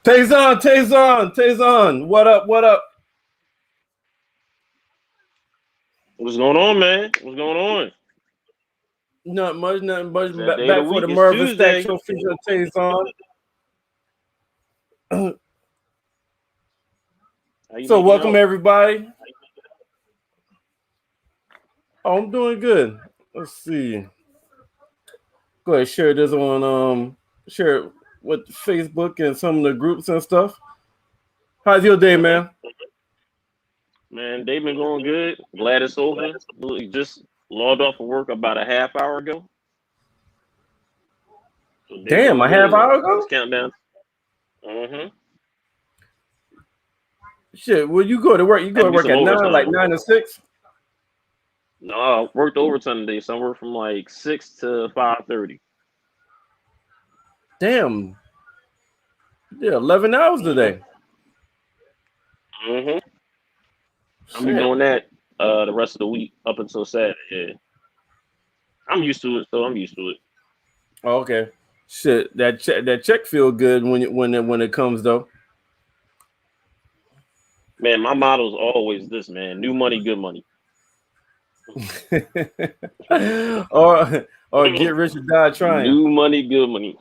Taison. What up? What up? What's going on, man? What's going on? Nothing much. It's that day of the Back for week. the It's Merv and Stacks Tuesday. show feature Taison. How you So making welcome out? everybody. Oh, I'm doing good. Let's see. Go ahead, share this on share it with Facebook and some of the groups and stuff. How's your day, Mm-hmm. man? Man, they've been going good. Glad it's over. Look, just logged off of work about a half hour ago. So day Damn, going a half good. hour It's ago? countdown. Mm-hmm. Shit, well you go to work. You go Had to to do work some at nine, like overtime. 9 to 6? No, I worked overtime today, so I worked from like 6 to 5:30. Damn. Yeah, 11 hours Mm-hmm. today. Mm-hmm. I'm be Shit. doing that the rest of the week up until Saturday. Yeah. I'm used to it, so I'm used to it. Oh, okay. Shit, that check feel good when it comes though. Man, my motto is always this, man. New money, good money. or get rich or die trying. New money, good money.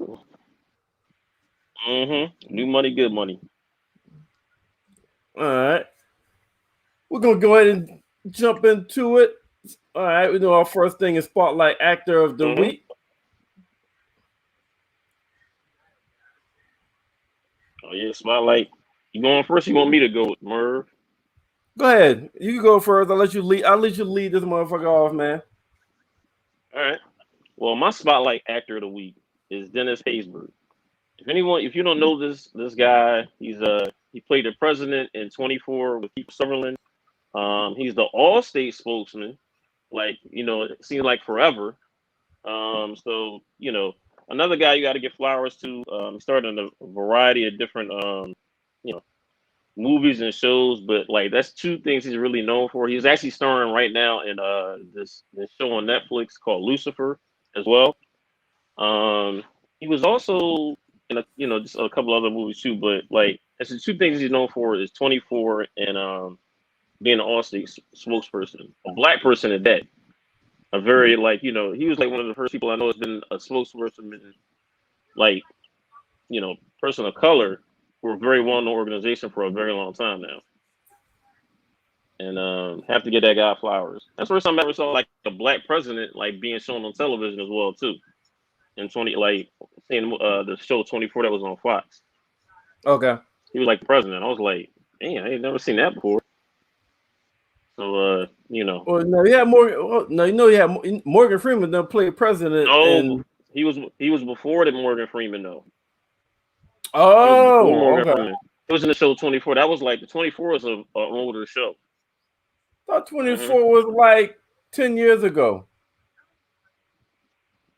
New money, good money. All right, we're gonna go ahead and jump into it. All right, we know our first thing is spotlight actor of the hmm week. Oh yeah, spotlight. You going first? You want me to go, Merv? Go ahead, you can go first. I'll let you lead. I'll let you lead this motherfucker off, man. All right. Well, my spotlight actor of the week is Dennis Haysbert. If you don't know this guy, he played the president in 24 with Keith Sutherland. He's the All-State spokesman. Like it seems like forever. So another guy you got to give flowers to. He started in a variety of different you know movies and shows, but like that's two things he's really known for. He's actually starring right now in this show on Netflix called Lucifer as well. Um, he was also in just a couple other movies too, but like that's the two things he's known for is 24 and being an All-State spokesperson, a black person at that. A very he was like one of the first people I know has been a spokesperson, like person of color for a very well-known organization for a very long time now. And have to get that guy flowers. That's the first time I ever saw like a black president like being shown on television as well too. In 20 like seeing the show 24 that was on Fox. Okay. He was like the president. I was like, man, I ain't never seen that before. So Well, no, yeah, Morgan. Oh, no, Morgan Freeman done played president, no, and he was before the Morgan Freeman though. He was before oh, Morgan okay. Freeman. It was in the show 24. That was like the 24 was an older show. I thought hmm 24 was like 10 years ago.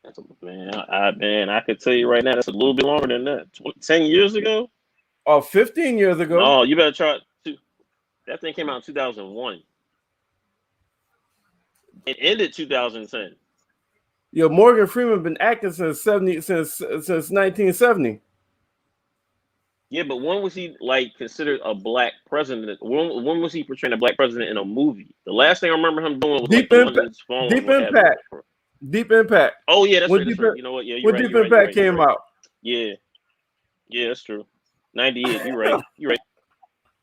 That's man, I could tell you right now, that's a little bit longer than that. 10 years ago? Or 15 years ago. No, you better try. That thing came out in 2001. It ended 2010. Yo, Morgan Freeman been acting since 1970. Yeah, but when was he like considered a black president? When was he portraying a black president in a movie? The last thing I remember him doing was like Deep the Impact. London's phone, Deep what have you. Impact. Deep Impact. Oh yeah, that's When right. That's Deep right. You know what? Yeah, you're when right. Deep You're right. You're Impact right. You're came right. out. Yeah, yeah, that's true. 98. You're right. You're right.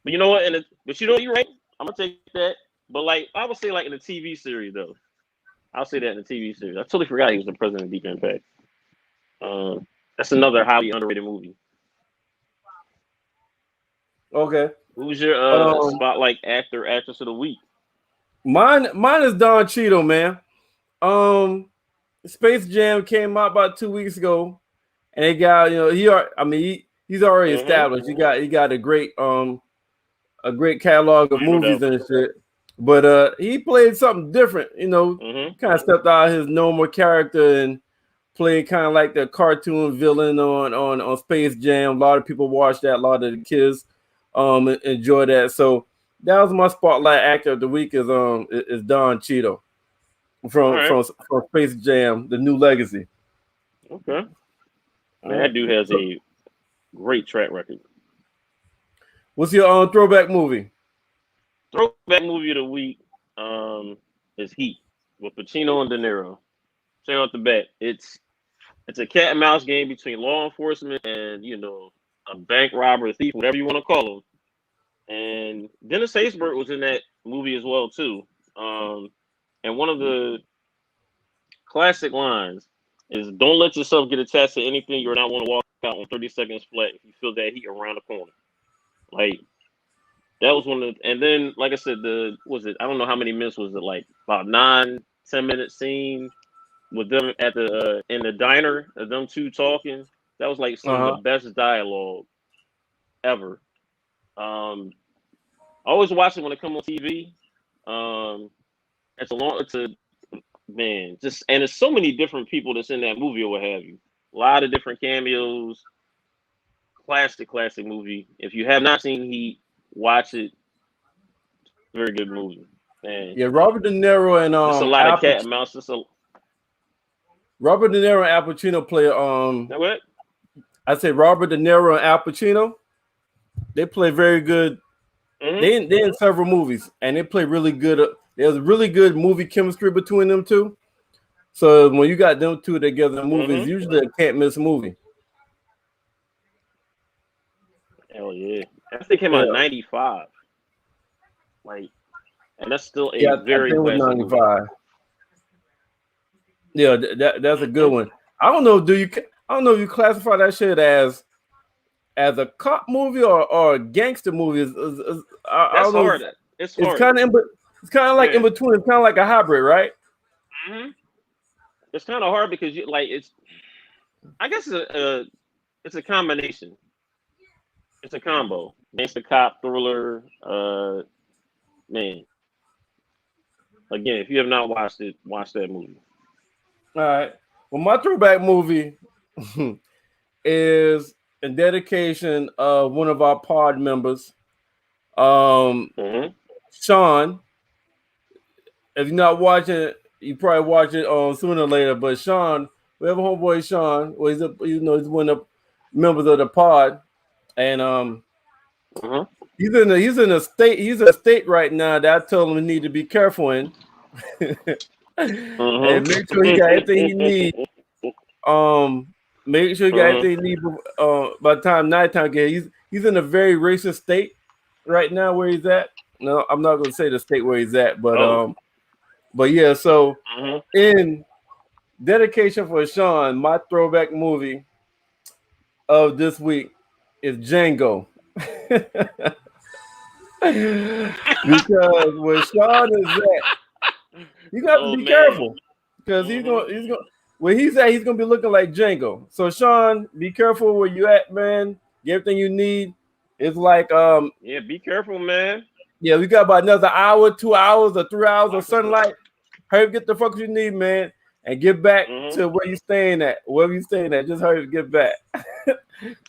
But you know what? You're right. I'm gonna take that. But like I would say, like in the TV series though, I'll say that in the TV series. I totally forgot he was the president of Deep Impact. That's another highly underrated movie. Okay. Who's your Um, spotlight actor, actress of the week? mine is Don Cheadle, man. Um, Space Jam came out about 2 weeks ago, and it got he's already Mm-hmm. established. He got a great catalog of No movies doubt. and shit. But he played something different, Mm-hmm. kind of stepped out of his normal character and played kind of like the cartoon villain on Space Jam. A lot of people watched that, a lot of the kids enjoy that. So that was my spotlight actor of the week is Don Cheadle All from right. from from Space Jam, The New Legacy. Okay. All Man, right. that dude has So a great track record. What's your throwback movie? Throwback movie of the week is Heat with Pacino and De Niro. Straight off the bat, it's a cat and mouse game between law enforcement and a bank robber, a thief, whatever you want to call him. And Dennis Haysbert was in that movie as well too. And one of the classic lines is, "Don't let yourself get attached to anything you're not want to walk out on 30 seconds flat if you feel that heat around the corner." Like that was one of the, and then like I said, I don't know how many minutes was it, like about 9-10 minute scene with them at the in the diner, of them two talking. That was like some of the best dialogue ever. I always watch it when it comes on TV. It's a man, just, and there's so many different people that's in that movie or what have you. A lot of different cameos. Classic movie. If you have not seen Heat, watch it. Very good movie. Man. Yeah, Robert De Niro and It's a lot of cat and mouse. Robert De Niro and Al Pacino play What? I say Robert De Niro and Al Pacino. They play very good. Mm-hmm. They in several movies, and they play really good. There's really good movie chemistry between them two. So when you got them two together in movies, usually a can't miss movie. Hell yeah! I think came out in '95. Like, and that's still a very classic 95. Movie. Yeah, that's a good one. I don't know. I don't know if you classify that shit as a cop movie or a gangster movie. That's hard. It's hard. It's kind of like in between. It's kind of like a hybrid, right? Mm-hmm. It's kind of hard because I guess it's a combination. It's a combo. Gangster cop thriller. Man. Again, if you have not watched it, watch that movie. All right. Well, my throwback movie is in dedication of one of our pod members, Sean. If you're not watching it, you probably watch it sooner or later. But Sean, we have a homeboy Sean. Well, he's one of the members of the pod, and he's in a state. He's in a state right now that I told him he need to be careful in. And make sure he got everything he needs. Make sure he got everything he needs by the time nighttime gets. He's in a very racist state right now where he's at. No, I'm not gonna say the state where he's at, but yeah, so in dedication for Sean, my throwback movie of this week is Django. Because where Sean is at, you got to be careful because he's gonna where he's at, he's gonna be looking like Django. So Sean, be careful where you at, man. Get everything you need. It's like be careful, man. Yeah, we got about another hour, 2 hours, or 3 hours of sunlight. Hurry, get the fuck you need, man, and get back to where you staying at. Wherever you staying at, just hurry to get back.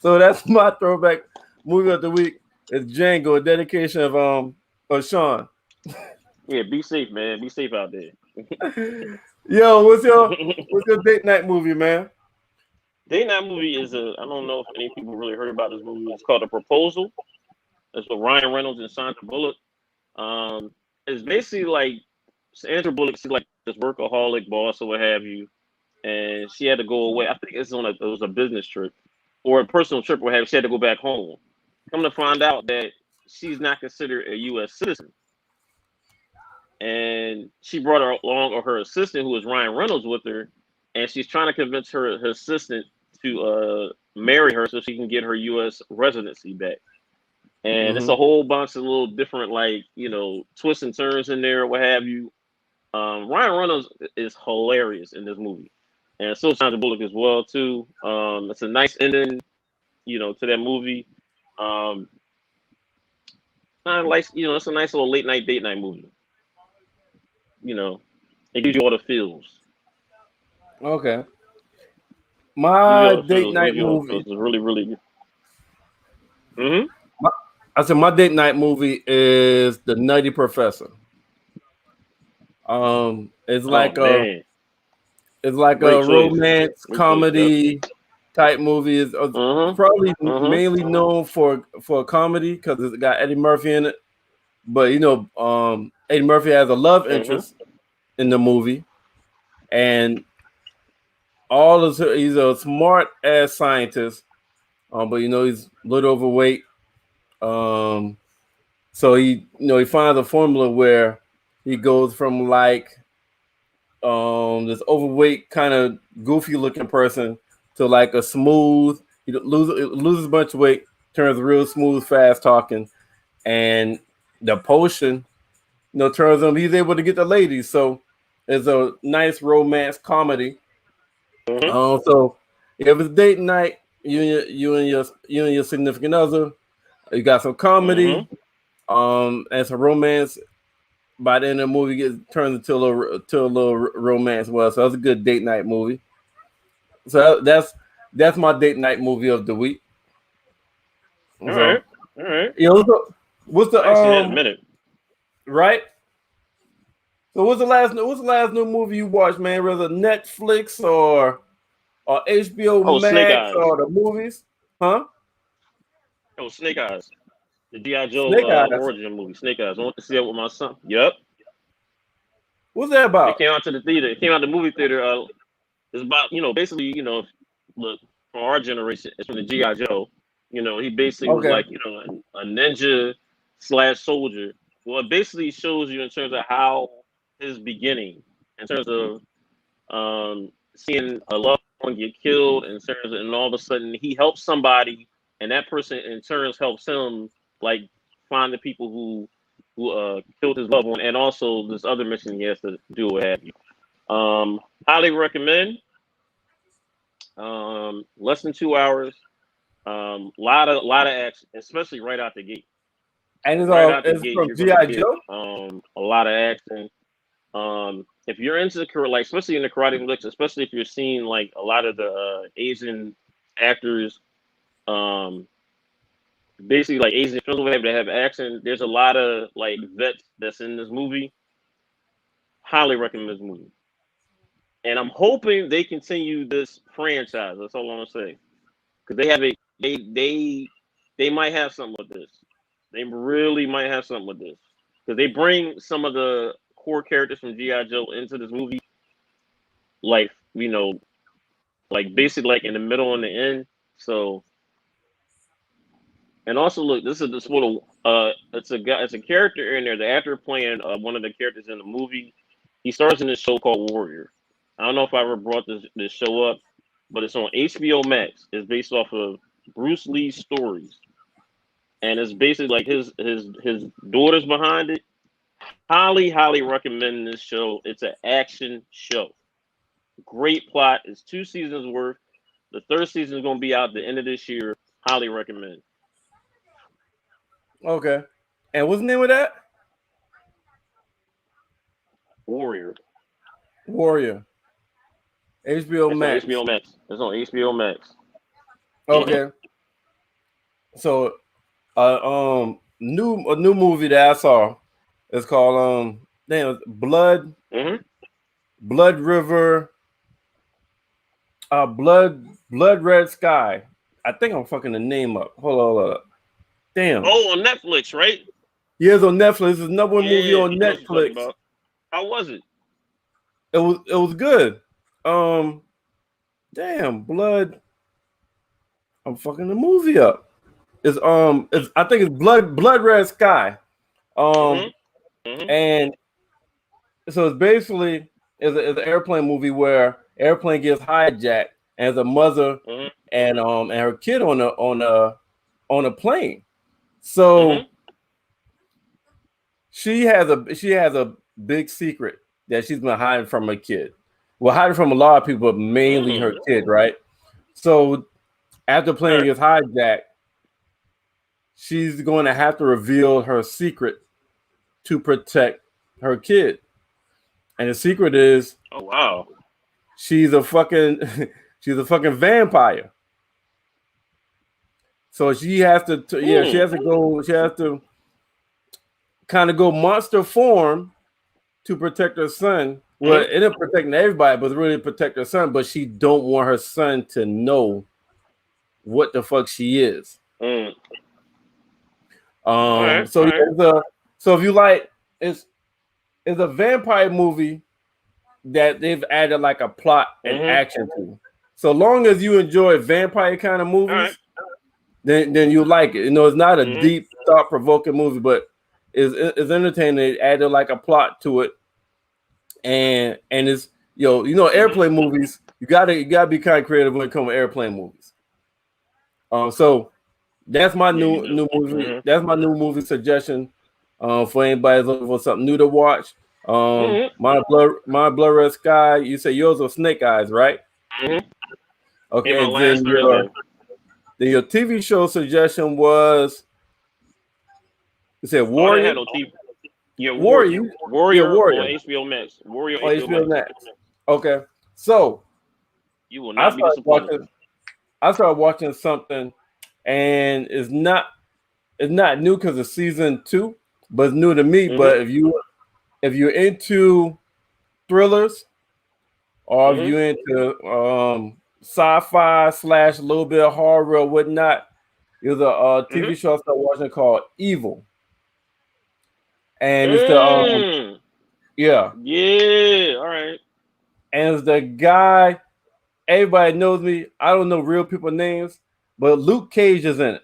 So that's my throwback movie of the week. It's Django, a dedication of Sean. Yeah, be safe, man. Be safe out there. Yo, what's your date night movie, man? Date night movie is I don't know if any people really heard about this movie. It's called A Proposal. It's with Ryan Reynolds and Sandra Bullock. It's basically like Sandra Bullock, she's like this workaholic boss or what have you, and she had to go away. I think it was a business trip or a personal trip or what have you. She had to go back home. Come to find out that she's not considered a U.S. citizen. And she brought her along, or her assistant, who was Ryan Reynolds, with her, and she's trying to convince her assistant to marry her so she can get her U.S. residency back. And it's a whole bunch of little different, twists and turns in there, what have you. Ryan Reynolds is hilarious in this movie, and so Sandra Bullock as well too. It's a nice ending, to that movie. It's a nice little late night date night movie. It gives you all the feels. Okay. My date night movie is really, really good. I said my date night movie is The Nutty Professor. It's like a romance comedy type movie. Is probably mainly known for a comedy because it's got Eddie Murphy in it. But Eddie Murphy has a love interest in the movie, and he's a smart ass scientist, but he's a little overweight. So he finds a formula where he goes from like this overweight kind of goofy looking person to like a smooth. He loses a bunch of weight, turns real smooth, fast talking, and the potion, turns him. He's able to get the ladies. So it's a nice romance comedy. So if it's date night, you and your significant other, you got some comedy, and some romance. By the end of the movie, it turns into a little romance. Well, so that's a good date night movie. So that's my date night movie of the week. All right. What's the minute? Right. So what's the last new movie you watched, man? Whether Netflix or HBO Max or the movies, huh? Oh, Snake Eyes, the G.I. Joe origin movie. Snake Eyes. I want to see that with my son. Yep. What's that about? It came out to the theater. It came out to the movie theater. It's about basically look, for our generation, it's from the G.I. Joe. He basically was like a ninja / soldier. Well, it basically shows you in terms of how his beginning, in terms of seeing a loved one get killed, and all of a sudden he helps somebody, and that person in turn helps him like find the people who killed his loved one, and also this other mission he has to do, what have you. Highly recommend. Less than 2 hours. Lot of action, especially right out the gate. And it's from G.I. Joe. A lot of action. If you're into like, especially in the karate flicks, especially if you're seeing like a lot of the Asian actors, basically like Asian films whatever that have action, there's a lot of like vets that's in this movie. Highly recommend this movie, and I'm hoping they continue this franchise. That's all I'm gonna say, because they might have something with this. They really might have something with this, because they bring some of the core characters from G.I. Joe into this movie, like like basically like in the middle and the end. So, and also look, it's a character in there. The actor playing one of the characters in the movie, he stars in this show called Warrior. I don't know if I ever brought this show up, but it's on HBO Max. It's based off of Bruce Lee's stories, and it's basically like his daughter's behind it. Highly recommend this show. It's an action show. Great plot. It's 2 seasons worth. The 3rd season is going to be out at the end of this year. Highly recommend. Okay. And what's the name of that? Warrior. HBO Max. On HBO Max. It's on HBO Max. Okay. So, a new movie that I saw is called Blood River. Blood Red Sky. I think I'm fucking the name up. Hold on. Damn. Oh, on Netflix, right? Yeah, it's on Netflix. It's number one movie on Netflix. How was it? It was good. Damn, Blood. I'm fucking the movie up. It's I think it's Blood Red Sky. And so it's basically it's an airplane movie where airplane gets hijacked and there's a mother and her kid on a plane. So she has a big secret that she's been hiding from her kid. Well, hiding from a lot of people, but mainly her kid, right? So after the plane gets hijacked, she's going to have to reveal her secret to protect her kid. And the secret is, oh wow, she's a fucking vampire. So she has to kind of go monster form to protect her son. Well, it ended up protecting everybody, but really protect her son. But she don't want her son to know what the fuck she is. Mm. All So right. so if you like, it's a vampire movie that they've added like a plot and action to. So long as you enjoy vampire kind of movies, then you like it. You know, it's not a deep, thought-provoking movie, but it's entertaining. They added like a plot to it, and it's airplane movies. You gotta be kind of creative when it comes to airplane movies. So that's my new movie. That's my new movie suggestion. For anybody looking for something new to watch. My blood red sky. You say yours was Snake Eyes, right? Okay, and then your TV show suggestion was, you said Warrior. Had no TV. Yeah, Warrior. Warrior Warrior on HBO Max. Warrior on HBO Max. Okay, so you will not be disappointed. I started watching something, and it's not new because it's season 2, but it's new to me. But if you're into thrillers, or if you're into sci-fi / a little bit of horror or whatnot, there's a TV show I started watching called Evil, and it's the all right, and it's the guy. Everybody knows me. I don't know real people names, but Luke Cage is in it.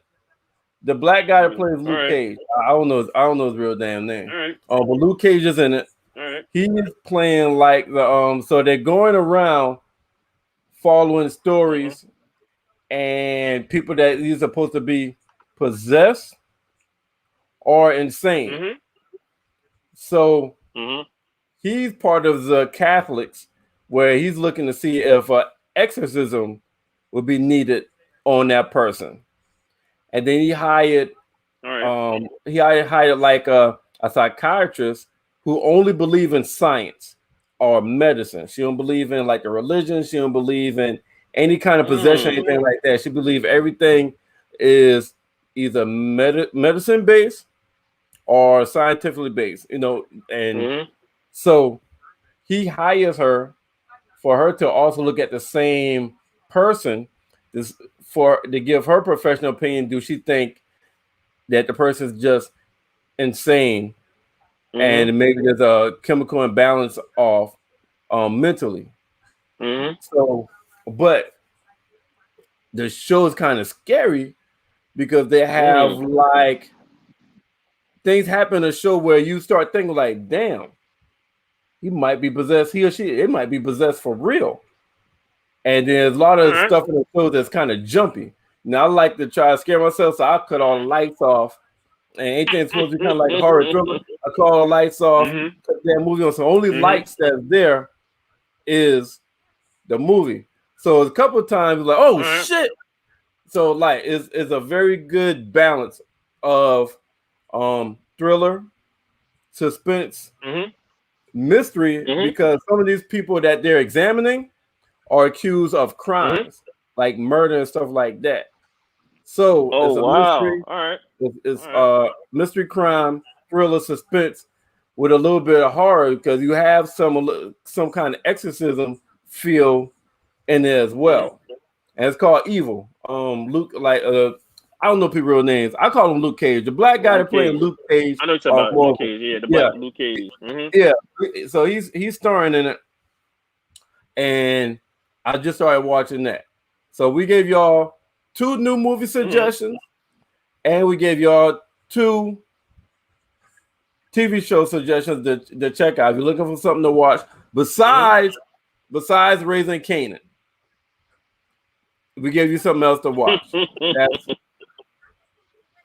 The black guy that plays Luke Cage. I don't know his real damn name. But Luke Cage is in it. He's playing like the so they're going around following stories and people that he's supposed to be possessed or insane. So he's part of the Catholics, where he's looking to see if exorcism would be needed on that person. And then he hired like a psychiatrist who only believe in science or medicine. She don't believe in like a religion. She don't believe in any kind of possession, anything like that. She believe everything is either medicine based or scientifically based, and so he hires her for her to also look at the same person to give her professional opinion. Do she think that the person's just insane and maybe there's a chemical imbalance off mentally? So, but the show is kind of scary because they have like things happen in the show where you start thinking like, damn, he might be possessed. He or she, it might be possessed for real. And there's a lot of stuff in the show that's kind of jumpy. Now I like to try to scare myself, so I cut all the lights off. And anything supposed to be kind of like horror thriller, I cut all the lights off, cut that movie on. So only lights that's there is the movie. So a couple of times like, oh shit. So like it's a very good balance of thriller, suspense, mystery, because some of these people that they're examining are accused of crimes like murder and stuff like that. So it's a mystery. All right. It's mystery, crime, thriller, suspense with a little bit of horror because you have some kind of exorcism feel in there as well. And it's called Evil. Luke, like I don't know people's real names. I call him Luke Cage. The black guy that playing Luke Cage. I know you're talking about Luke Cage. Yeah, the black Luke Cage. Yeah. So he's starring in it, and I just started watching that. So we gave y'all 2 new movie suggestions, and we gave y'all 2 TV show suggestions to check out if you're looking for something to watch besides Raising Kanan. We gave you something else to watch. That's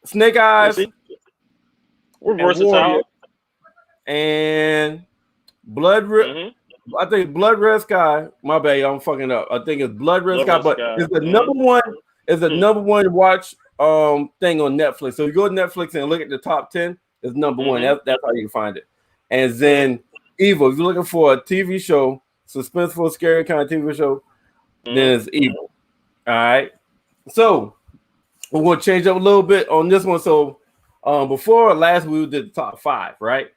Snake Eyes. We're versatile. And Blood Red. I think Blood Red Sky. My bad, I'm fucking up. I think it's Blood Red Sky, but it's the number one. It's the number one watch thing on Netflix. So you go to Netflix and look at the top 10. It's number one. That's how you can find it. And then Evil. If you're looking for a TV show, suspenseful, scary kind of TV show, then it's Evil. All right. So we're going to change up a little bit on this one. So before last we did the top 5, right?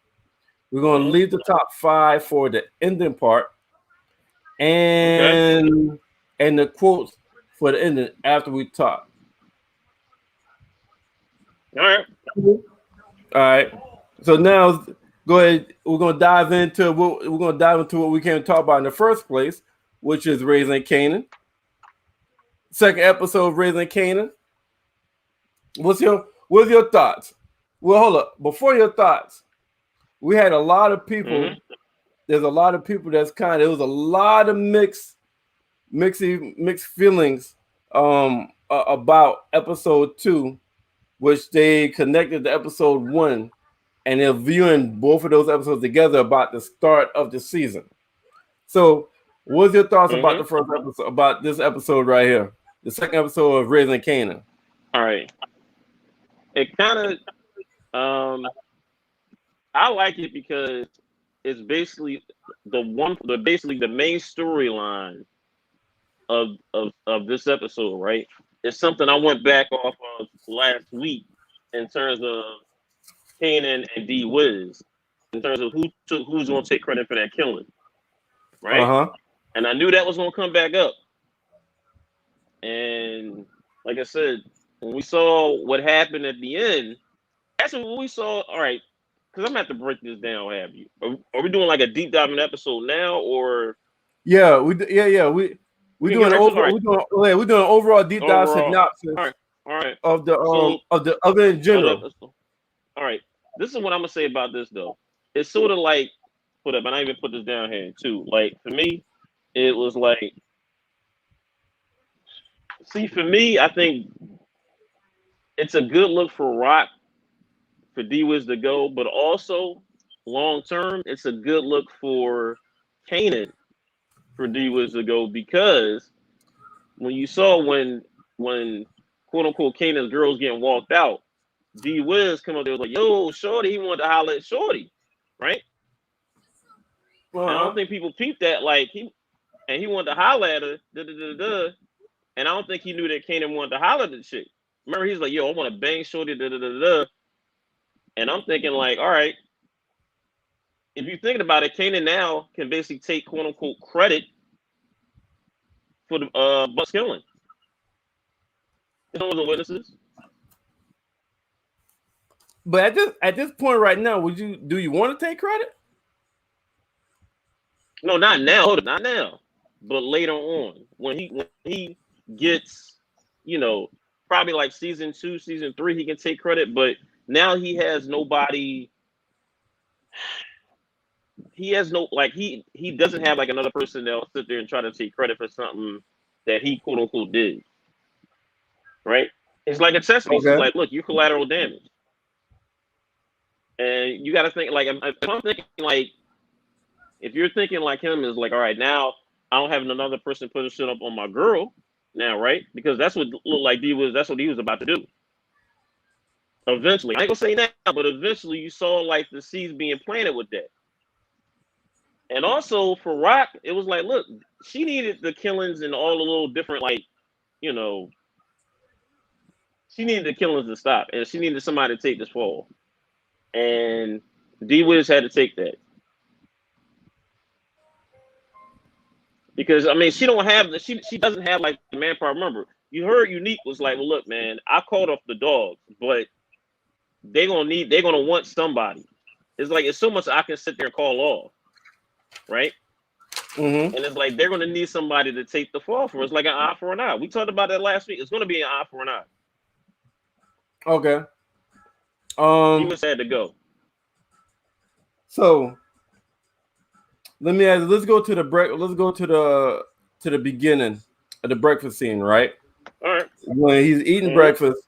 We're going to leave the top 5 for the ending part, and the quotes for the ending after we talk. All right. All right. So now go ahead. We're gonna dive into what we came to talk about in the first place, which is raising Kanan. Second episode of raising Kanan. What's your thoughts? Well, hold up. Before your thoughts, we had a lot of people. Mm-hmm. There's a lot of people that's it was a lot of mixed feelings about episode 2, which they connected to episode 1, and they're viewing both of those episodes together about the start of the season. So, what's your thoughts about the first episode, about this episode right here, the second episode of Raising Kanan? All right. It kind of, I like it because it's basically the main storyline of this episode, right? It's something I went back off of last week in terms of Kanan and D Wiz, in terms of who's going to take credit for that killing, right? And I knew that was going to come back up. And like I said, when we saw what happened at the end, that's what we saw. All right, because I'm going to have to break this down. Have you? Are we doing like a deep dive in episode now, or? Yeah, we're doing we're doing overall deep dive synopsis. All right. Of the other in general. All right. This is what I'm gonna say about this though. It's sort of like and I even put this down here too. Like for me, it was like, see, for me, I think it's a good look for Rock, for D-Wiz to go, but also long term, it's a good look for Kanan for D-Wiz to go, because when you saw when quote unquote Kanan's girls getting walked out, D-Wiz come up there was like, yo, Shorty, he wanted to holler at Shorty, right? I don't think people peeped that, like he wanted to holler at her, and I don't think he knew that Kanan wanted to holler at the chick. Remember, he's like, yo, I want to bang Shorty, and I'm thinking like, all right, if you're thinking about it, Kanan now can basically take quote unquote credit for the Bucks killing. The witnesses. But at this point right now, do you want to take credit? No, not now. Not now. But later on, when he gets, probably like season 2, season 3, he can take credit. But now he has nobody. He has no, like, he doesn't have like another person that'll sit there and try to take credit for something that he quote unquote did. Right? It's like a test piece. It's like, look, you're collateral damage. And you got to think, like, if I'm thinking, like, if you're thinking like him, is like, all right, now I don't have another person putting shit up on my girl now, right? Because that's what looked like that's what he was about to do. Eventually, I ain't gonna say now, but eventually you saw like the seeds being planted with that. And also for Rock, it was like, look, she needed the killings and all the little different, like, she needed the killings to stop, and she needed somebody to take this fall. And D-Wiz had to take that. Because, I mean, she doesn't have like the manpower. Remember, you heard Unique was like, well, look, man, I called off the dogs, but they're gonna want somebody. It's like, it's so much I can sit there and call off, right? And it's like, they're gonna need somebody to take the fall for. It's like an eye for an eye. We talked about that last week. It's gonna be an eye for an eye. Okay. He just had to go. So let's go to the break. Let's go to the beginning of the breakfast scene, right? All right. When he's eating breakfast,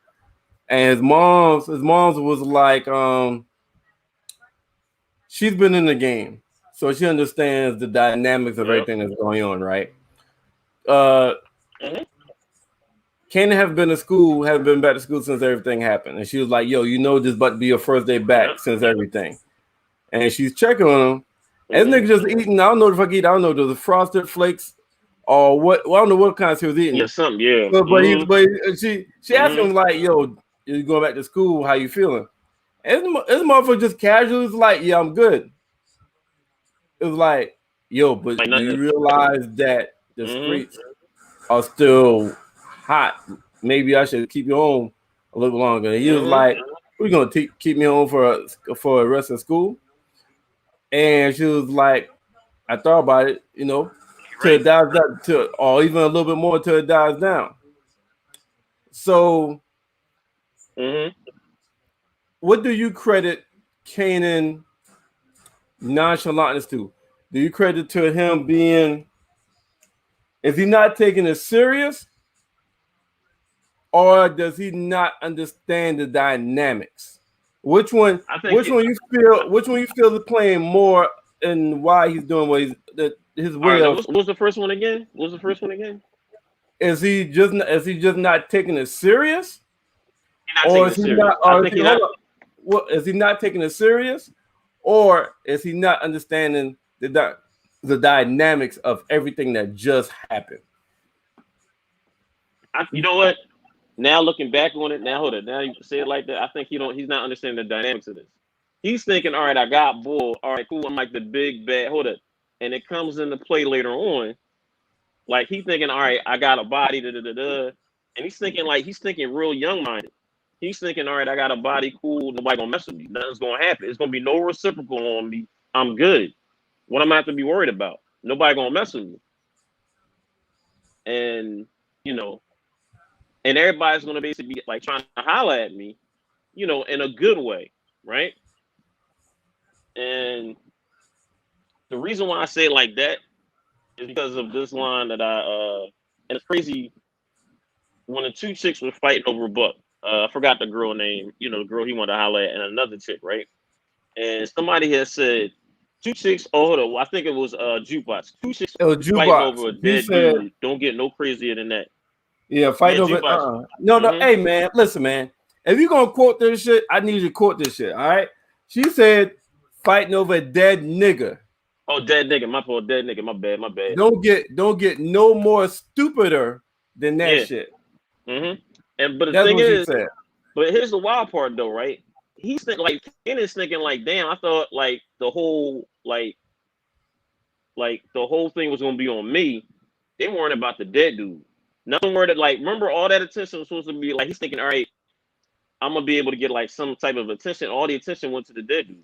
and his mom's was like, she's been in the game, so she understands the dynamics of everything that's going on, right? Kanan haven't been back to school since everything happened, and she was like, "Yo, this about to be your first day back since everything," and she's checking on him. And this nigga just eating. I don't know if I eat. I don't know, the Frosted Flakes or what. Well, I don't know what kinds he was eating. Yeah, something. Yeah. But she asked him like, "Yo, you going back to school? How you feeling?" And this motherfucker just casually was like, "Yeah, I'm good." It was like, "Yo, but do you realize that the streets are still hot? Maybe I should keep you home a little longer." And he was like, we're gonna keep me home for the rest of school. And she was like, I thought about it, till Right. it dies down, or even a little bit more till it dies down. So, Mm-hmm. what do you credit Kanan nonchalantness to? Do you credit to him being, is he not taking it serious, or does he not understand the dynamics? Which one? I think Which one you feel? Which one you feel is playing more, and why he's doing what his all way right. Now, of? what was the first one again? What was the first one again? Is he just not taking it serious, He's not or taking is it he serious. not? I Or is think he, he's hold not. up? What is he not taking it serious, or is he not understanding the dynamics of everything that just happened? You know what? Now looking back on it, now hold it. Now you say it like that. I think he's not understanding the dynamics of this. He's thinking, all right, I got bull. All right, cool. I'm like the big bad. Hold it. And it comes into play later on. Like he's thinking, all right, I got a body, da da da da. And he's thinking real young minded. He's thinking, all right, I got a body, cool. Nobody gonna mess with me. Nothing's gonna happen. It's gonna be no reciprocal on me. I'm good. What am I have to be worried about? Nobody gonna mess with me. And you know, and everybody's gonna basically be like trying to holler at me, in a good way, right? And the reason why I say it like that is because of this line that and it's crazy when the two chicks were fighting over a buck. I forgot the girl name, the girl he wanted to holler at, and another chick, right? And somebody had said two chicks. Oh, hold on, I think it was jukebox. Two chicks It was fighting jukebox. over a He dead said, dude. Don't get no crazier than that. "Yeah, Yeah, fighting over it." jukebox. No, no. Mm-hmm. Hey, man, listen, man. If you gonna quote this shit, I need you to quote this shit. All right. She said, "Fighting over a dead nigga." Oh, dead nigga. My fault. Dead nigga. My bad. My bad. Don't get no more stupider than that Yeah. shit. Mm-hmm. And but the That's thing what she is, said. but here's the wild part though, right? He's thinking like Kanan's thinking like, damn, I thought like the whole thing was gonna be on me. They weren't about the dead dude. Nothing worried like remember all that attention was supposed to be like he's thinking, all right, I'm gonna be able to get like some type of attention. All the attention went to the dead dude.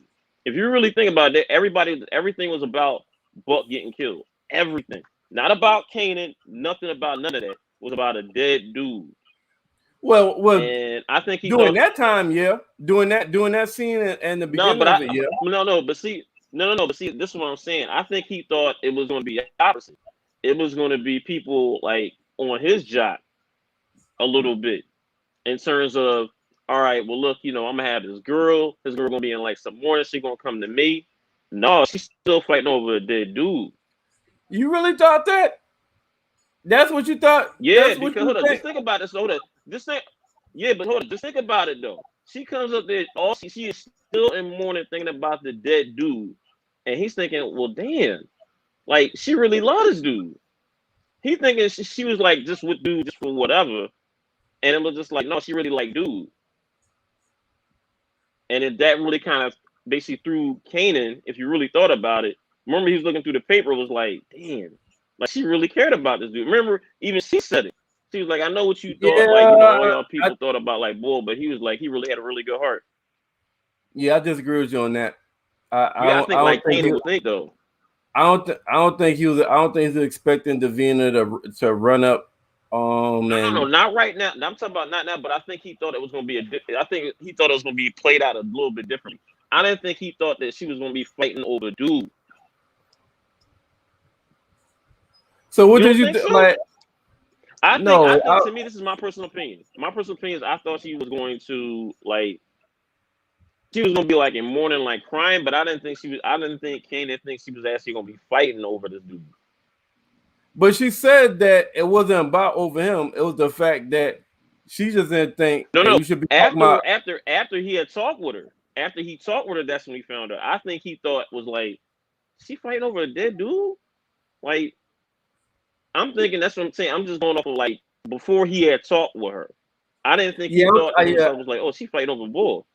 If you really think about it, everything was about Buck getting killed. Everything. Not about Kanan, nothing about none of that. It was about a dead dude. Well, And I think he during thought that time, yeah, doing that scene and the no, beginning of it, yeah. but see, no, but see, this is what I'm saying. I think he thought it was going to be opposite. It was going to be people like on his job a little bit in terms of, all right, well, look, I'm gonna have this girl. This girl gonna be in like some morning. She gonna come to me. No, she's still fighting over a dead dude. You really thought that? That's what you thought? Yeah, That's what because you hold on, think? just think about this. Hold on, this thing. Yeah, but hold on, just think about it though. She comes up there, all she is still in mourning, thinking about the dead dude, and he's thinking, well, damn, like she really loves this dude. He thinking she was like just with dude just for whatever, and it was just like, no, she really like dude, and that really kind of basically threw Kanan. If you really thought about it, remember he was looking through the paper, was like, damn, like she really cared about this dude. Remember, even she said it. She was like, I know what you thought, like, all Yeah, y'all people thought about like bull, but he was like, he really had a really good heart. yeah, I disagree with you on that. I You gotta don't I think don't like think Kanan would think though. I don't think he was. I don't think he was expecting Davina to run up. No, And not right now. I'm talking about not now, but I think he thought it was gonna be I think he thought it was gonna be played out a little bit differently. I didn't think he thought that she was gonna be fighting over dude. so what You did don't you think so? like? I No, think to me, this is my personal opinion. My personal opinion is I thought she was going to like she was gonna be like in mourning, like crying, but I didn't think she was. I didn't think Kanan think she was actually gonna be fighting over this dude. but she said that it wasn't about over him. It was the fact that she just didn't think No, that no. you should be talking about. After he had talked with her, after he talked with her, that's when he found her. I think he thought was like, she fighting over a dead dude. Like I'm thinking that's what I'm saying. I'm just going off of like before he had talked with her. I didn't think he Yeah, thought to yeah. himself was like, oh, she fighting over bull.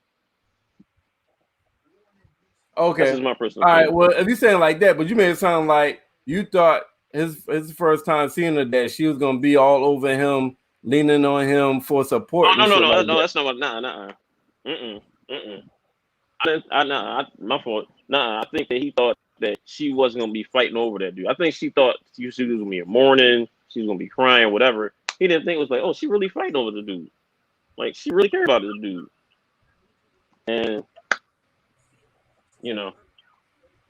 That's Okay. just my personal All right. opinion. Well, if you're saying like that, but you made it sound like you thought his first time seeing her that she was gonna be all over him, leaning on him for support Oh and shit like no, that. that's not what. Nah. Mm-mm. Mm-mm. My fault. Nah, I think that he thought that she wasn't gonna be fighting over that dude. I think she thought she was gonna be mourning, she was gonna be crying, whatever. He didn't think it was like, oh, she really fighting over the dude. Like she really cared about this dude. And you know,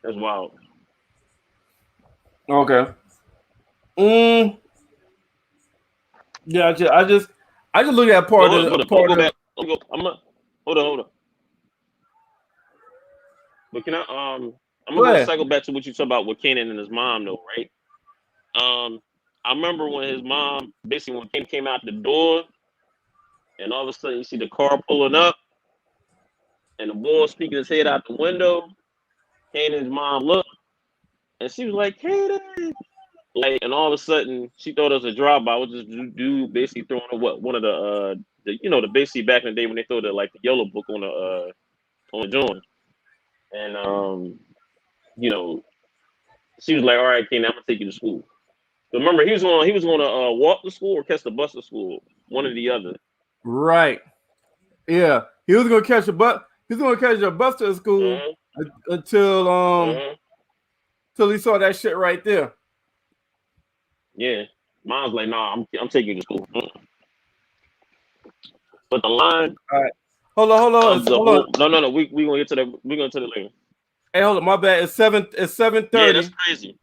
that's wild. Okay. Mm, yeah, I just look at But hold up, let me part go of. back. Let me go. Hold on. But can I'm Go gonna go ahead. cycle back to what you talk about with Kanan and his mom though, right? I remember when his mom basically when Kanan came out the door and all of a sudden you see the car pulling up and the boy speaking his head out the window. Kanan's mom looked and she was like, Kanan. Like, and all of a sudden she thought it was a drive by, which is dude basically throwing one of the the basically back in the day when they throw the yellow book on the joint. And you know, she was like, all right, Kanan, I'm gonna take you to school. So remember, he was gonna walk to school or catch the bus to school, one or the other. Right. Yeah. He was gonna catch a bus. He was gonna catch a bus to school Uh-huh. until Uh-huh. till he saw that shit right there. Yeah. Mom's like, nah, I'm taking you to school. But the line All right. of the Hold on. whole no, we gonna get to that. We gonna to the later. Hey, hold on. My bad. It's seven Yeah, that's 30. crazy.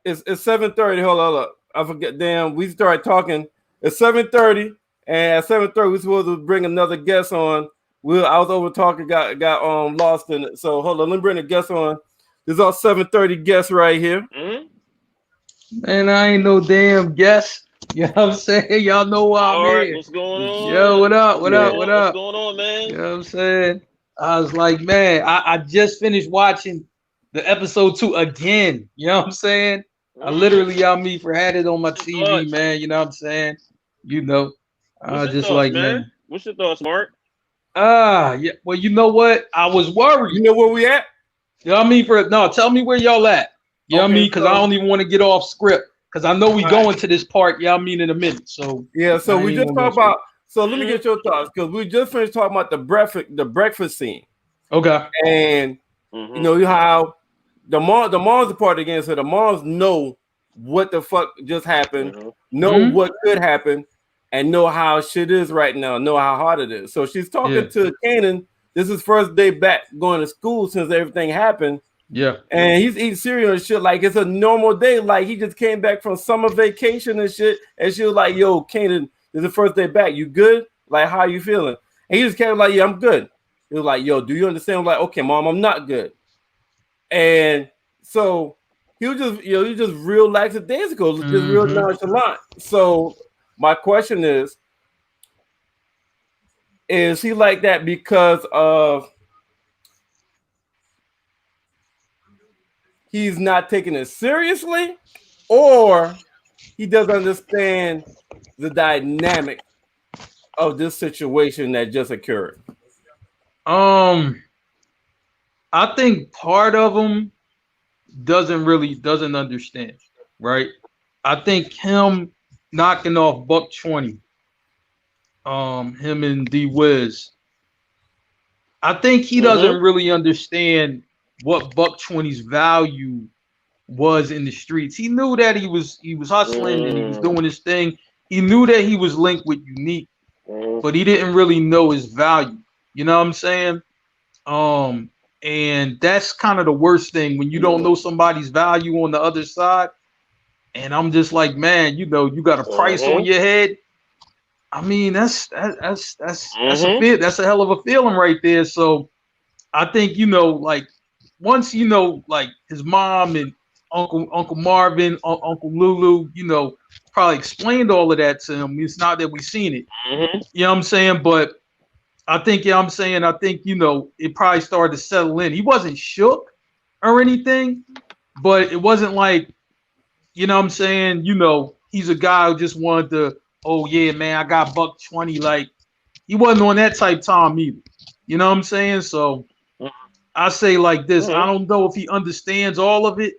It's 7:30. Hold up. I forget. Damn, we started talking. It's 7:30, and at 7:30 we're supposed to bring another guest on. I was over talking, got lost in it. So hold on, let me bring the guest on. This is our 7:30 guest right here. Mm-hmm. Man, I ain't no damn guest. You know what I'm saying? Y'all know why I'm All right, here. what's going Yo, what on? up? What's What going up? Yeah. What on? What's up? going on, You man? know what I'm saying? I was like, man, I just finished watching the episode 2 again. You know what I'm saying? I Mm-hmm. literally, y'all me for had it on my What's your TV, thoughts? man. You know what I'm saying? You know, I What's was your just thoughts, like, man? man. What's your thoughts, Mark? Yeah. Well, you know what? I was You worried. know where we at? You know what I mean? No, tell me where y'all at. You know what I Okay, mean? Because I so don't even want to get off script. Because I know we all right. going to this part, you know what I mean, in a minute. So Yeah, so I we ain't just gonna go talked script. about. So let me Mm-hmm. get your thoughts because we just finished talking about the breakfast scene, Okay. and you Mm-hmm. know how the moms are part against her. The moms know what the fuck just happened, Mm-hmm. know Hmm. what could happen, and know how shit is right now, know how hard it is. So she's Yeah. talking to Kanan. This is first day back going to school since everything happened. Yeah. And he's eating cereal and shit like it's a normal day. Like he just came back from summer vacation and shit. And she was like, yo, Kanan, this is the first day back. You good? Like, how you feeling? And he just came like, yeah, I'm good. He was like, yo, do you understand? I'm like, okay, mom, I'm not good. And so he was just, he was just real lackadaisical, just real Hmm. nonchalant. So my question is he like that because of he's not taking it seriously, or he doesn't understand the dynamic of this situation that just occurred? Um, I think part of them doesn't understand, right? I think him knocking off Buck 20, him and D Wiz, I think he Mm-hmm. doesn't really understand what Buck 20's value was in the streets. He knew that he was hustling and he was doing his thing. He knew that he was linked with Unique, Mm-hmm. but he didn't really know his value. You know what I'm saying? Um, and that's kind of the worst thing when you don't know somebody's value on the other side. And I'm just like, man, you got a price on Mm-hmm. your head. I mean, that's a Mm-hmm. feel. That's a hell of a feeling right there. So I think like once like his mom and Uncle Marvin, Uncle Lulu, probably explained all of that to him. It's not that we've seen it. Mm-hmm. You know what I'm saying? But I think, I think, it probably started to settle in. He wasn't shook or anything, but it wasn't like, what I'm saying, he's a guy who just wanted to, oh yeah, man, I got Buck 20. Like, he wasn't on that type time either. You know what I'm saying? So I say like this, I Mm-hmm. don't know if he understands all of it,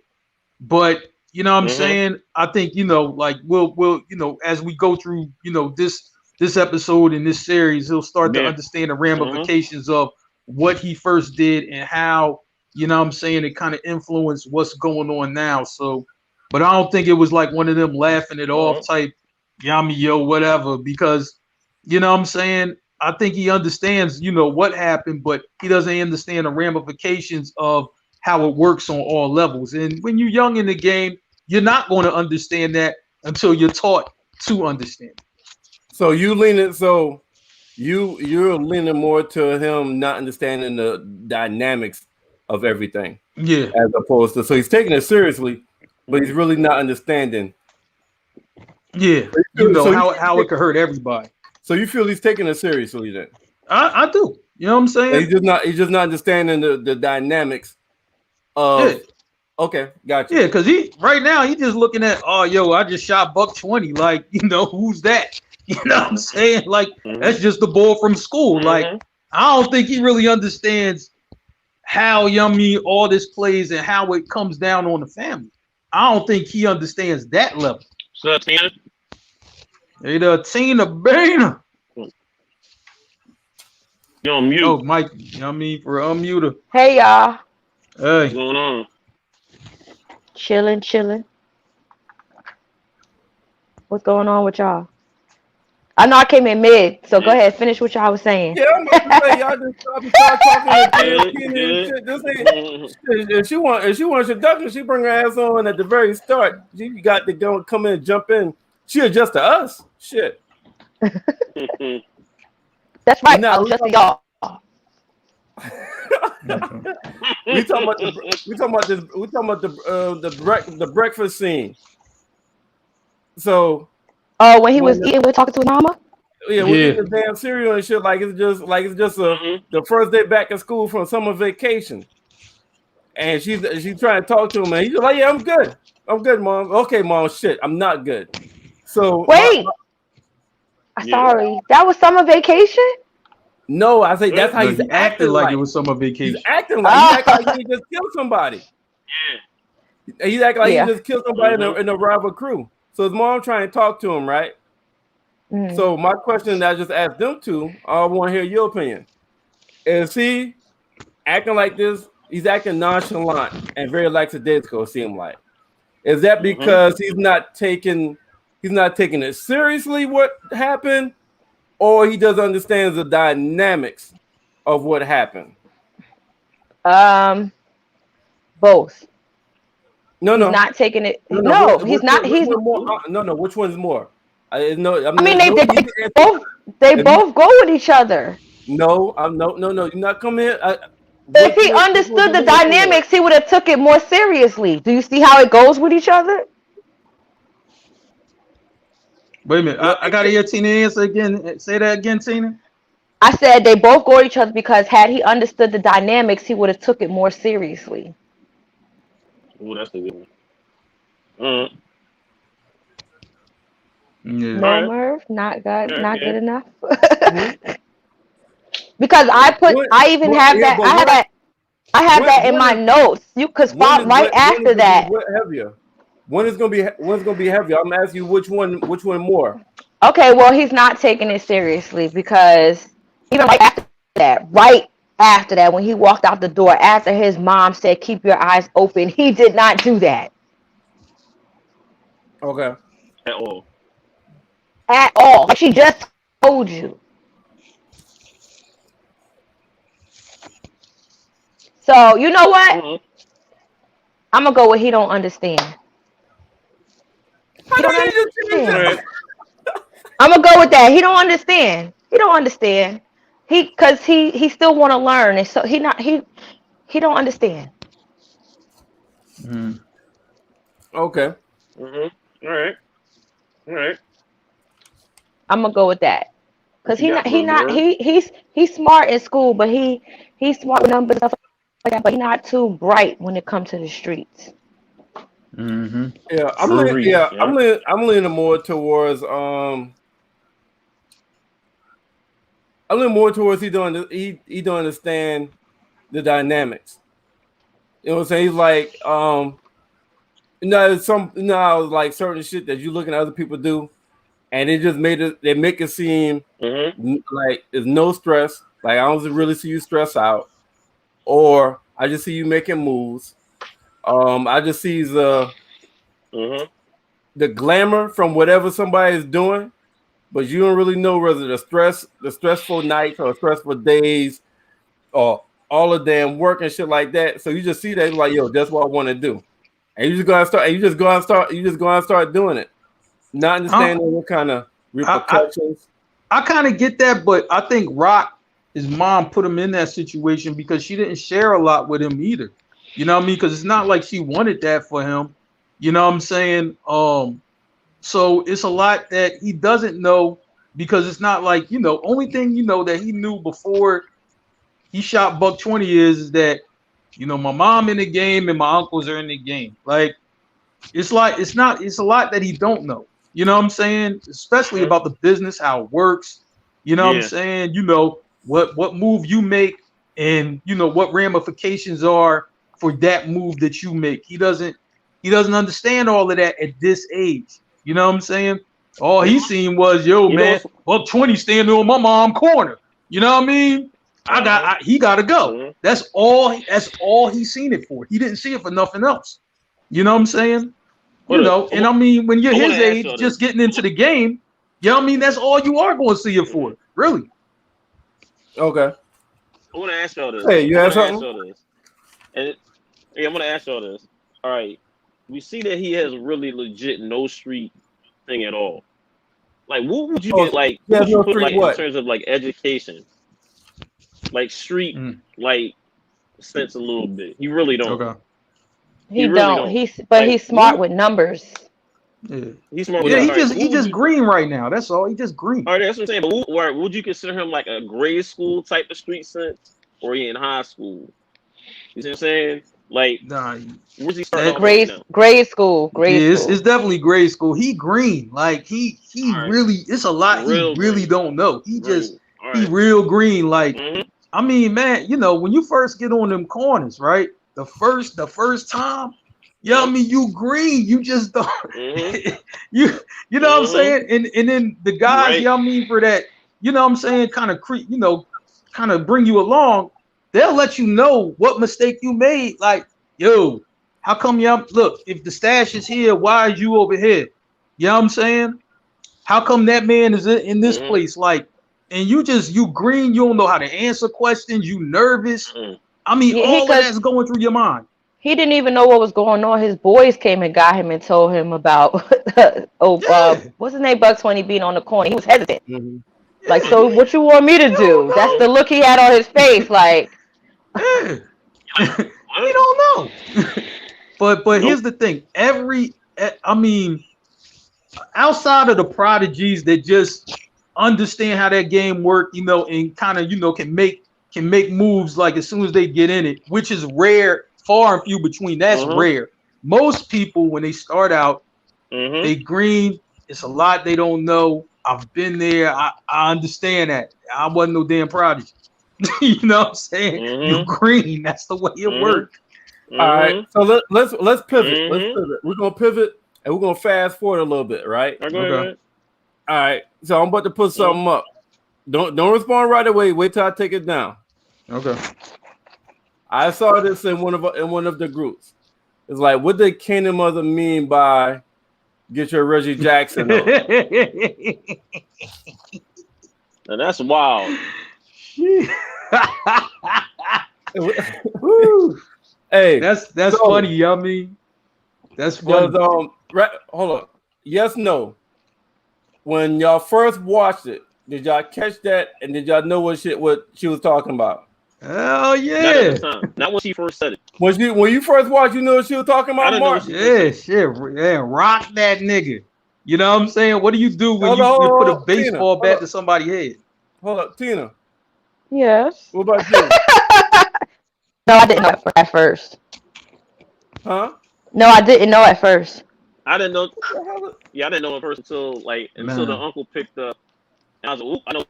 but you know what I'm Mm-hmm. saying? I think, like we'll as we go through, this this episode in this series, he'll start to Yeah. understand the ramifications of what he first did and how, you know what I'm saying, it kind of influenced what's going on now. So, but I don't think it was like one of them laughing it off type, yummy, yo, whatever, because, you know what I'm saying, I think he understands, you know, what happened, but he doesn't understand the ramifications of how it works on all levels. And when you're young in the game, you're not going to understand that until you're taught to understand. So you're leaning more to him not understanding the dynamics of everything. Yeah. As opposed to, so he's taking it seriously, but he's really not understanding. Yeah. You know, how it could hurt everybody. So you feel he's taking it seriously then? I do. You know what I'm saying? He's just not understanding the dynamics of. Yeah. Okay, gotcha. Yeah, because right now he just looking at, oh, yo, I just shot $120. Like, you know, who's that? You know what I'm saying? Like, that's just the boy from school. Like, I don't think he really understands how yummy all this plays and how it comes down on the family. I don't think he understands that level. So, Tina? Hey, Tina Bana. You're on mute. Oh, Mike, you know what I mean? For unmute her. Hey, y'all. Hey. What's going on? Chilling. What's going on with y'all? I know I came in mid, so go ahead, finish what y'all was saying. Yeah, I'm about to say, y'all just start talking to shit. This ain't, if she wants introduction, she bring her ass on at the very start. She got to go come in and jump in. She adjust to us. Shit. That's right. I was just to y'all. we talking about the breakfast scene. So when he was eating, we're talking to his mama. Yeah, we eat the damn cereal and shit like it's just the first day back at school from summer vacation. And she's trying to talk to him, and he's like, "Yeah, I'm good, mom. Okay, mom, shit, I'm not good." So wait, sorry, that was summer vacation. No, I say that's how he's acting like it was summer vacation. He's acting like he just killed somebody. Yeah, he's acting like he just killed somebody in a rival crew. So his mom trying to talk to him, right? So my question that I just asked them to, I want to hear your opinion. Is he acting like this? He's acting nonchalant and very lackadaisical, it seems like. Is that because he's not taking it seriously what happened, or he doesn't understand the dynamics of what happened? Both. No, he's not taking it. He's not. Which one's more? They both go with each other. No, you're not coming in. If he understood the dynamics, he would have took it more seriously. Do you see how it goes with each other? Wait a minute. I got to hear Tina answer again. Say that again, Tina. I said they both go with each other because had he understood the dynamics, he would have took it more seriously. Oh, that's a good one. No, Merv, not good enough. Because I have that in my notes. You could spot right after that. Heavier? When's gonna be heavier? I'm asking you which one more. Okay, well he's not taking it seriously because even right after that, when he walked out the door after his mom said keep your eyes open, he did not do that. Okay. At all. Like she just told you. So you know what? I'm gonna go with he don't understand. He don't understand. I'm gonna go with that. He don't understand. Because he still want to learn, and so he don't understand. Okay. All right. I'm gonna go with that because he's smart in school, but he's smart with numbers and stuff like that. But he's not too bright when it comes to the streets. Yeah, I'm leaning more towards he don't understand the dynamics. You know what I'm saying? He's like like certain shit that you looking at other people do, and it just made it. They make it seem like there's no stress. Like I don't really see you stress out, or I just see you making moves. I just see the glamour from whatever somebody is doing, but you don't really know whether the stressful nights or stressful days, or all the damn work and shit like that. So you just see that like, yo, that's what I want to do, and you just go and start. And you just go and start doing it, not understanding what kind of repercussions. I kind of get that, but I think Rock, his mom, put him in that situation because she didn't share a lot with him either. You know what I mean? Because it's not like she wanted that for him. You know what I'm saying? So it's a lot that he doesn't know because it's not like, only thing that he knew before he shot Buck 20 is that, my mom in the game and my uncles are in the game. Like, it's a lot that he don't know. You know what I'm saying? Especially about the business, how it works. You know what I'm saying? What move you make and, what ramifications are for that move that you make. He doesn't understand all of that at this age. You know what I'm saying? All he seen was, man, Buck 20 standing on my mom corner. You know what I mean? He gotta go. That's all he seen it for. He didn't see it for nothing else. You know what I'm saying? And I mean, when you're his age, just getting into the game, that's all you are going to see it for. Really. Okay. I want to ask y'all this. Hey, you have something? I'm going to ask y'all this. All right. We see that he has really legit no street thing at all. Like, what would you get, like, what would you put, like, in terms of, like, education? Like, street, like, sense a little bit. He really don't. Okay. He don't. He's smart with numbers. Yeah. He's smart with numbers. He just green right now. That's all. He just green. All right, that's what I'm saying. But would you consider him, like, a grade school type of street sense? Or he in high school? You see what I'm saying? Like, where's he starting grade school. It's definitely grade school. He green. Like, he really, it's a lot he really don't know. He real green. Like, I mean, man, when you first get on them corners, right? The first time, I mean, you green. You just don't. you know what I'm saying? And then the guys, I mean, for that, you know what I'm saying, kind of bring you along. They'll let you know what mistake you made. Like, yo, how come look, if the stash is here, why are you over here? You know what I'm saying? How come that man is in this place? Like, and you green, you don't know how to answer questions, you nervous. I mean, all of that's going through your mind. He didn't even know what was going on. His boys came and got him and told him about what's his name, Buck 20 being on the corner. He was hesitant. Like, so what you want me to do? That's the look he had on his face, like we don't know. but here's the thing. I mean, outside of the prodigies that just understand how that game works, and kind of, can make moves like as soon as they get in it, which is rare, far and few between. That's rare. Most people, when they start out, they green. It's a lot they don't know. I've been there. I understand that. I wasn't no damn prodigy. You know what I'm saying? You green. That's the way it works. All right. So let's pivot. Let's pivot. We're gonna pivot and we're gonna fast forward a little bit, right? Okay. All right. So I'm about to put something up. Don't respond right away. Wait till I take it down. Okay. I saw this in one of the groups. It's like, what did Kanan mother mean by get your Reggie Jackson on? And that's wild. Hey, that's funny, yummy. That's funny. Hold on. Yes, no. When y'all first watched it, did y'all catch that? And did y'all know what she was talking about? Hell yeah! Not when she first said it. When you first watched, you knew what she was talking about, Mark? Yeah, shit. Yeah, rock that nigga. You know what I'm saying? What do you do when you put a baseball bat to somebody's head? Hold up, Tina. Yes. What about you? No, I didn't know at first. Huh? No, I didn't know at first. I didn't know. Yeah, I didn't know at first until the uncle picked up. And I was like, "Oop, I know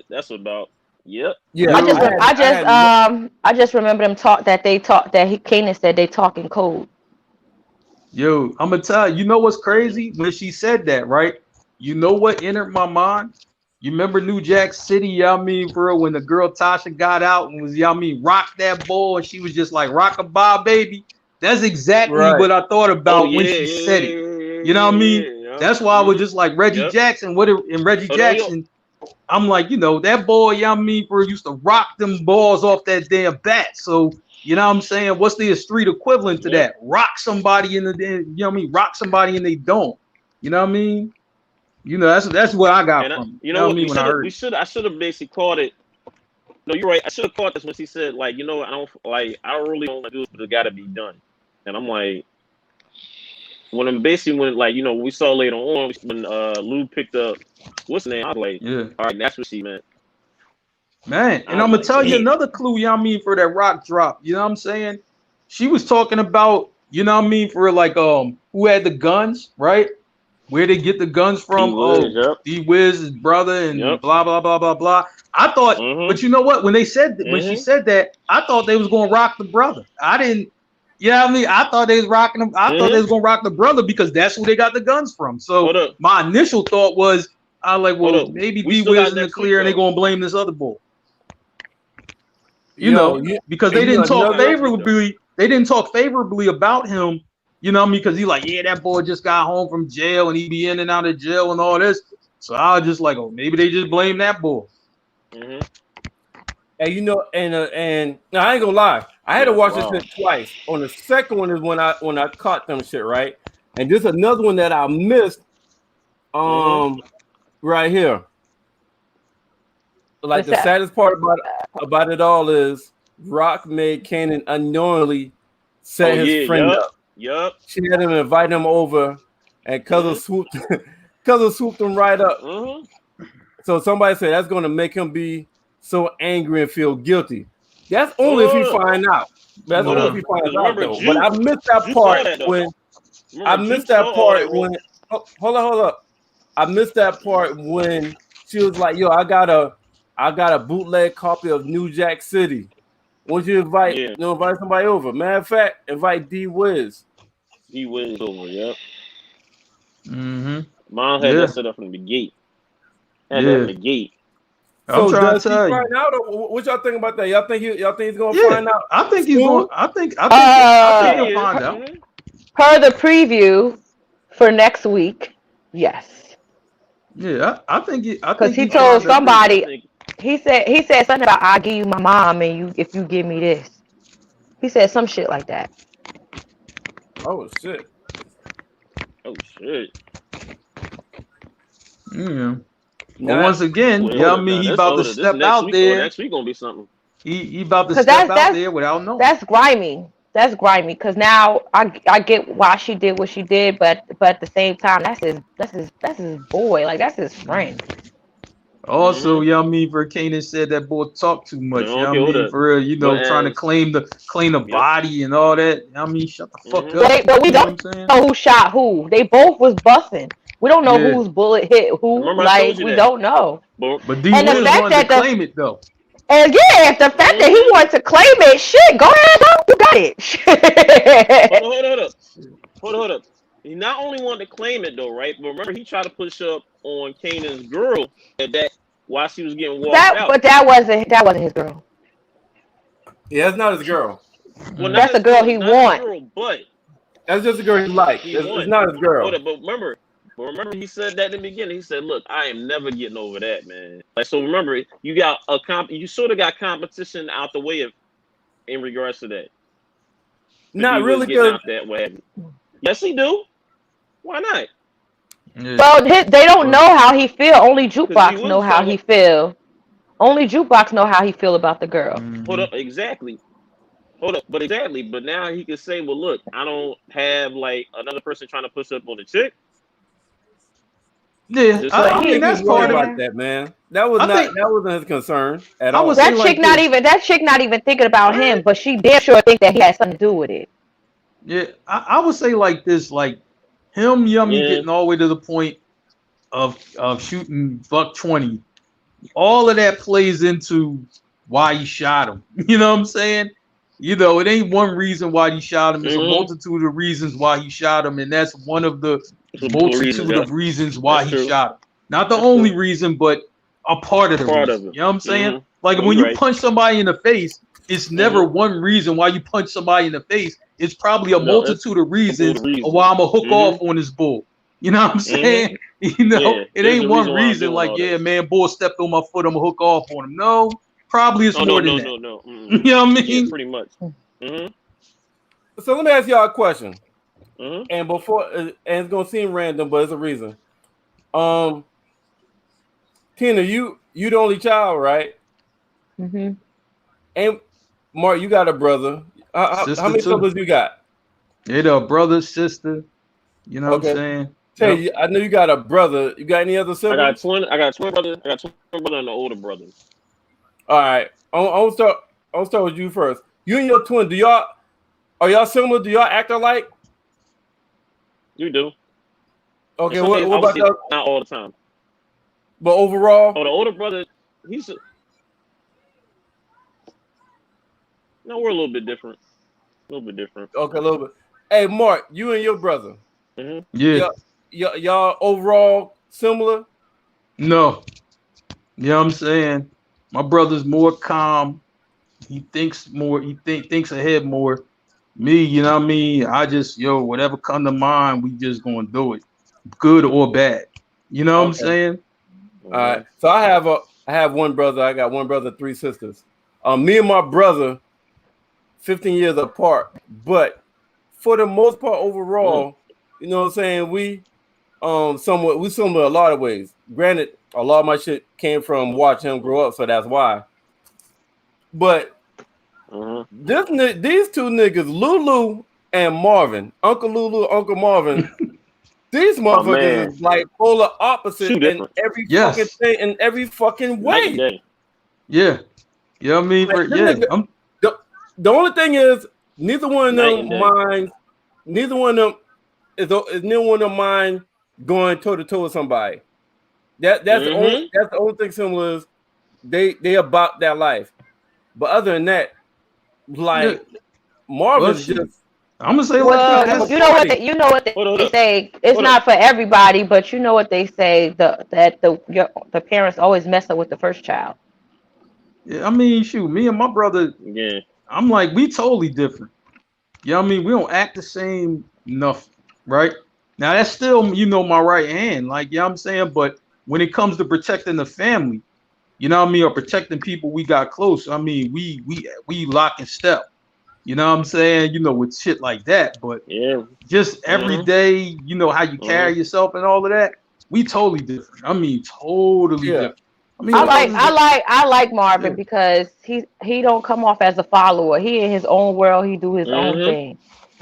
that's what about." Yep. Yeah. I just remember them Kanan said they talk in code. Yo, I'm gonna tell you. You know what's crazy? When she said that, right? you know what entered my mind? You remember New Jack City, y'all mean, bro, when the girl Tasha got out and was, y'all mean, rock that ball, and she was just like, rock-a-bye, baby. That's exactly what I thought about when she said it. You know what I mean? That's why I was just like Reggie Jackson. Reggie Jackson, I'm like, you know, that boy, y'all mean, bro, used to rock them balls off that damn bat. So, you know what I'm saying? What's the street equivalent to that? Rock somebody in the, you know what I mean? Rock somebody and they don't. You know what I mean? You know, that's what I got from it. You know what I mean? I should have basically called it. No, you're right. I should have caught this when she said, like, you know, I don't really want to do this, but it got to be done. And I'm like, when like, you know, we saw later on when Lou picked up what's the name, I was like, all right, that's what she meant. Man, and I'm gonna tell you another clue, you know what I mean, for that rock drop. You know what I'm saying? She was talking about, you know what I mean, for like who had the guns, right? Where they get the guns from? D-Wiz, his brother, and blah blah blah blah blah. I thought, but you know what? When they said when she said that, I thought they was gonna rock the brother. I didn't. You know what I mean? I thought they was rocking him. I thought they was gonna rock the brother because that's who they got the guns from. So my initial thought was, I like, well, maybe D-Wiz in the clear and they gonna blame this other boy. You know, because they didn't talk favorably. They didn't talk favorably about him. You know what I mean? Because he like, yeah, that boy just got home from jail and he be in and out of jail and all this. So I was just like, oh, maybe they just blame that boy. And you know, and now I ain't gonna lie, I had to watch this shit twice. On the second one is when I caught them shit, right? And this is another one that I missed. Right here. Like the saddest part about it all is Rock made Kanan unknowingly set his friend up. She had him invite him over, and cousin swooped him right up. So somebody said that's going to make him be so angry and feel guilty. That's only if he find out. That's only if he finds out, though. But I missed that part when. I missed that part when. Hold up. I missed that part when she was like, "Yo, I got a bootleg copy of New Jack City. Won't you invite somebody over? Matter of fact, invite D-Wiz. D-Wiz over, Mom had that set up from the gate. From the gate. I'm trying to tell you. Find out, what y'all think about that? Y'all think he's gonna find out? I think he's going. I think he'll find out. Per the preview for next week, yes. Yeah, I think because he told somebody. He said something about I'll give you my mom and if you give me this. He said some shit like that. Oh shit. Yeah. But once again, you know what I mean, he about to step out there. Next week gonna be something. He about to step out there without knowing. That's grimy. That's grimy. Because now I get why she did what she did, but at the same time, that's his boy. Like that's his friend. Also, you know what I mean, for Kanan said that boy talk too much. You know what I mean, for real, you know, trying to claim the body and all that. You know what I mean, shut the fuck up. But we don't know who shot who. They both was busting. We don't know whose bullet hit who. Like we don't know. But D-Wiz wanted to claim it though. And yeah, the fact that he wanted to claim it, shit, go ahead, you got it. Hold up. He not only wanted to claim it though, right? But remember, he tried to push up on Kanan's girl at that while she was getting walked out. But that wasn't his girl. Yeah, that's not his girl. Well, that's a girl he wants. But that's just a girl he likes. It's not his girl. But remember, he said that in the beginning. He said, "Look, I am never getting over that, man." Like, so remember, you got you sort of got competition out the way in regards to that. Not really good. That way. Yes, he do. Why not? Yeah. Well, they don't know how he feel. Only Jukebox know how he feel. Only Jukebox know how he feel about the girl. Hold up, exactly. But now he can say, "Well, look, I don't have like another person trying to push up on the chick." Yeah, I mean that's part of that, man. That wasn't his concern at all. That chick not even thinking about him, but she damn sure think that he had something to do with it. Yeah, I would say like this, like him, getting all the way to the point of shooting buck 20. All of that plays into why he shot him. You know what I'm saying? You know, it ain't one reason why he shot him. It's a multitude of reasons why he shot him, and that's one of the multitude of reasons why he shot him. Not the That's only true. reason, but a part of the reason. it. You know what I'm saying? Mhm. Like Oh, when you're you right. punch somebody in the face, it's never one reason why you punch somebody in the face. It's probably a No, it's multitude of reasons multiple of why I'm gonna reasons. hook off on this bull. You know what I'm saying? You know, Yeah, it there's ain't a one reason why I'm reason doing like, all yeah, this. man, bull stepped on my foot, I'm gonna hook off on him. No, probably it's Oh, more no, than no, that. no, no. You know what I Yeah, mean? pretty much. Mhm. So let me ask y'all a question. Mhm. And before, and it's gonna seem random, but it's a reason. Um, Tina, you the only child, right? Mm-hmm. And Mark, you got a brother. How Sister many too. siblings you got? Yeah, the brother, sister. You know what I'm Okay. saying? Tay, Yep. I know you got a brother. You got any other siblings? I got a twin brother. I got a twin brother and an older brother. All right. I'll start with you first. You and your twin, are y'all similar? Do y'all act alike? You do. In Okay, some ways, what I would about say the not all the time. but overall? Oh, the older brother, we're a little bit different. A little bit different. Okay, a little bit. Hey, Mark, you and your brother, Mhm. Yeah. y'all overall similar? No. You know what I'm saying? My brother's more calm. He thinks more. He thinks ahead more. Me, you know what I mean? I just, whatever come to mind, we just gonna do it, good or bad. You know what I'm Okay. saying? All right. So I have one brother. I got one brother, three sisters. Me and my brother, 15 years apart. But for the most part, overall, you know what I'm saying? We similar a lot of ways. Granted, a lot of my shit came from watching him grow up, so that's why. But these two niggas, Lulu and Marvin, Uncle Lulu, Uncle Marvin, these Oh motherfuckers man, is like polar opposite too in different. every fucking Yes. thing, in every fucking Night and way. day. Yeah. You know what I mean? Like, them niggas, the only thing is neither one of Night and them day. minds, neither one of them is neither one of them mind going toe to toe with somebody. That's the only thing similar is they about that life. But other than that, like Marvin's just I'm gonna say like Well, that. you know what they say. It's not for everybody, but you know what they say that the parents always mess up with the first child. Yeah, I mean, shoot, me and my brother, Yeah. I'm like, we totally different. You know what I mean? We don't act the same enough, right? Now that's still, my right hand, like, you know what I'm saying? But when it comes to protecting the family, you know what I mean, or protecting people we got close, I mean, we lock and step. You know what I'm saying? With shit like that. But Yeah. just every day, how you carry yourself and all of that, we totally different. I mean, totally yeah. different. I mean, I like Marvin because he don't come off as a follower. He in his own world. He do his own thing.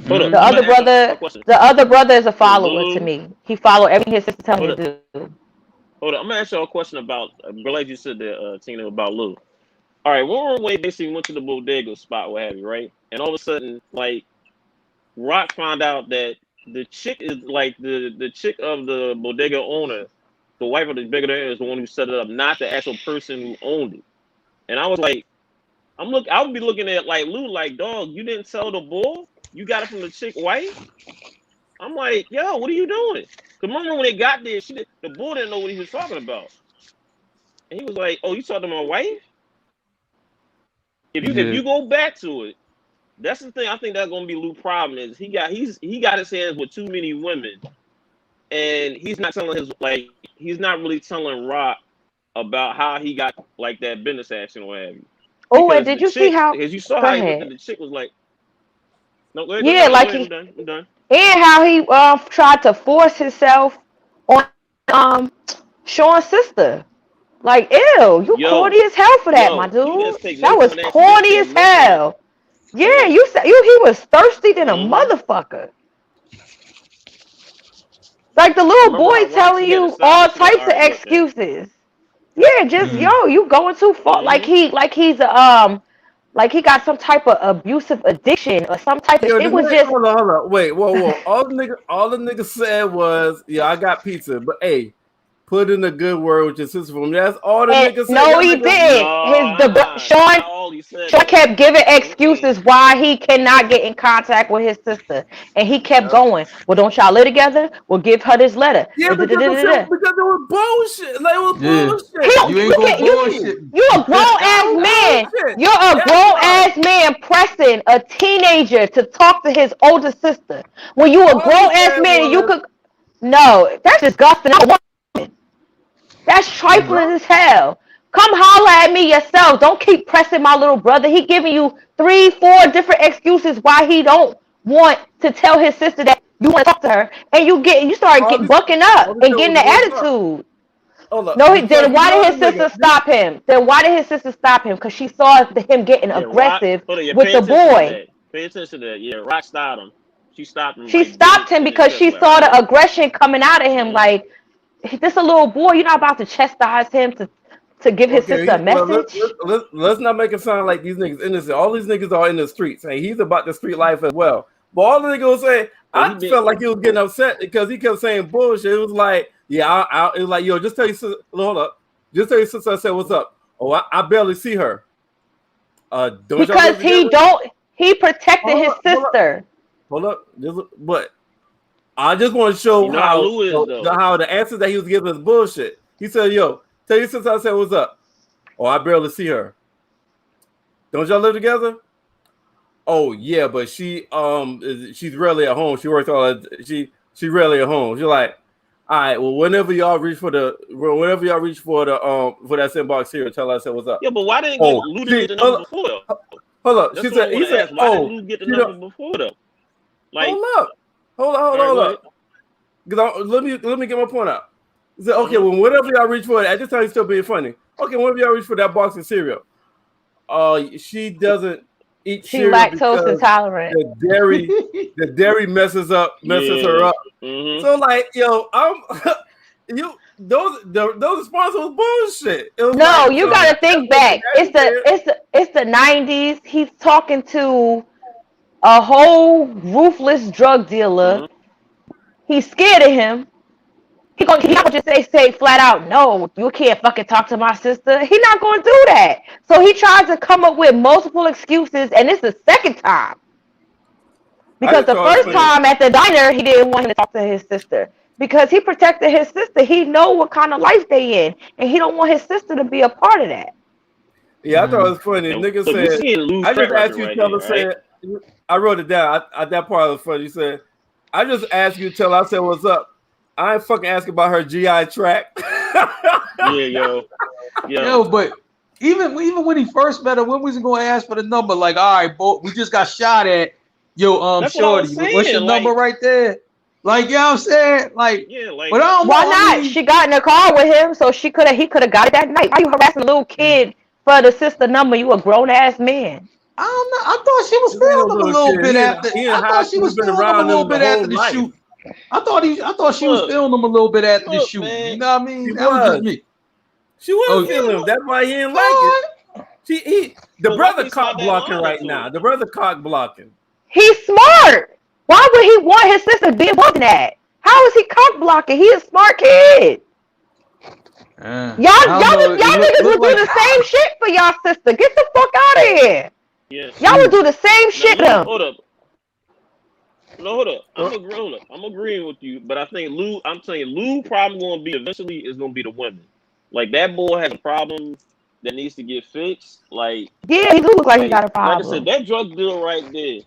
Hold up. The I'm other gonna ask a brother, question. the other brother is a follower to Lulu, me. He follow everything his sister tell him to do. Hold up. I'm gonna ask you a question about, like you said there, Tina, about Lou. All right, one way basically went to the bodega spot, what have you, right? And all of a sudden, like, Rock found out that the chick is like the chick of the bodega owner, the wife of the bodega owner is the one who set it up, not the actual person who owned it. And I was like, I would be looking at like Lou, like, dog, you didn't sell the bull, you got it from the chick wife. I'm like, yo, what are you doing? Because remember when they got there, the bull didn't know what he was talking about, and he was like, oh, you talking to my wife? If you go back to it, that's the thing. I think that's gonna be Lou's problem is he got his hands with too many women, and he's not he's not really telling Rock about how he got like that business action or what have you. Oh, and Because did the you see chick, how? as you saw Go how he looked at ahead. the chick was like, no, go ahead, Yeah, like I'm he done. I'm done. and how he tried to force himself on Sean's sister. Like, ew, you corny as hell for that, my He dude. just take That notes was on that. She just corny take as notes on it. hell. Yeah, Yeah. you said he was thirsty than a motherfucker. Like the I little remember boy how Rock, telling he had to you stop all and she like, types all of right, look, man. excuses. Yeah, just you going too far. Like he got some type of abusive addiction or some type of. Yo, It was just hold on. Wait, whoa. All the nigga said was, yeah, I got pizza, but hey, put in a good word with your sister for me. That's all the and nigga said. no, Y'all he nigga, didn't. No, Sean not all all he said. Sean kept giving excuses why he cannot get in contact with his sister, and he kept going. Well, don't y'all live together? Well, give her this letter. Yeah, because it was bullshit. Like, it was bullshit. You ain't gonna bullshit. You a grown ass man. You're a grown ass man pressing a teenager to talk to his older sister. When you a grown ass man, you could. No, that's disgusting. That's trifling as hell. Come holler at me yourself. Don't keep pressing my little brother. He giving you 3-4 different excuses why he don't want to tell his sister that you want to talk to her, and you start bucking up and getting the attitude. No, then why did his sister stop him? Because she saw him getting aggressive with the boy. Pay attention to that. Yeah, Rock stopped him. She stopped him. She stopped him because she saw the aggression coming out of him. Like, this a little boy. You're not about to chastise him to give his sister a message. Let's not make it sound like these niggas innocent. All these niggas are in the streets, and he's about the street life as well. But all the niggas say, I felt like he was getting upset because he kept saying bullshit. It was like, yeah, it was like, yo, just tell your sister, hold up. Just tell your sister I said, what's up? Oh, I barely see her. Because he protected his sister. Hold up. But I just want to show how the answers that he was giving is bullshit. He said, yo, tell your sister I said, what's up? Oh, I barely see her. Don't y'all live together? Oh yeah, but she's rarely at home. She works all she rarely at home. She's like, all right, well, whenever y'all reach for that sandbox here, tell her I said what's up. Yeah, but why didn't Lou get the number before? Hold up. He said, why didn't Lou get the number before though? Like, hold up. Let me get my point out. He said, okay, well, whenever y'all reach for it, at this time he's still being funny. Okay, whenever y'all reach for that box of cereal, she doesn't eat cereal. She lactose intolerant. The dairy messes her up. Mm-hmm. So like, yo, those responses was bullshit. No, like, you gotta think back. It's the 90s. He's talking to a whole ruthless drug dealer. Mm-hmm. He's scared of him. He not gonna just say flat out, no, you can't fucking talk to my sister. He not gonna do that. So he tries to come up with multiple excuses, and it's the second time. Because the first time at the diner, he didn't want him to talk to his sister. Because he protected his sister. He know what kind of life they in. And he don't want his sister to be a part of that. Yeah, I thought it was funny. Nigga said, I just asked you to tell her, I wrote it down. That part was funny. He said, I just asked you to tell her, I said, what's up? I ain't fucking asking about her GI tract. Yo, but even when he first met her, when was he going to ask for the number? Like, all right, boy, we just got shot at. Yo, shorty, what's your number right there? Like, you know what I'm saying? Like, but I don't know. Why not? She got in the car with him, so he could have got it that night. Why you harassing a little kid for the sister number? You a grown ass man. I don't know. I thought she was feeling him a little bit after. I thought she was feeling him a little bit after the shoot. I thought she was feeling him a little bit after the shoot. Man. You know what I mean? That was just me. She was feeling him. That's why he didn't like it. The brother cock blocking right now. The brother cock blocking. He's smart. Why would he want his sister to be involved in that? How is he cock blocking? He a smart kid. Y'all niggas would do the same shit for y'all sister. Get the fuck out of here. Yes. Y'all would do the same shit. Hold up. I'm agreeing with you, but I think I'm saying Lou probably gonna be eventually is gonna be the women. Like, that boy has a problem that needs to get fixed. Like, yeah, he looks like he got a problem. Like I said, that drug deal right there,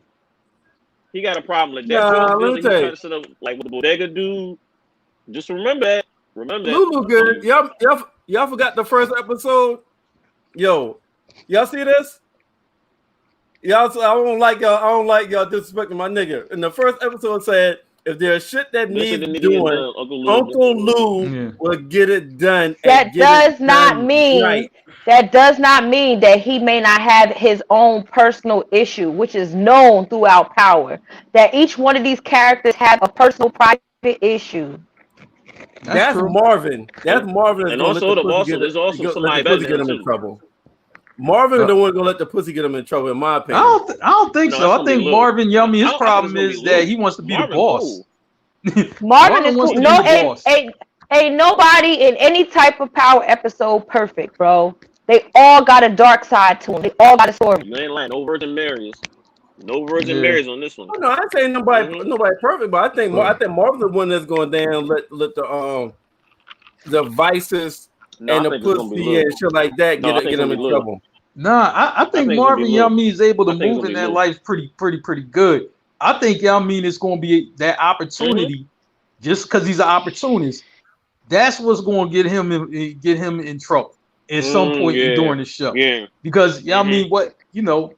he got a problem. Like, that drug deal he tried to set up, like with the bodega dude. Just remember that. Lulu good. Y'all forgot the first episode. Yo, y'all see this? Y'all, I don't like y'all disrespecting my nigga. In the first episode, said if there's shit that needs doing, Uncle Lou will get it done. That does not mean that he may not have his own personal issue, which is known throughout Power. That each one of these characters have a personal private issue. That's Marvin. That's Marvin. And also, there's also somebody better get him in trouble. Marvin the one gonna let the pussy get him in trouble, in my opinion. I don't think so. I think Marvin Yummy. His problem is that he wants to be the boss. Marvin is cool. No, ain't nobody in any type of Power episode perfect, bro. They all got a dark side to them. They all got a story. You ain't lying. No Virgin Marys. No Virgin Yeah. Marys on this one. Oh, no, I ain't saying nobody perfect, but I think Marvin's the one that's going down. Let the vices No, and I the think it's gonna be pussy little. and shit like that No, I think get it's them gonna in be little. trouble. Nah, I think think it's gonna Marvin, be you know what I little. mean, is able to I think it's move gonna in be that little. life pretty good. I think, you know what I mean, it's going to be that opportunity just because he's an opportunist. That's what's going to get him in trouble at some point Yeah. during the show. Yeah. Because, I mean,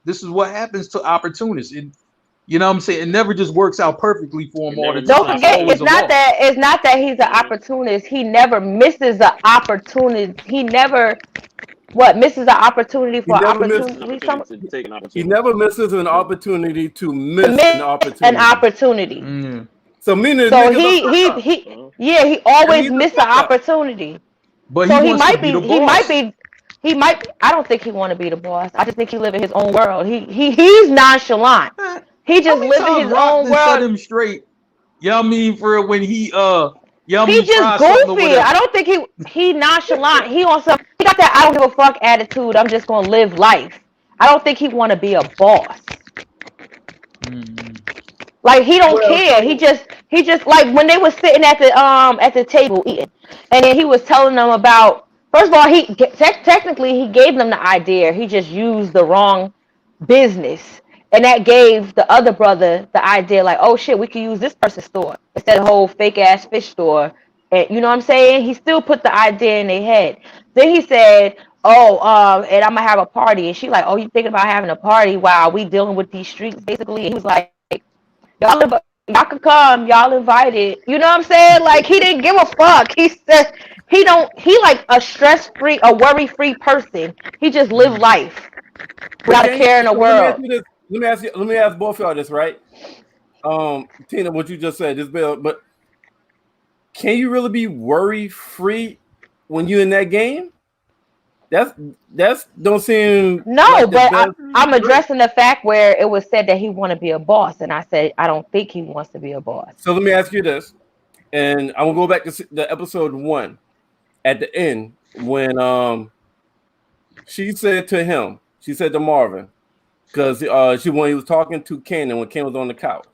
this is what happens to opportunists. You know what I'm saying? It never just works out perfectly for him It all the never time. Don't does. forget, Always it's not that he's an opportunist. He never misses an opportunity. He never misses an opportunity for never It's misses an opportunity. opportunity to take an He opportunity. never misses an opportunity to To miss miss an an opportunity. opportunity. Mm. So meaning So niggas a fuck up. he always missed an opportunity. But So he wants to be the boss. I don't think he want to be the boss. I just think he live in his own world. He's nonchalant. He just How many live in times his Rock own done set world. him straight? You know what I mean? For when he He just try something or goofy. whatever. I don't think he nonchalant. He got that I don't give a fuck attitude. I'm just gonna live life. I don't think he want to be a boss. Like he don't care. He just like when they was sitting at the table eating, and then he was telling them about. First of all, technically he gave them the idea. He just used the wrong business, and that gave the other brother the idea. Like, oh shit, we could use this person's store instead of the whole fake ass fish store. And you know what I'm saying? He still put the idea in their head. Then he said, "Oh, and I'm gonna have a party." And she like, "Oh, you thinking about having a party while we dealing with these streets, basically?" And he was like, y'all can come, y'all invited. You know what I'm saying? Like he didn't give a fuck. He said he like a stress-free, a worry-free person. He just live life without a care in the world. Let me ask both of y'all this, right? Tina, what you just said, this bill, but can you really be worry-free when you're in that game? That's don't seem No, like but the I'm addressing the fact where it was said that he want to be a boss, and I said I don't think he wants to be a boss. So let me ask you this, and I'm gonna go back to the episode 1 at the end when she said to Marvin, because when he was talking to Kanan when Kanan was on the couch,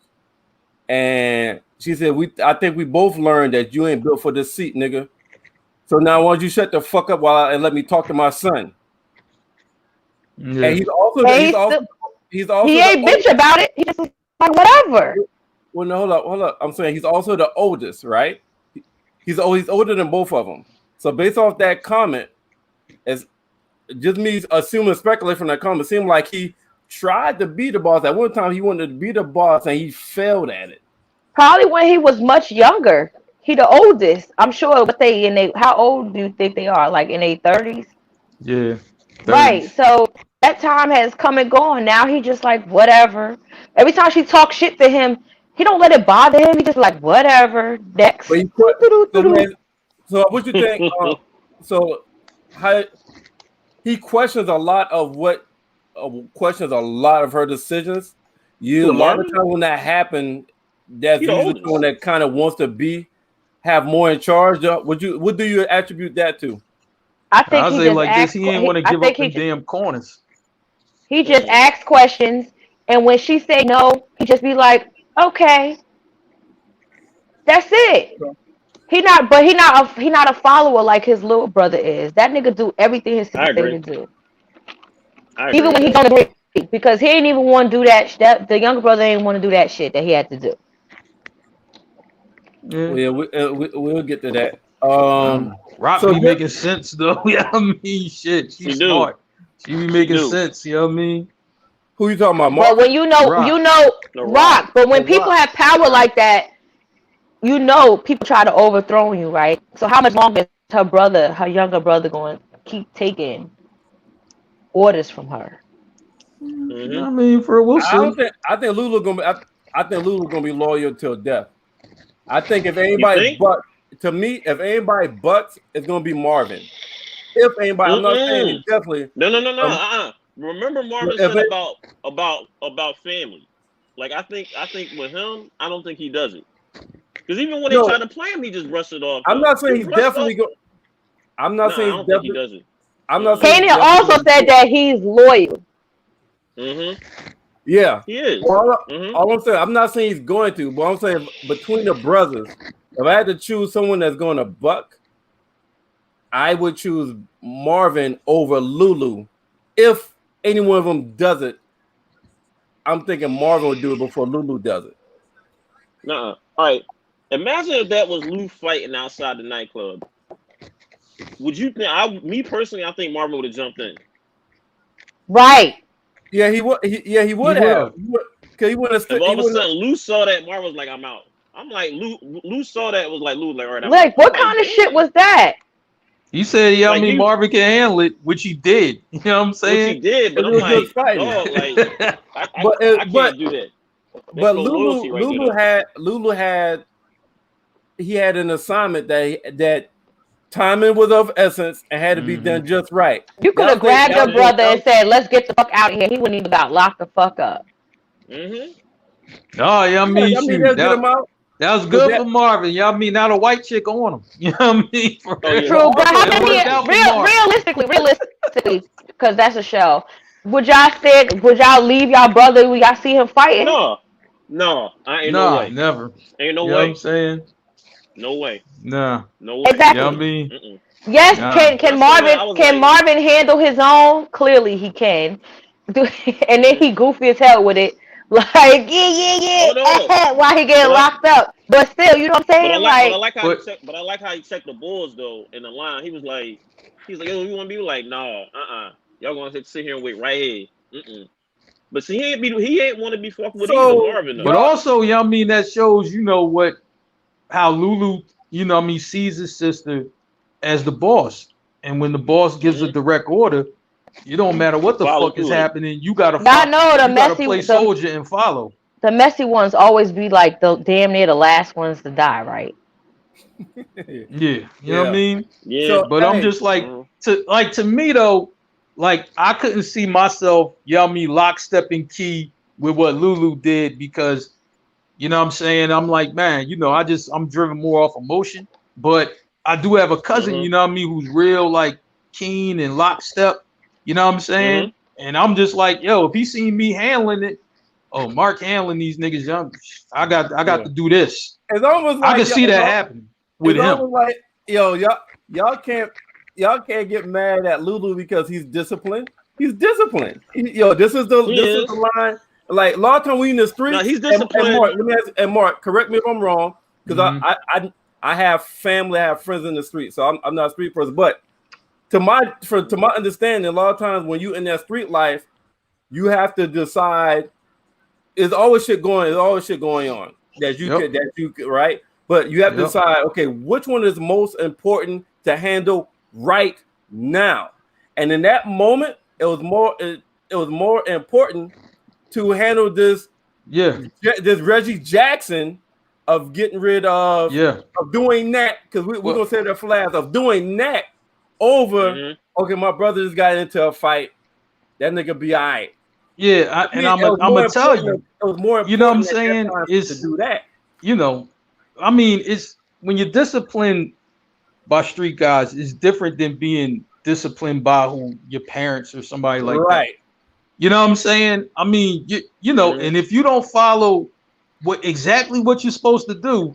and she said I think we both learned that you ain't built for this seat, nigga. So now why don't you shut the fuck up and let me talk to my son? Yeah. And he's also he ain't bitch about it. He just like whatever. Well, no, hold up. I'm saying he's also the oldest, right? He's older than both of them. So based off that comment, as just me assuming, speculating from that comment, it seemed like he tried to be the boss. At one time, he wanted to be the boss, and he failed at it. Probably when he was much younger. He the oldest. I'm sure how old do you think they are? Like in their 30s? Yeah. 30s. Right. So that time has come and gone. Now he just like whatever. Every time she talks shit to him, he don't let it bother him. He just like whatever. Next. But so what you think? So how he questions a lot of her decisions. A lot of times when that happened, that's usually someone that kind of wants to have more in charge. What do you attribute that to? I think I say like this, he ain't want to give up the damn corners. He just asks questions, and when she say no, he just be like, "Okay, that's it." He not a follower like his little brother is. That nigga do everything his sister say to do, even when he don't agree, because he ain't even want to do that. The younger brother ain't want to do that shit that he had to do. Yeah, we'll get to that. Rock be making sense though. Yeah, I mean, shit, she's smart. She be making sense. You know what I mean? Who you talking about? But when you know Rock. But when people have power like that, people try to overthrow you, right? So how much longer is her younger brother, going to keep taking orders from her? I mean, we'll see. I think Lulu gonna be loyal till death. I think if anybody if anybody butts, it's gonna be Marvin. If anybody, I'm not saying definitely. No. Remember Marvin said about family. Like I think with him, I don't think he does it. Because even when they try to play him, he just brushed it off. I'm not saying he's definitely going. I'm not saying I don't think he does it. I'm not saying Kanan also said that he's loyal. Yeah, he is. All I'm saying, I'm not saying he's going to, but I'm saying between the brothers, if I had to choose someone that's going to buck, I would choose Marvin over Lulu. If any one of them does it, I'm thinking Marvin would do it before Lulu does it. All right. Imagine if that was Lou fighting outside the nightclub. Would you think? Me personally, I think Marvin would have jumped in. Right. Yeah, he would. He would have. Because he would have. If all of a sudden Lou saw that, Marvin was like, "I'm out." I'm like, Lou saw that, was like, Lou, like, all right. Like, what kind of shit was that? He said, "Yeah, I mean, Marvin can handle it,ch he did." You know what I'm saying? Which he did, but I'm like, dog, like, I can't do that. But Lulu had an assignment that timing was of essence and had to be done just right. You could have grabbed your brother and said, "Let's get the fuck out of here." He wouldn't even got locked the fuck up. Oh, yeah, I mean, that was good for Marvin. Y'all mean not a white chick on him. You know what I mean? True, but how many realistically, because that's a show. Would y'all leave y'all brother when y'all see him fighting? No, I ain't no way. Never. Ain't no way. You know what I'm saying? No way. Nah. No way. Exactly. You know what I mean? Yes, can Marvin handle his own? Clearly he can. And then he goofy as hell with it. Like, yeah. Why he getting locked up? But still, you know what I'm saying? But I like how he checked the balls though in the line. He was like, "Yo, you want to be like, no, y'all gonna sit here and wait right here." But see, he ain't want to be fucking with either Marvin though. But also, I mean, that shows, how Lulu, sees his sister as the boss. And when the boss gives a direct order, it don't matter what the fuck is happening. You gotta play soldier and follow. The messy ones always be like the damn near the last ones to die, right? Yeah, you know what I mean? Yeah. So, but I'm just like, to me though, like I couldn't see myself, lockstep and key with what Lulu did because, you know what I'm saying? I'm like, man, I'm driven more off emotion. But I do have a cousin, who's real like keen and lockstep. You know what I'm saying? And I'm just like, yo, if he seen me handling it, Mark handling these niggas, I got to do this. It's almost like I can see that happening with him. Almost like, yo, y'all can't get mad at Lulu because he's disciplined. He's disciplined. This is the line. Like a lot of time we in the street. No, he's disciplined. And Mark, let me ask, Mark, correct me if I'm wrong, because I have family, I have friends in the street, so I'm not a street person, but. To my understanding, a lot of times when you in that street life, you have to decide. There's always shit going on that you could right, but you have to decide. Okay, which one is most important to handle right now? And in that moment, it was more important to handle this Reggie Jackson of getting rid of doing that because we're gonna say that flags of doing that. Over, okay, my brother just got into a fight. That nigga be all right. Yeah, I'm gonna tell you. It was more important. You know what I'm saying? Is to do that. I mean, it's when you're disciplined by street guys, it's different than being disciplined by your parents or somebody like that. You know what I'm saying? I mean, and if you don't follow exactly what you're supposed to do,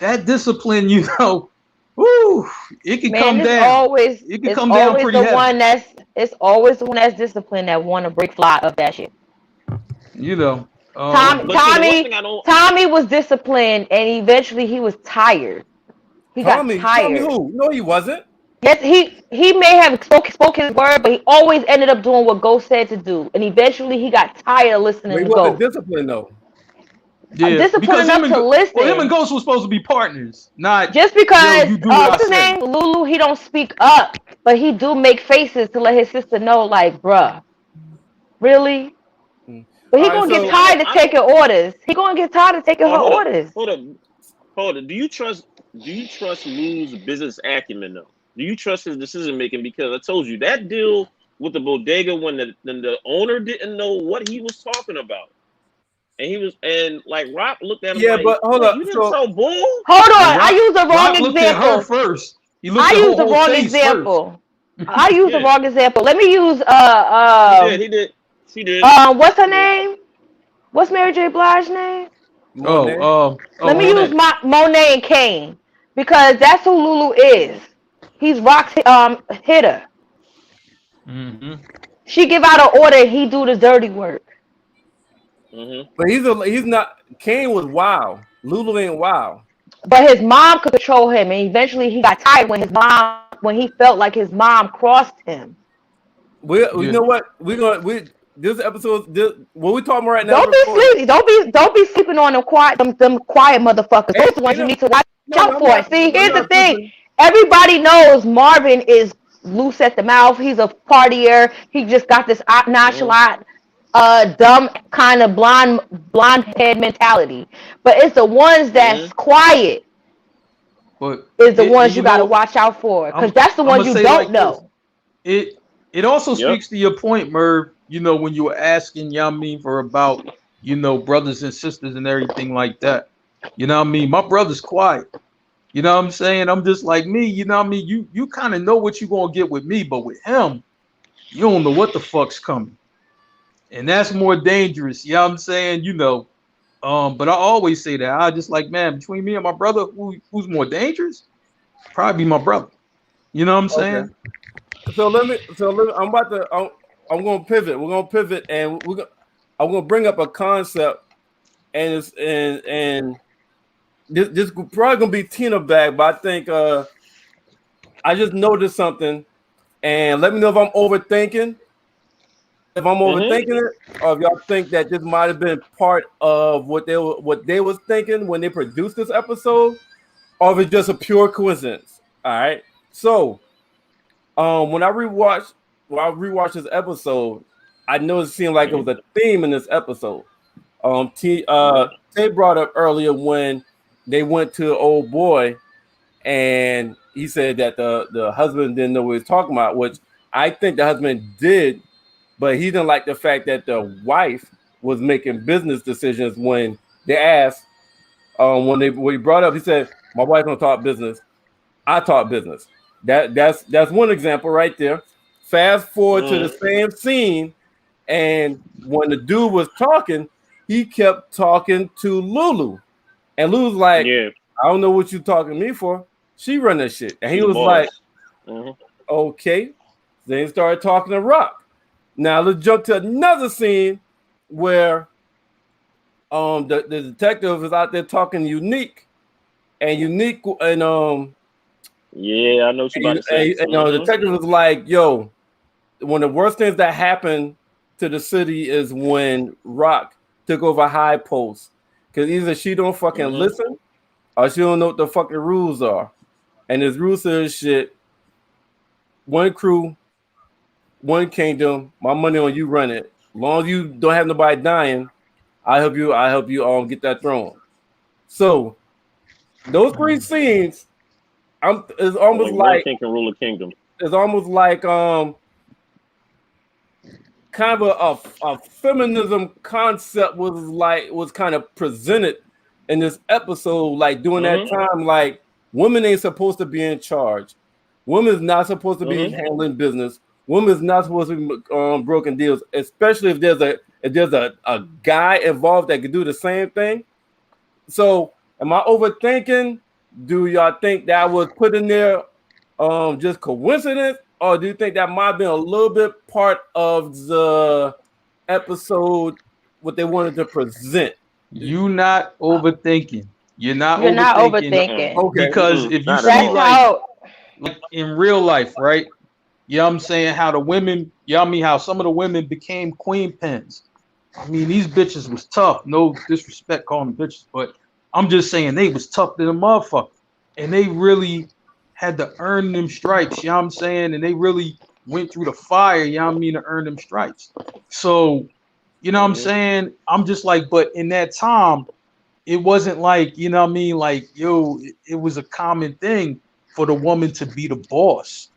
that discipline, woo, it can come down. It can come down pretty heavy. It's always the one that's disciplined that want to break fly of that shit. Tommy was disciplined, and eventually he was tired. He got tired. Tommy who? No, he wasn't. Yes, he may have spoke his word, but he always ended up doing what Ghost said to do, and eventually he got tired of listening to Ghost. He wasn't disciplined though. Yeah, disciplined enough to listen. Well, him and Ghost were supposed to be partners, not just because. What's his name? Lulu. He don't speak up, but he do make faces to let his sister know, like, bruh, really. But he gonna get tired of taking orders. He gonna get tired of taking her orders. Hold up. Do you trust Lulu's business acumen though? Do you trust his decision making? Because I told you that deal with the bodega when the owner didn't know what he was talking about. And like Rock looked at him. Yeah, but hold up. You didn't tell Bull? Hold on. I used the wrong example. Looked at her first. I used the wrong example. I used the Yeah, wrong example. Let me use he did. He did. She did. what's her She did. name? What's Mary J. Blige's name? Monet. Let me use Monet. Monet and Kane because that's who Lulu is. He's Rock's hitter. Hmm. She give out an order, he do the dirty work. Mm-hmm. But he's not. Kane was wild. Lulu ain't wild. But his mom could control him, and eventually he got tired when he felt like his mom crossed him. You Yeah. know what? We this episode. What we talking about right now? Don't be Recording. sleepy. Don't be sleeping on them quiet motherfuckers. Those are the ones you need to watch out I'm for. not. See, I'm here's the not thing. sleeping. Everybody knows Marvin is loose at the mouth. He's a partier. He just got this Mm-hmm. nonchalant, dumb kind of blonde head mentality. But it's the ones Mm-hmm. that's quiet But is the it, ones you you got to know, watch out for, because I'm that's the I'm ones gonna you say don't like this. know. It also Yep. speaks to your point, Merv. You know, when you were asking, you know what I mean, for about, brothers and sisters and everything like that. You know what I mean? My brother's quiet. You know what I'm saying? I'm just like me, you know what I mean? You kind of know what you're gonna get with me, but with him, you don't know what the fuck's coming. And that's more dangerous. You know what I'm saying? But I always say that. I just like, man, between me and my brother, who's more dangerous? Probably my brother. You know what I'm Okay. saying? I'm about to. I'm going to pivot. We're going to pivot, and I'm going to bring up a concept, and this probably going to be Tina bag, but I think I just noticed something, and let me know if I'm overthinking. If I'm Mm-hmm. overthinking it, or if y'all think that this might have been part of what they was thinking when they produced this episode, or if it's just a pure coincidence. All right. So, when I rewatched this episode, I noticed it seemed like it was a theme in this episode. Mm-hmm. Tay brought up earlier when they went to old boy, and he said that the husband didn't know what he was talking about, which I think the husband did, but he didn't like the fact that the wife was making business decisions when they asked. When he brought up, he said, "My wife don't talk business. I talk business." That's one example right there. Fast forward to the Mm-hmm. same scene, and when the dude was talking, he kept talking to Lulu, and Lulu's like, Yeah. "I don't know what you talking to me for. She run that shit," and She he the was like, boss. Mm-hmm. "Okay." Then he started talking to Rock. Now let's jump to another scene where the detective is out there talking to Unique, and Unique Yeah, I know what you about to say. the Mm-hmm. detective was like, "Yo, one of the worst things that happened to the city is when Rock took over High Post, because either she don't fucking Mm-hmm. listen or she don't know what the fucking rules are, and his rules is shit. One crew, one kingdom. My money on you, run it. As long as you don't have nobody dying, I help you. I help you get that throne." So those three scenes, it's almost Only one like king can rule a kingdom. it's almost like kind of a feminism concept was kind of presented in this episode, like during that Mm-hmm. time, like women ain't supposed to be in charge. Women is not supposed to be Mm-hmm. handling business. Women is not supposed to be broken deals, especially if there's a guy involved that could do the same thing. So, am I overthinking? Do y'all think that was put in there just coincidence, or do you think that might have been a little bit part of the episode what they wanted to present? You not overthinking. You're not You're not overthinking overthinking. Okay. because Mm-mm, if you not at see That's all. how. like in real life, right? You know what I'm saying? How the women, you know what I mean? How some of the women became queen pins. I mean, these bitches was tough. No disrespect calling them bitches, but I'm just saying they was tough to the motherfucker. And they really had to earn them stripes, you know what I'm saying? And they really went through the fire, you know what I mean, to earn them stripes. So, you know what I'm Mm-hmm. saying? I'm just like, but in that time, it wasn't like, you know what I mean, like, yo, it was a common thing for the woman to be the boss.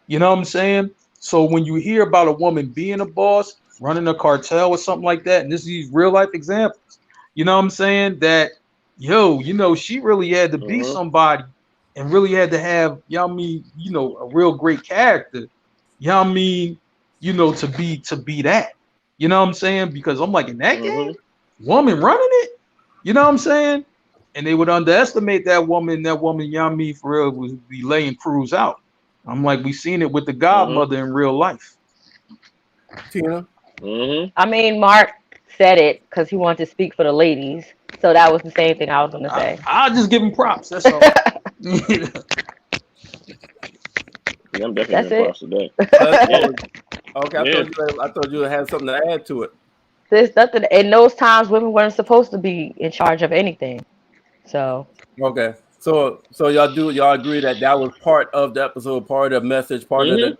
You know what I'm saying? So when you hear about a woman being a boss, running a cartel or something like that, and this is these real life examples, you know what I'm saying? That, yo, she really had to be Mm-hmm. somebody and really had to have, you know what I mean, a real great character you know what I mean, you know, to be that. You know what I'm saying? Because I'm like, in that game, woman running it, you know what I'm saying? And they would underestimate that woman, you know what I mean, for real, would be laying crews out. I'm like, we seen it with the godmother in real life. Tina? I mean, Mark said it because he wanted to speak for the ladies. So that was the same thing I was going to say. I'll just give him props. That's all. Yeah, I'm definitely giving props today. Okay, I thought you had something to add to it. There's nothing in those times. Women weren't supposed to be in charge of anything. So okay, so y'all agree that was part of the episode, part of the message, part of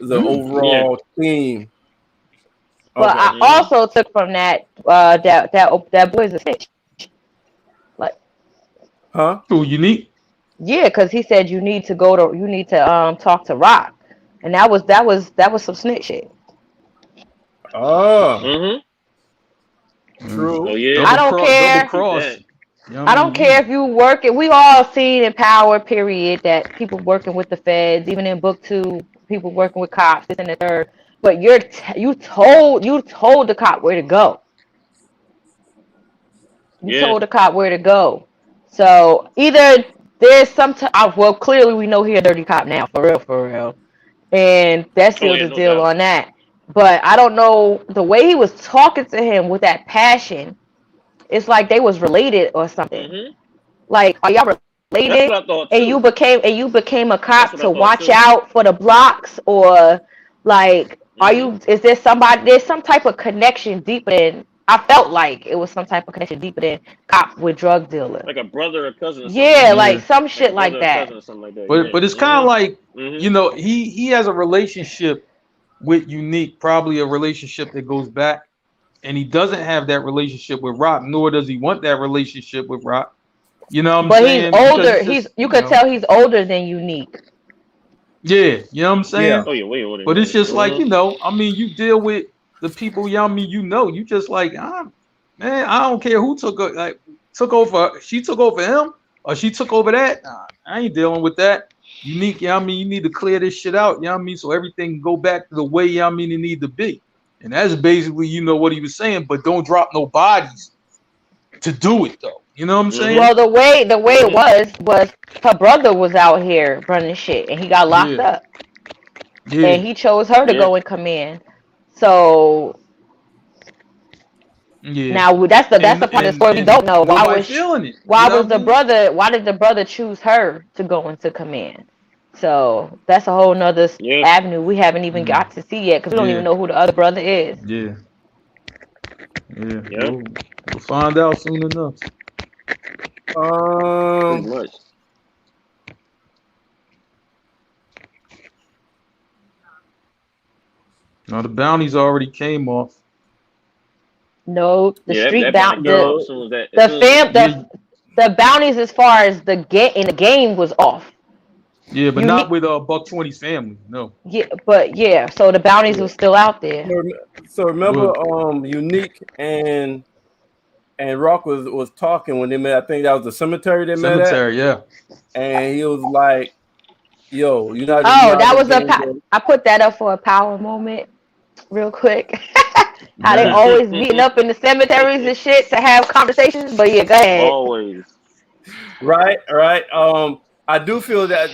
the overall theme. But I also took from that that boy's a snitch. Like, huh? Who, Unique? Yeah, because he said you need to talk to Rock, and that was some snitch shit. Oh. True. Oh, yeah. I don't care. Double cross. I don't care if you work it. We all seen in Power, period, that people working with the feds, even in book 2, people working with cops, this and the third. But you told the cop where to go. You told the cop where to go. So either there's well, clearly we know he's a dirty cop now, for real. And that seals the deal on that. But I don't know, the way he was talking to him with that passion, it's like they was related or something. Like, are y'all related? And you became a cop to watch out for the blocks, or like, is there there's some type of connection deeper than, I felt like it was some type of connection deeper than cop with drug dealer. Like a brother or cousin or something. Yeah, like some shit like that. But it's kind of like, you know, he has a relationship with Unique, probably a relationship that goes back, and he doesn't have that relationship with Rock, nor does he want that relationship with Rock. You know what I'm saying? But he's older. You could tell he's older than Unique. Yeah, you know what I'm saying? Yeah. Oh, yeah, wait. But it's just like, you know, I mean, you deal with the people, you know what I mean, you just like, man, I don't care who took over. She took over him, or she took over that. Nah, I ain't dealing with that. Unique, you know what I mean? You need to clear this shit out, you know what I mean? So everything can go back to the way, you know what I mean, it need to be. And that's basically, you know, what he was saying, but don't drop no bodies to do it, though. You know what I'm saying? Well, the way it was her brother was out here running shit, and he got locked up. Yeah. And he chose her to go in command. So now that's the part of the story we don't know. Why did the brother choose her to go into command? So that's a whole nother avenue we haven't even got to see yet, because we don't even know who the other brother is. We'll find out soon enough. Pretty much. Now the bounties already came off. No, the street bounties. The bounties as far as the game was off. Yeah, but not with Buck 20's family. No. Yeah, but so the bounties were still out there. So remember, Unique and Rock was talking when they met. I think that was the cemetery they met at. Cemetery, yeah. And he was like, "Yo, you're not." I put that up for a power moment, real quick. How they always meeting up in the cemeteries and shit to have conversations. But yeah, go ahead. Always. Right. I do feel that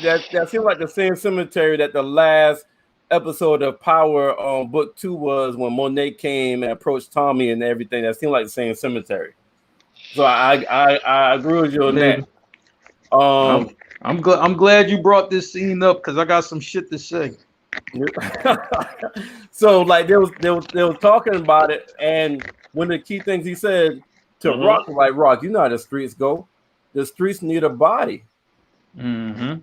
seems like the same cemetery that the last episode of Power book 2 was, when Monet came and approached Tommy and everything. That seemed like the same cemetery. So I agree with you on that. I'm glad you brought this scene up, because I got some shit to say. So like they was talking about it, and one of the key things he said to Rock, like, Rock, you know how the streets go. The streets need a body. Eye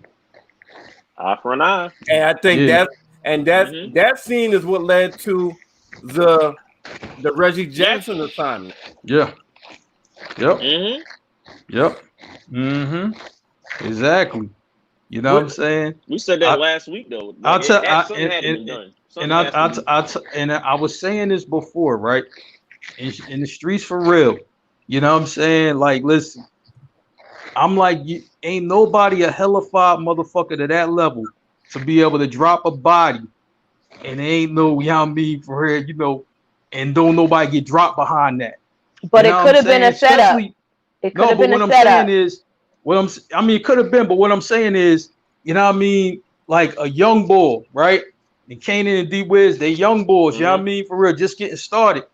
for an eye. And I think that scene is what led to the Reggie Jackson assignment. Yeah. Yep. Exactly. You know what I'm saying? We said that last week, though. I was saying this before, right? In the streets, for real. You know what I'm saying? Like, listen, I'm like, ain't nobody a hellified motherfucker to that level to be able to drop a body and there ain't no, you know what I mean, for real, you know, and don't nobody get dropped behind that. But You it know could what I'm have been a saying? setup. Especially, It could no, have but been what a I'm setup. saying is, I mean, it could have been, but what I'm saying is, you know what I mean, like a young bull, right? And Kanan and D Wiz, they young bulls, you know what I mean, for real, just getting started.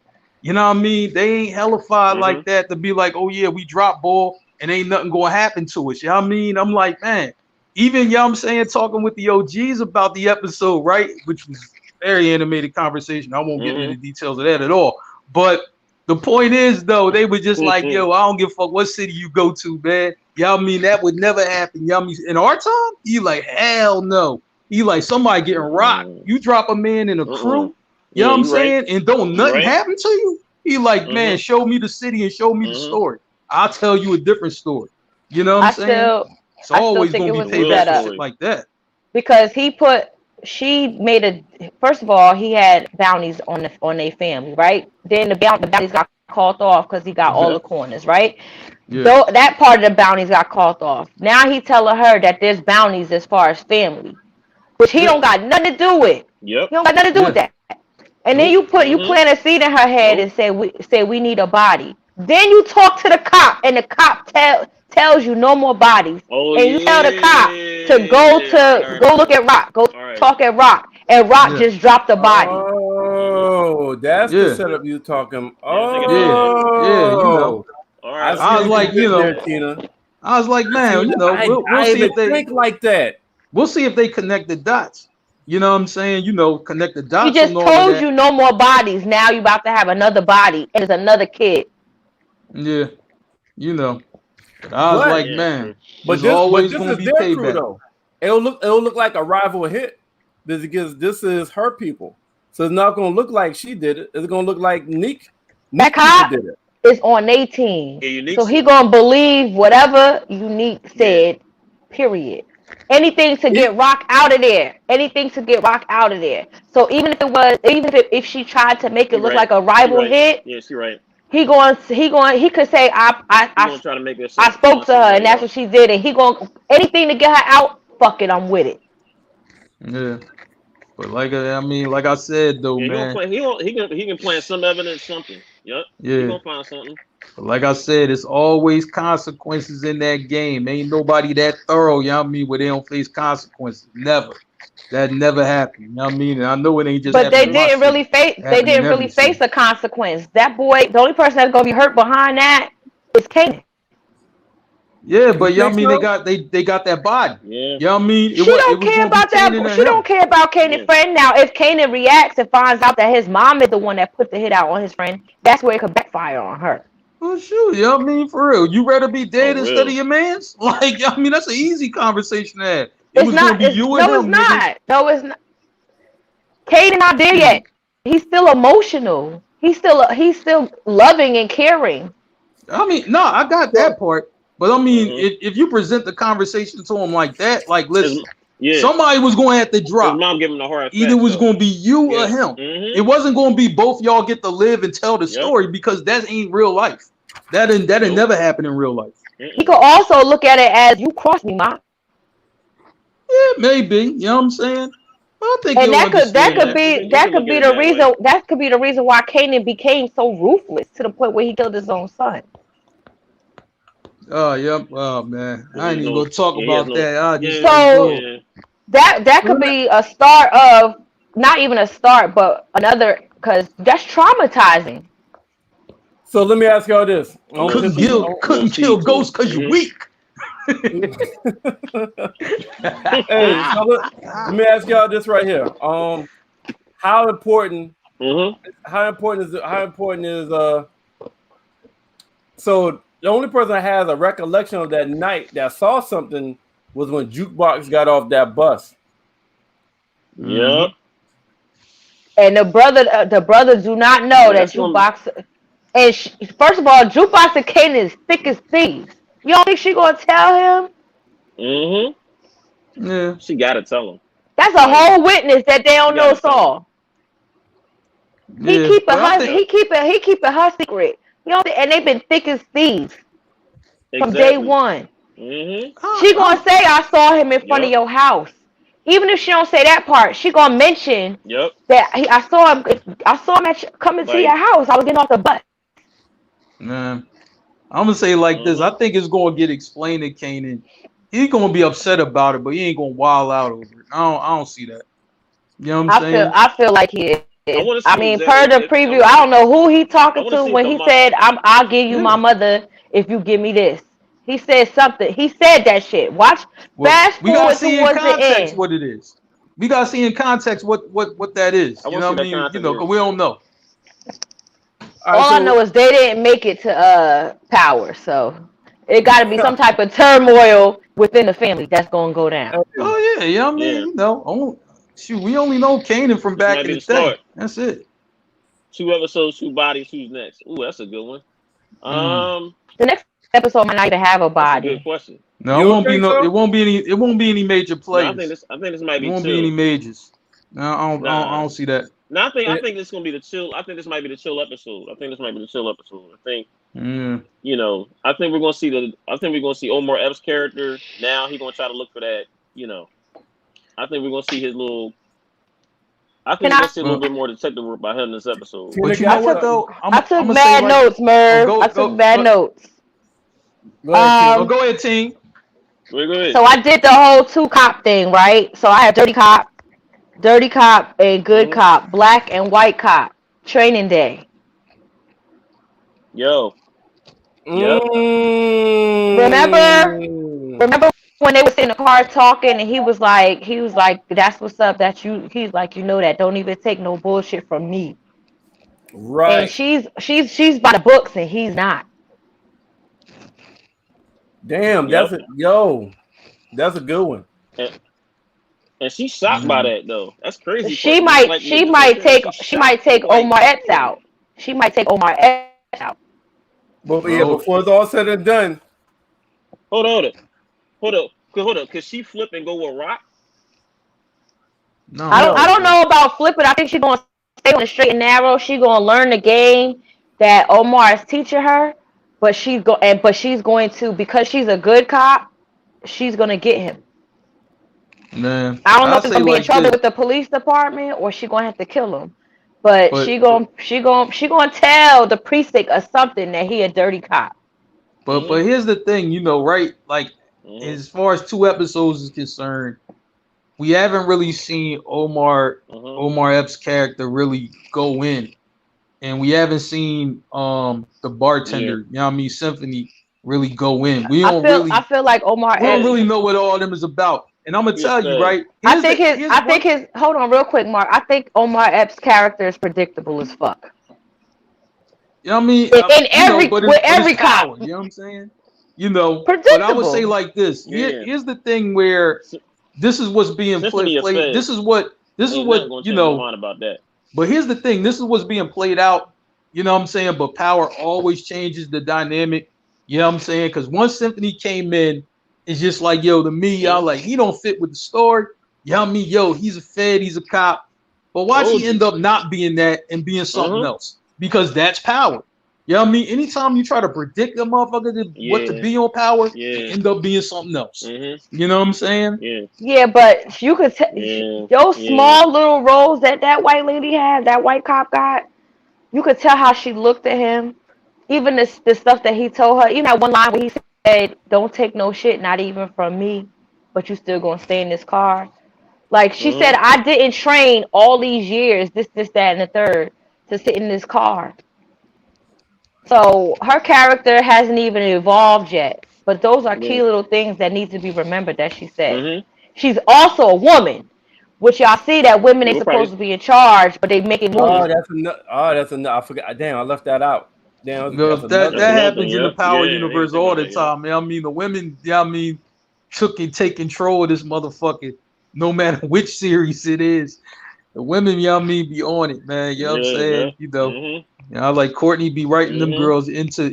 You know what I mean? They ain't hellified like that to be like, oh yeah, we drop ball and ain't nothing gonna happen to us. You know what I mean? I'm like, man, even, you know what I'm saying, talking with the OGs about the episode, right? Which was very animated conversation. I won't get into the details of that at all. But the point is, though, they were just like, yo, I don't give a fuck what city you go to, man. You know what I mean? That would never happen. You know what I mean? In our time, he like, hell no. He like, somebody getting rocked. You drop a man in a crew, you know what I'm saying? And don't nothing happen to you. He like, man, show me the city and show me the story. I'll tell you a different story. You know what I'm saying? It's always think gonna it be was a payback for setup. shit like that. Because she made first of all, he had bounties on their family, right? Then the bounties got called off because he got all the corners, right? Though that part of the bounties got called off. Now he telling her that there's bounties as far as family, which he don't got nothing to do with. Yep. He don't got nothing to do with that. And then you plant a seed in her head and say we need a body. Then you talk to the cop and the cop tells you no more bodies. And you tell the cop to go look at Rock, go talk at Rock, and Rock just dropped the body. Oh, that's the setup you talking. Yeah, you know. I was like, you know, Tina. I was like, man, you know, we'll see if they think like that. We'll see if they connect the dots. You know what I'm saying? You know, connect the dots. He just told you no more bodies. Now you about to have another body, and it's another kid. Yeah, you know. But I was like, man, but this always gonna be payback. Crew, though. It'll look like a rival hit. This is her people, so it's not gonna look like she did it. It's gonna look like Neek did it. Is on their team, so he gonna believe whatever Unique said. Period. Anything to get Rock out of there. Anything to get Rock out of there. So even if she tried to make it look like a rival hit, yeah, she right. He could say I try to make it I spoke to her and that's what she did, and he going anything to get her out. Fuck it, I'm with it. Yeah, but like I said though, man, he can plant some evidence, something. Yep. Yeah, he gonna find something. But like I said, it's always consequences in that game. Ain't nobody that thorough, you know what I mean, where they don't face consequences. Never. That never happened. You know what I mean? And I know it ain't just. But they didn't really face a consequence. That boy, the only person that's gonna be hurt behind that is Kanan. Yeah, but you know what I mean, they got that body. Yeah. You know what I mean? She don't care about that. She don't care about Kanan's friend now. If Kanan reacts and finds out that his mom is the one that put the hit out on his friend, that's where it could backfire on her. Oh shoot, you know what I mean? For real. You rather be dead instead of your man's? Like, I mean, that's an easy conversation to have. It's not. No, it's not. No, it's not. Kanan not there yet. He's still emotional. He's still loving and caring. I mean, no, I got that part. But I mean, if you present the conversation to him like that, like, listen, somebody was going to have to drop. His mom giving the hard Either it was going to be you or him. It wasn't going to be both y'all get to live and tell the story because that ain't real life. That never happen in real life. He could also look at it as you crossed me, Ma. Yeah, maybe. You know what I'm saying? I think and that could be the reason why Kanan became so ruthless to the point where he killed his own son. Oh yep. Oh man, I ain't even gonna talk about that. That could be a start of not even a start, but another because that's traumatizing. So let me ask y'all this: couldn't kill ghosts because you're weak. Hey, so let me ask y'all this right here. How important is so the only person that has a recollection of that night that saw something was when Jukebox got off that bus. Yep. And the brother do not know that Jukebox. And first of all, Jukebox and Kanan is thick as thieves. You don't think she gonna tell him? Yeah, she gotta tell him. That's a whole witness that they don't know saw. Yeah. He keep it her secret. You know, and they've been thick as thieves from day one. She gonna say, "I saw him in front of your house." even if she don't say that part, she gonna mention Yep. that I saw him coming to your house. I was getting off the bus. Man, I'm gonna say like this. I think it's gonna get explained to Kanan. He's gonna be upset about it, but he ain't gonna wild out over it. I don't see that. You know what I'm saying? I feel like he is. I mean, per the preview, I don't know who he talking to when he said, I'll give you my mother if you give me this. He said something. He said that shit. Watch. Fast We gotta forward see in towards the context end. what it is. We gotta see in context what that is. You know what I mean? You know, because we don't know. All I know is they didn't make it to Power, so it got to be some type of turmoil within the family that's gonna go down. Oh yeah, you know what I mean? You know, shoot, we only know Kanan from back in the day. That's it. 2 episodes, 2 bodies. Who's next? Ooh, that's a good one. The next episode might not even have a body. That's a good question. No, it won't be no. It won't be any. It won't be any major players. No, I think this might be. It won't be any majors. No, I don't see that. No, I think this is gonna be the chill. I think this might be the chill episode. I think. You know, I think we're gonna see Omar Epps' character. Now he's gonna try to look for that. You know, I think we're gonna see his little. I think we're gonna see a little bit more detective work by him in this episode. But you know what though? I took bad notes, Merv. I took bad notes. Go ahead, team. Go ahead. So I did the whole 2 cop thing, right? So I have dirty cop, and good cop, black and white cop, training day. Yo. Yep. Remember when they were sitting in the car talking, and he was like, that's what's up. He's like, you know that. Don't even take no bullshit from me. Right. And she's by the books, and he's not. Damn, that's a good one. And she's shocked by that though. That's crazy. She might take Omar Epps out. She might take Omar Epps out. But before it's all said and done. Hold up. Could she flip and go with Rock? No. I don't know about flipping. I think she's gonna stay on the straight and narrow. She's gonna learn the game that Omar is teaching her. But she's going to, because she's a good cop, she's gonna get him. Man, I don't know if she's gonna be in trouble with the police department or she's gonna have to kill him. But she gonna tell the precinct or something that he a dirty cop. But here's the thing, you know, right? Like as far as 2 episodes is concerned, we haven't really seen Omar Epps' character really go in. And we haven't seen the bartender, you know what I mean, Symphony really go in. I feel like Omar we don't really know what all of them is about. And I'm gonna tell you, right? I think his hold on real quick, Mark. I think Omar Epps' character is predictable as fuck. You know what I mean? With every cop. You know what I'm saying? You know, predictable. But I would say like this. Here's the thing where this is what's being played. This is what you know about that. But here's the thing, this is what's being played out, you know what I'm saying? But Power always changes the dynamic, you know what I'm saying? Because once Symphony came in, it's just like, yo, to me, y'all like, he don't fit with the story. You know what I mean? Yo, he's a fed, he's a cop. But watch he end up not being that and being something else. Because that's Power. You know what I mean? Anytime you try to predict a motherfucker what to be on Power, you end up being something else. You know what I'm saying? Yeah, but you could tell those small little roles that white lady had, that white cop got, you could tell how she looked at him. Even the stuff that he told her, even that one line where he said, don't take no shit, not even from me, but you still gonna stay in this car. Like she said, I didn't train all these years, this, that, and the third, to sit in this car. So her character hasn't even evolved yet. But those are key little things that need to be remembered that she said. She's also a woman, which y'all see that women ain't supposed to be in charge, but they make it movies. That's enough. I forgot. Damn, I left that out. Damn, that happens in the Power universe all the time, man. I mean, the women, take control of this motherfucker, no matter which series it is. The women, be on it, man. You know what I'm saying? You know, like Courtney be writing them girls into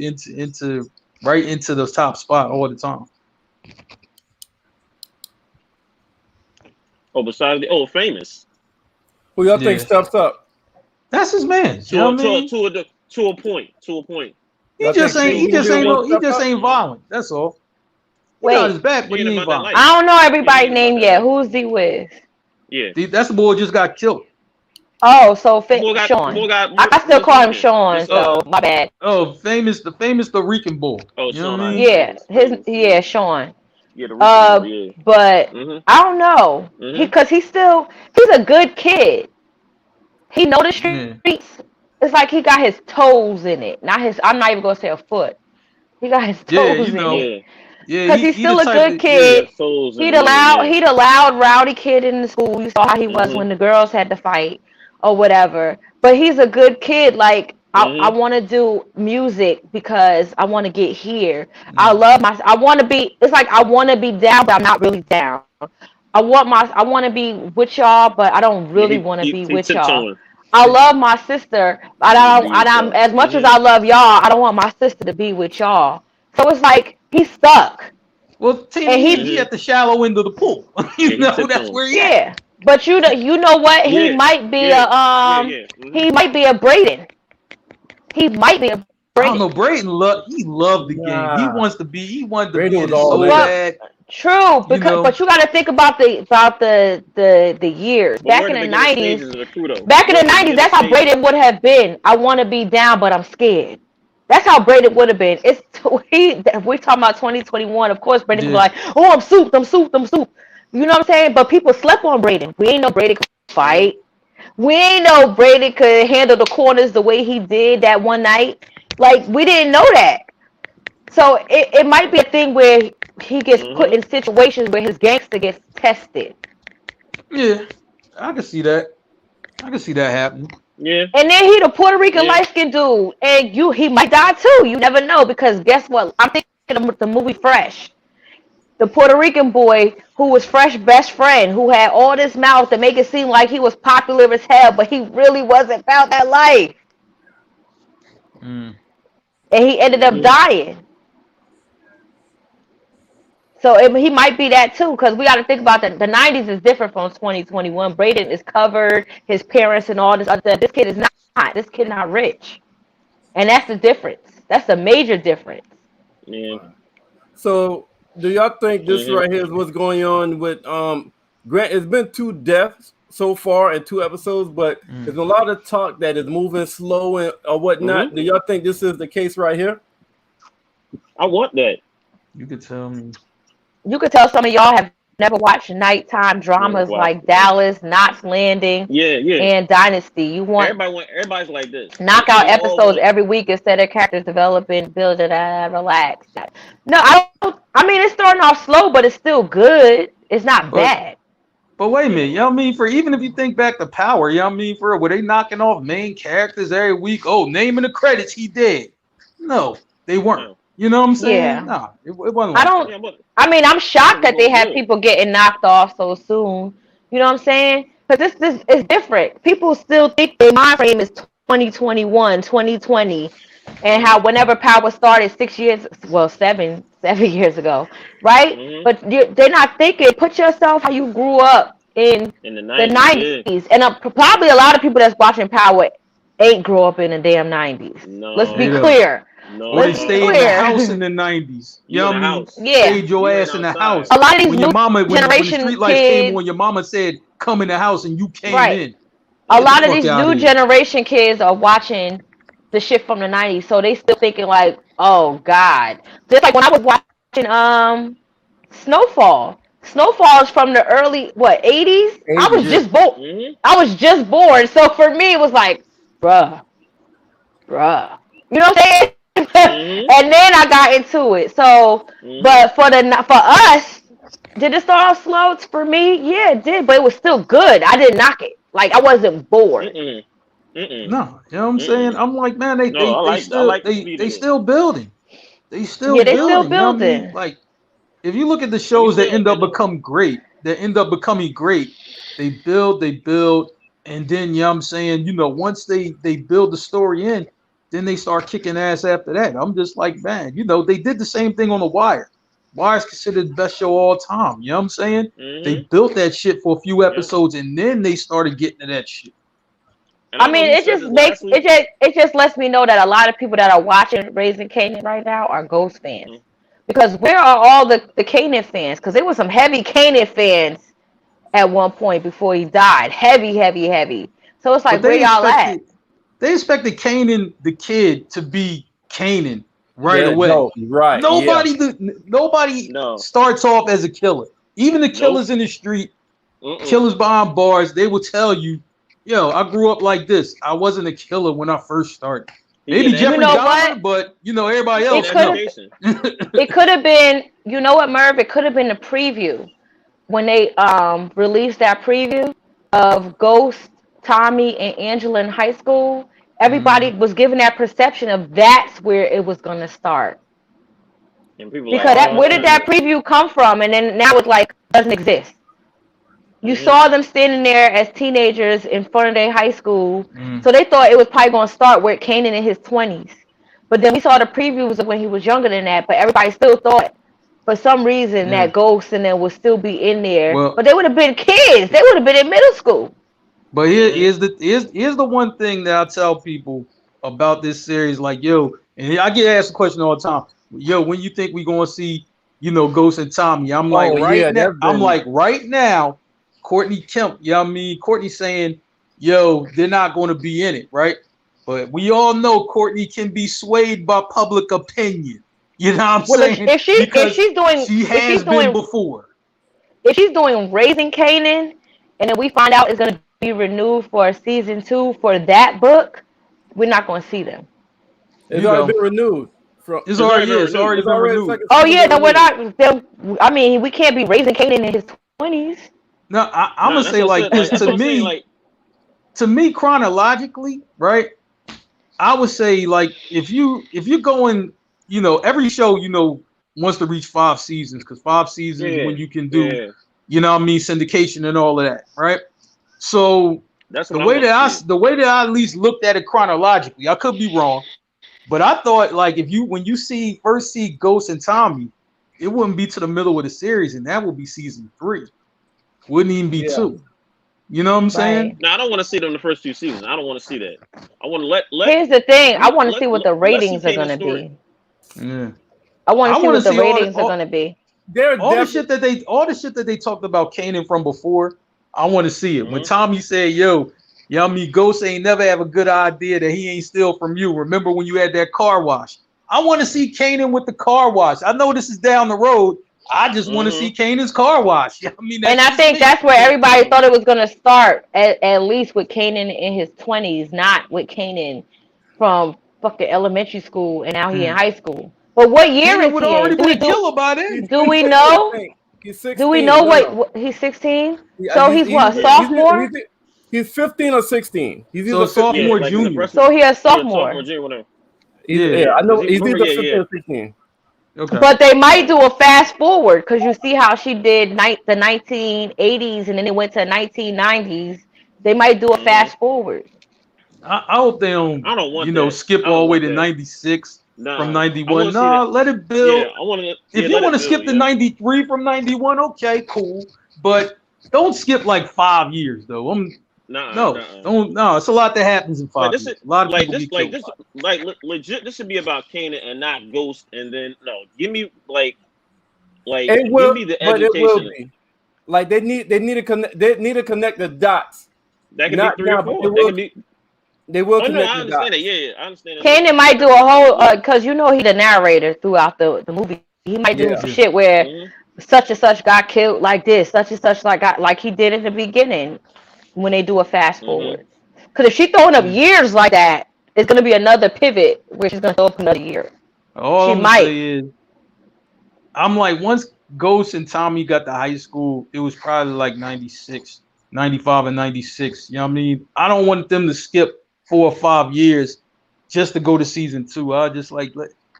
right into the top spot all the time. Oh, besides Famous. Who y'all think steps up? That's his man. You know what I mean? To a point. He just ain't violent. That's all. got his Wait, back, but He he ain't ain't about that violent. life. I don't know He everybody's ain't about name that yet. life. Who's he with? Yeah. That's the boy who just got killed. Oh, so Boy Sean. got I still call him mistreated. Sean, This so my bad. Oh, the Rican boy. Oh, You know Sean, what I I mean? Yeah, famous. yeah, Sean. Yeah, the Rican boy. Yeah. But Mhm. I don't know. Mhm. Because he's a good kid. He know the Yeah. streets. It's like he got his toes in it. Not his. I'm not even gonna say a foot. He got his Yeah, toes in it. Yeah. Yeah, Cause he's he the still a type good of yeah. He kid. got souls in He him. the Yeah. loud, Yeah. he the loud, rowdy kid in the school. You saw how he was Mhm. when the girls had to fight or whatever. But he's a good kid. Like I Mhm. want to do music because I want to get here. Mm. I want to be. It's like I want to be down, but I'm not really down. I want to be with y'all, but I don't Yeah. really want to be He with y'all. tiptoeing. I love my sister, but He want to be with I'm y'all. as much as Mhm. I love y'all, I don't want my sister to be with y'all. So it's like he's stuck, Well, Tina, and he Mhm. at the shallow end of the pool. Yeah. You He know, that's tiptoeing. where he at. yeah. But you know what? Yeah. Yeah. Yeah. Yeah. Mhm. He might be a Braden. He might be a I don't Braden. know. Brayden he loved the game. Nah, He wanted to Brady be in was it all so in. Well, bad, true, you because know. but you got to think about the years But back we're at in the the beginning '90s. stages of the crew, though. Back in We're the at the '90s, beginning that's how stages. Braden would have been. I want to be down, but I'm scared. That's how Braden would have been. We're talking about 2021. Of course, Braden would be Yeah. like, "Oh, I'm souped. I'm souped. I'm souped." You know what I'm saying? But people slept on Braden. We ain't know Braden could Mhm. fight. We ain't know Brady could handle the corners the way he did that one night. Like we didn't know that. So it might be a thing where he gets put Mhm. in situations where his gangster gets tested. Yeah. I can see that. I can see that happening. Yeah. And then he the Puerto Rican Yeah. light skinned dude. And he might die too. You never know because guess what? I'm thinking of the movie Fresh. The Puerto Rican boy who was Fresh best friend, who had all this mouth to make it seem like he was popular as hell, but he really wasn't about that life. Mm. And he ended up Mhm. dying. So he might be that too, because we got to think about that. The '90s is different from 2021. Braden is covered, his parents and all this other. This kid is not. This kid not rich, and that's the difference. That's a major difference. Yeah. So, do y'all think this Mhm. right here is what's going on with Grant? It's been 2 deaths so far in 2 episodes, but Mm. there's a lot of talk that is moving slow and or Mhm. whatnot. Do y'all think this is the case right here? I want that. You could tell me. You could tell some of y'all have never watched nighttime Never dramas watched like it. Yeah. Dallas, Knots Landing, Yeah. Yeah. and Dynasty. You want Everybody's like this. knockout They all episodes want. every week instead of characters developing, building, relax. No, I don't. I mean, it's starting off slow, but it's still good. It's not But bad. wait a minute, you know what I mean? For even if you think back to Power, you know what I mean? For were they knocking off main characters every week? Oh, naming the credits, he did. No, they weren't. No. You know what I'm saying? Yeah. Nah, it wasn't I like that. don't. Yeah, but I mean, I'm because shocked it that they was have good. people getting knocked off so soon. You know what I'm saying? Because this is different. People still think their mind frame is 2021, 2020, and how Mhm. whenever Power started 6 years, well, seven years ago, right? Mhm. But they're not thinking. Put yourself how you grew up in In the the '90s, yeah. 90s, and probably a lot of people that's watching Power ain't grow up in the damn 90s. Let's be Straight No. up. clear. Or they Let's be No. stayed in the house in clear. the 90s. You You know in what the I mean? house. Yeah. Stayed your You ain't ass in the outside. house. A lot of these When your new mama, when the street generation lights came kids, on, your mama said, come in the house and you came right? in. A Get the lot of Mhm. fuck these out of new here. generation kids are watching the shit from the '90s, so they still thinking like, "Oh God!" Just like when I was watching Snowfall. Snowfall is from the early '80s. I was 80s. Yeah. just born. Mhm. I was just born, so for me it was like, bruh, bruh. You know what I'm saying? Mhm. And then I got into it. So, Mhm. but for us, did it start off slow? For me, yeah, it did, but it was still good. I didn't knock it. Like I wasn't bored. Mm-mm. Mm-mm. No, you know what I'm saying? Mm-mm. I'm like, man, they No, they they I still like the speed of they this. still building. They still Yeah, they still building. You know what I mean? building. Like if you look at the Like you shows that said, end they up don't. become great, that end up becoming great, they build, and then you know what I'm saying, once they build the story in, then they start kicking ass after that. I'm just like, man, they did the same thing on The Wire. Wire's considered the best show all time. You know what I'm saying? They Mhm. built that shit for a few Yeah. episodes and then they started getting to that shit. And I I know mean, he said this last it week. just lets me know that a lot of people that are watching Raising Kanan right now are Ghost fans. Mhm. Because where are all the Kanan fans? Because there was some heavy Kanan fans at one point before he died. Heavy, heavy, heavy. So it's But like, where y'all at? they expected Kanan the kid to be Kanan right Yeah, away. no, right. Nobody No. starts off as a killer. Even the Nope. killers in the street, Mm-mm. killers behind bars, they will tell you, yo, I grew up like this. I wasn't a killer when I first started. He Maybe get Jeffrey You know Dahmer, what? but everybody He else, get no. education. It could have been, you know what, Merv? It could have been a preview when they released that preview of Ghost, Tommy, and Angela in high school. Everybody was given that perception of that's where it was going to start. And people Because like, where did that preview come from? And then now it's like doesn't exist. You Mhm. saw them standing there as teenagers in front of their high school, so they thought it was probably going to start with Kanan in his 20s. But then we saw the previews of when he was younger than that, but everybody still thought for some reason that Ghost and them would still be in there. Well- But they would have been kids. They would have been in middle school. But here's the one thing that I tell people about this series, like, yo, and I get asked the question all the time, yo, when you think we gonna see, Ghost and Tommy? I'm like, right now, Courtney Kemp, Courtney saying, yo, they're not gonna be in it, right? But we all know Courtney can be swayed by public opinion. You know what I'm saying? If she's doing before. If she's doing Raising Kanan, and then we find out it's going to be renewed for season 2 for that book, we're not going to see them. It's already been renewed. It's already been renewed. Oh yeah, no, we're not. I mean, we can't be Raising Kanan in his 20s. No, I'm gonna say like this to me chronologically, right? I would say like if you're going, every show wants to reach 5 seasons because 5 seasons when you can do, syndication and all of that, right? So That's the way that I at least looked at it chronologically, I could be wrong, but I thought like when you first see Ghost and Tommy, it wouldn't be to the middle of the series, and that would be season 3. Wouldn't even be 2. You know what I'm saying? No, I don't want to see them the first 2 seasons. I don't want to see that. I want to let. Here's the thing. I want to see what the ratings are going to be. Yeah. I want to see what the ratings are going to be. All the shit that they talked about Kanan from before, I want to see it. When Tommy said, yo, Ghost ain't never have a good idea that he ain't steal from you. Remember when you had that car wash? I want to see Kanan with the car wash. I know this is down the road. I just want to see Kanan's car wash. And I think that's where everybody thought it was going to start, at least with Kanan in his 20s, not with Kanan from fucking elementary school and now he in high school. But what year Kanan is would he already in? been killed by then. Do we know? He's 16. Do we know what he's 16? So he's what, sophomore? He's 15 or 16. He's so sophomore, junior. So he a sophomore. Sophomore, junior, whatever. I know he's either 15 or 16. Okay. But they might do a fast forward because you see how she did the 1980s and then it went to 1990s. They might do a fast forward. I hope they don't. I don't want that. Skip all the way to 96 from 91. No, let it build. Yeah, if you want to skip to 93 from 91, okay, cool. But don't skip like 5 years though. No, it's a lot that happens in 5 years. A lot of people get killed. Legit. This should be about Kanan and not Ghost. And then give me give me the education. It will be. Like they need to connect. They need to connect the dots. That could be 3 or 4. They will connect I the understand dots. that. Yeah, I understand that. Kanan might do a whole because he's the narrator throughout the movie. He might do shit where such and such got killed like this, such and such like he did in the beginning. When they do a fast forward, because if she's throwing up years like that, it's gonna be another pivot where she's gonna throw up another year. All I'm gonna say is, I'm like, once Ghost and Tommy got to high school, it was probably like 96, 95 and 96. You know what I mean? I don't want them to skip 4 or 5 years just to go to season 2. I just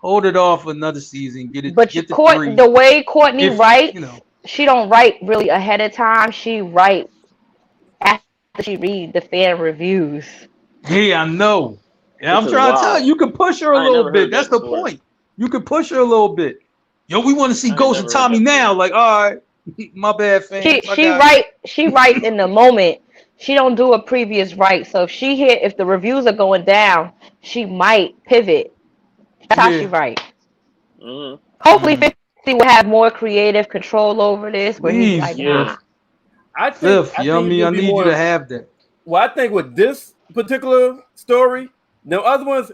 hold it off another season, get it. But get the way Courtney writes, she don't write really ahead of time. She writes after she read the fan reviews. Yeah, I know. Yeah, I'm trying to tell you, you can push her a little bit. That's the point. You can push her a little bit. Yo, we want to see Ghost and Tommy now. Like, all right, my bad, fam. She writes in the moment. She don't do a previous write. So if the reviews are going down, she might pivot. That's how she writes. Hopefully 50 will have more creative control over this, where he's Please, like, Cliff. nah. I Cliff, think you know what I it's mean? gonna I be need you more. to have that. Well, I think with this particular story, the other ones,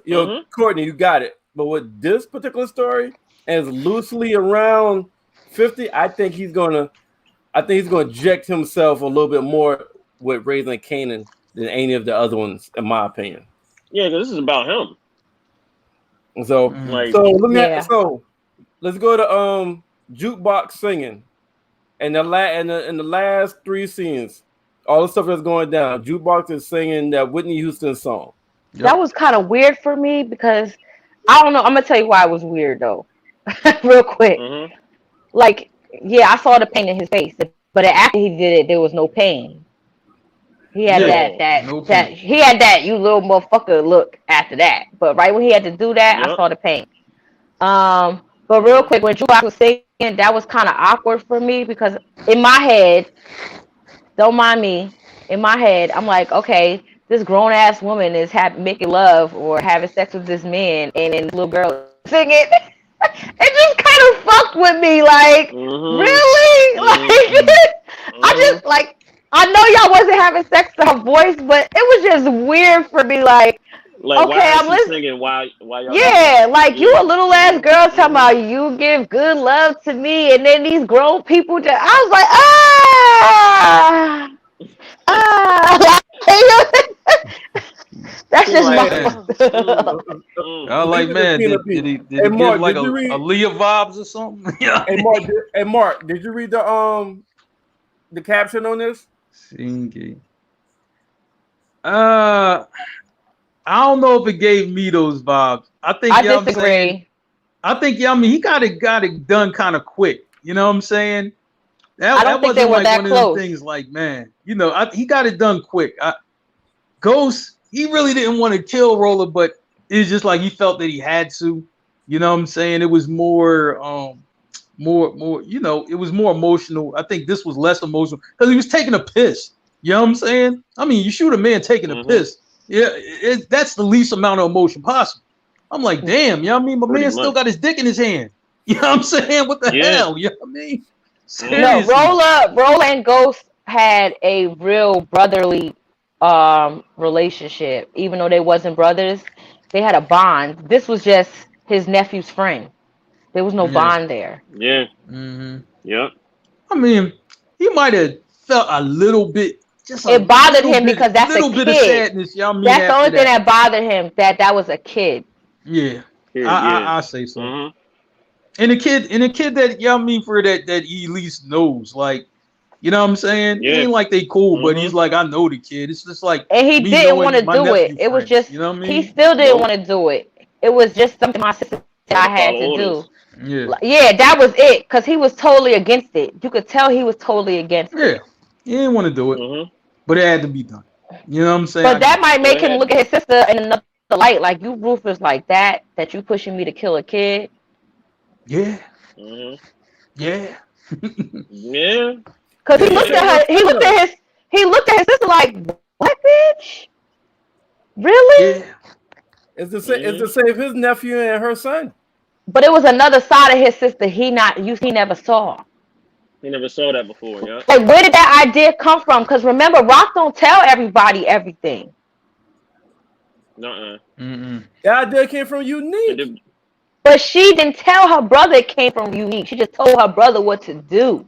Courtney, you got it. But with this particular story, as loosely around 50, I think he's gonna inject himself a little bit more with raising Kanan than any of the other ones, in my opinion. Yeah, because this is about him. So, Like, Yeah. so let's go to jukebox singing, and in the last 3 scenes, all the stuff that's going down. Jukebox is singing that Whitney Houston song. That was kind of weird for me because I don't know. I'm gonna tell you why it was weird though, real quick. Like, yeah, I saw the pain in his face, but after he did it, there was no pain. He had he had that you little motherfucker look after that. But right when he had to do that, I saw the pain. But real quick, when Jukebox was singing, that was kind of awkward for me because in my head, don't mind me, in my head, I'm like, okay, this grown ass woman is making love or having sex with this man, and then this little girl singing. It just kind of fucked with me, like, really? Like, I just, like, I know y'all wasn't having sex to her voice, but it was just weird for me, like okay, I'm listening. Singing why y'all like you a little ass girl talking about you give good love to me, and then these grown people just, I was like, that's just my I like, man, did he give like a Leah vibes or something? Hey Mark, did you read the caption on this? Singing. I don't know if it gave me those vibes. I think I disagree. I think he got it done kind of quick. You know what I'm saying? I don't think they were that close. One of them things like, man, he got it done quick. Ghost, he really didn't want to kill Roller, but it's just like he felt that he had to. You know what I'm saying? It was more, it was more emotional. I think this was less emotional because he was taking a piss. You know what I'm saying? I mean, you shoot a man taking a piss. Yeah, that's the least amount of emotion possible. I'm like, damn, you know what I mean? My man still got his dick in his hand. You know what I'm saying? What the hell? You know what I mean? Seriously. No, Roller and Ghost had a real brotherly relationship. Even though they wasn't brothers, they had a bond. This was just his nephew's friend. There was no bond there. Yeah. Yeah. I mean, he might have felt a little bit. It bothered him because that's a kid. Bit of sadness, y'all mean that's the only thing that bothered him. That was a kid. Yeah, I say so. And a kid that y'all mean for that he at least knows, like, you know what I'm saying? It ain't like they cool, but he's like, I know the kid. It's just like, and he didn't want to do it. It was just, you know what I mean? He still didn't want to do it. It was just something my sister I had to do. Yeah, that was it. Because he was totally against it. You could tell he was totally against it. Yeah, he didn't want to do it, but it had to be done. You know what I'm saying? But that might make him look at his sister in another light. Like, you ruthless like that you pushing me to kill a kid. Yeah. Yeah. Because he looked at her. He looked at his sister like, what, bitch? Really? Yeah. It's to save his nephew and her son. But it was another side of his sister he never saw. He never saw that before, yeah. Like, where did that idea come from? Because remember, Rock don't tell everybody everything. Nuh-uh. That idea came from Unique. But she didn't tell her brother it came from Unique. She just told her brother what to do.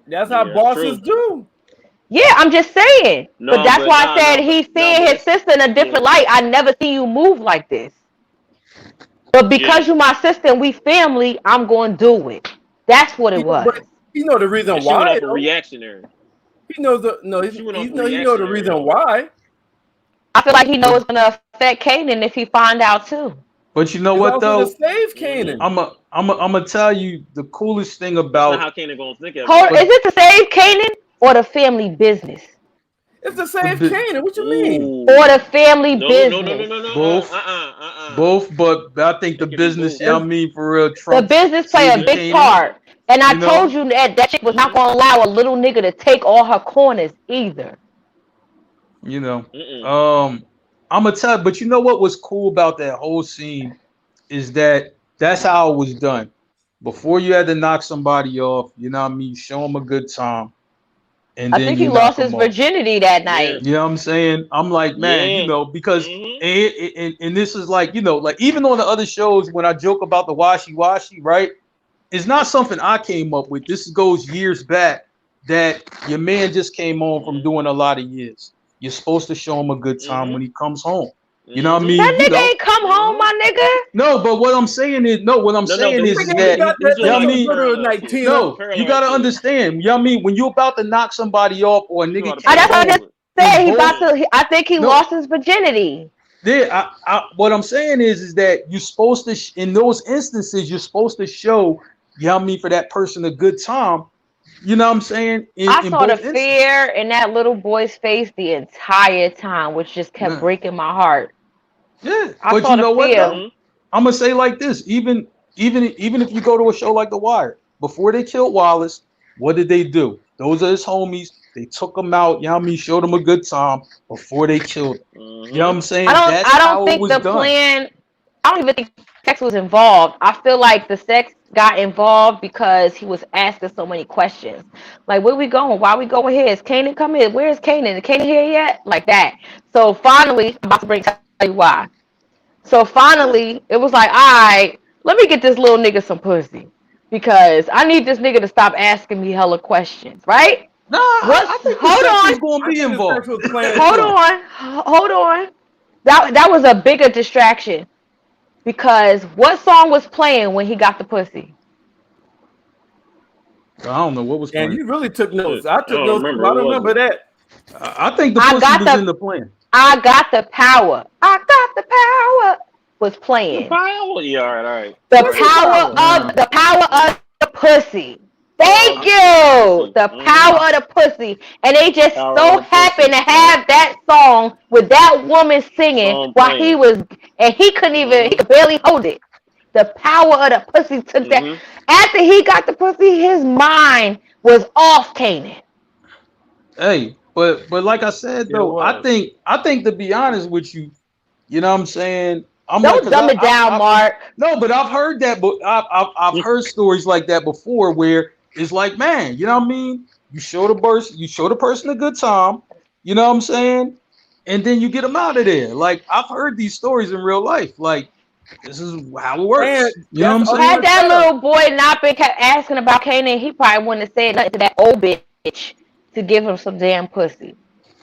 That's how bosses do. Yeah, I'm just saying. But that's why I said he's seeing his sister in a different light. I never see you move like this. But because you're my sister and we family, I'm going to do it. That's what it was. But you know the reason she why. Went off reactionary. He knows the reason why. I feel like he knows it's gonna affect Kanan if he find out too. But you know what though? To save Kanan. I'm gonna tell you the coolest thing about. That's not how Kanan gonna think of it. Is it to save Kanan or the family business? It's to save Kanan. What you mean? Or the family business? No. Both. But I think the business. I mean, for real, the business play a big part. And I told you that chick was not gonna allow a little nigga to take all her corners either. You know, I'm gonna tell. But you know what was cool about that whole scene is that That's how it was done. Before you had to knock somebody off, you know what I mean? Show them a good time, and I then think you he knock lost them his off. virginity that night. You know what I'm saying? I'm like, man, you Yeah. know, because Mhm. and this is like, you know, like even on the other shows when I joke about the washy, right? It's not something I came up with. This goes years back that your man just came home from doing a lot of years. You're supposed to show him a good time when he comes home. You know what I Mhm. mean? That You nigga know, ain't come home, my nigga. no, but what I'm saying is, no, what I'm No, saying but is he's Nigga, that, you doing got he's that you doing know what like I nigga a mean? literal parallel like to it. Tina. No, you Parallel gotta to it. understand. You know what I mean? When you about to knock somebody off or a You nigga gotta came That's what I parallel home just to it. said. in He both, about to. I think he no, lost his virginity. there. What I'm saying is that you're supposed to, in those instances, you're supposed to show, you know what I mean, for that person a good time. You know what I'm saying? I In saw the both instances, fear in that little boy's face the entire time, which just kept man. breaking my heart. Yeah, I but saw you the know what fear. though? Mhm. I'm gonna say like this: even if you go to a show like The Wire, before they killed Wallace, what did they do? Those are his homies. They took him out. You know what I mean? Showed him a good time before they killed him. You know what Mhm. I'm saying? That's I don't how it think was the done. plan. I don't even think sex was involved. I feel like the sex got involved because he was asking so many questions. Like, where we going? Why we going here? Is Kanan coming? Where is Kanan? Is Kanan here yet? Like that. So finally, I'm about to tell you why. So finally, it was like, all right, let me get this little nigga some pussy because I need this nigga to stop asking me hella questions, right? Nah, What's I think the hold sex was on, gonna I be think the sex involved. was planned hold too. on, hold on. That was a bigger distraction because what song was playing when he got the pussy? I don't know what was And playing. you really took Shit. notes. I I took don't notes too. remember. I What don't was remember it? that. I think the I pussy got was in the the plan. I got the power. I got the power was The playing. pile? Yeah, all right, all right. The All Pussy right. power power. Nah, of the pussy. Thank Of the you. pussy. The Mhm. power of the pussy. And they just Power of so the happened to pussy. Yep. have that song with that woman singing Song while he playing. was and he couldn't even he Mhm. could barely hold it. The power of the pussy took that. Mhm. After he got the pussy, his mind was off Kanan. hey, but like I said Yeah, it though, was. I think to be honest with you, you know what I'm saying? I'm like, Don't cause dumb it down, Mark. no, but I've heard that, but I've heard stories like that before where it's like, man, you know what I mean? You show the person a good time, you know what I'm saying? And then you get them out of there. Like I've heard these stories in real life. Like this is how it And works. You know what that's I'm also saying? Had a that setup. little boy not been kept asking about Kanan, he probably wouldn't have said nothing to that old bitch to give him some damn pussy.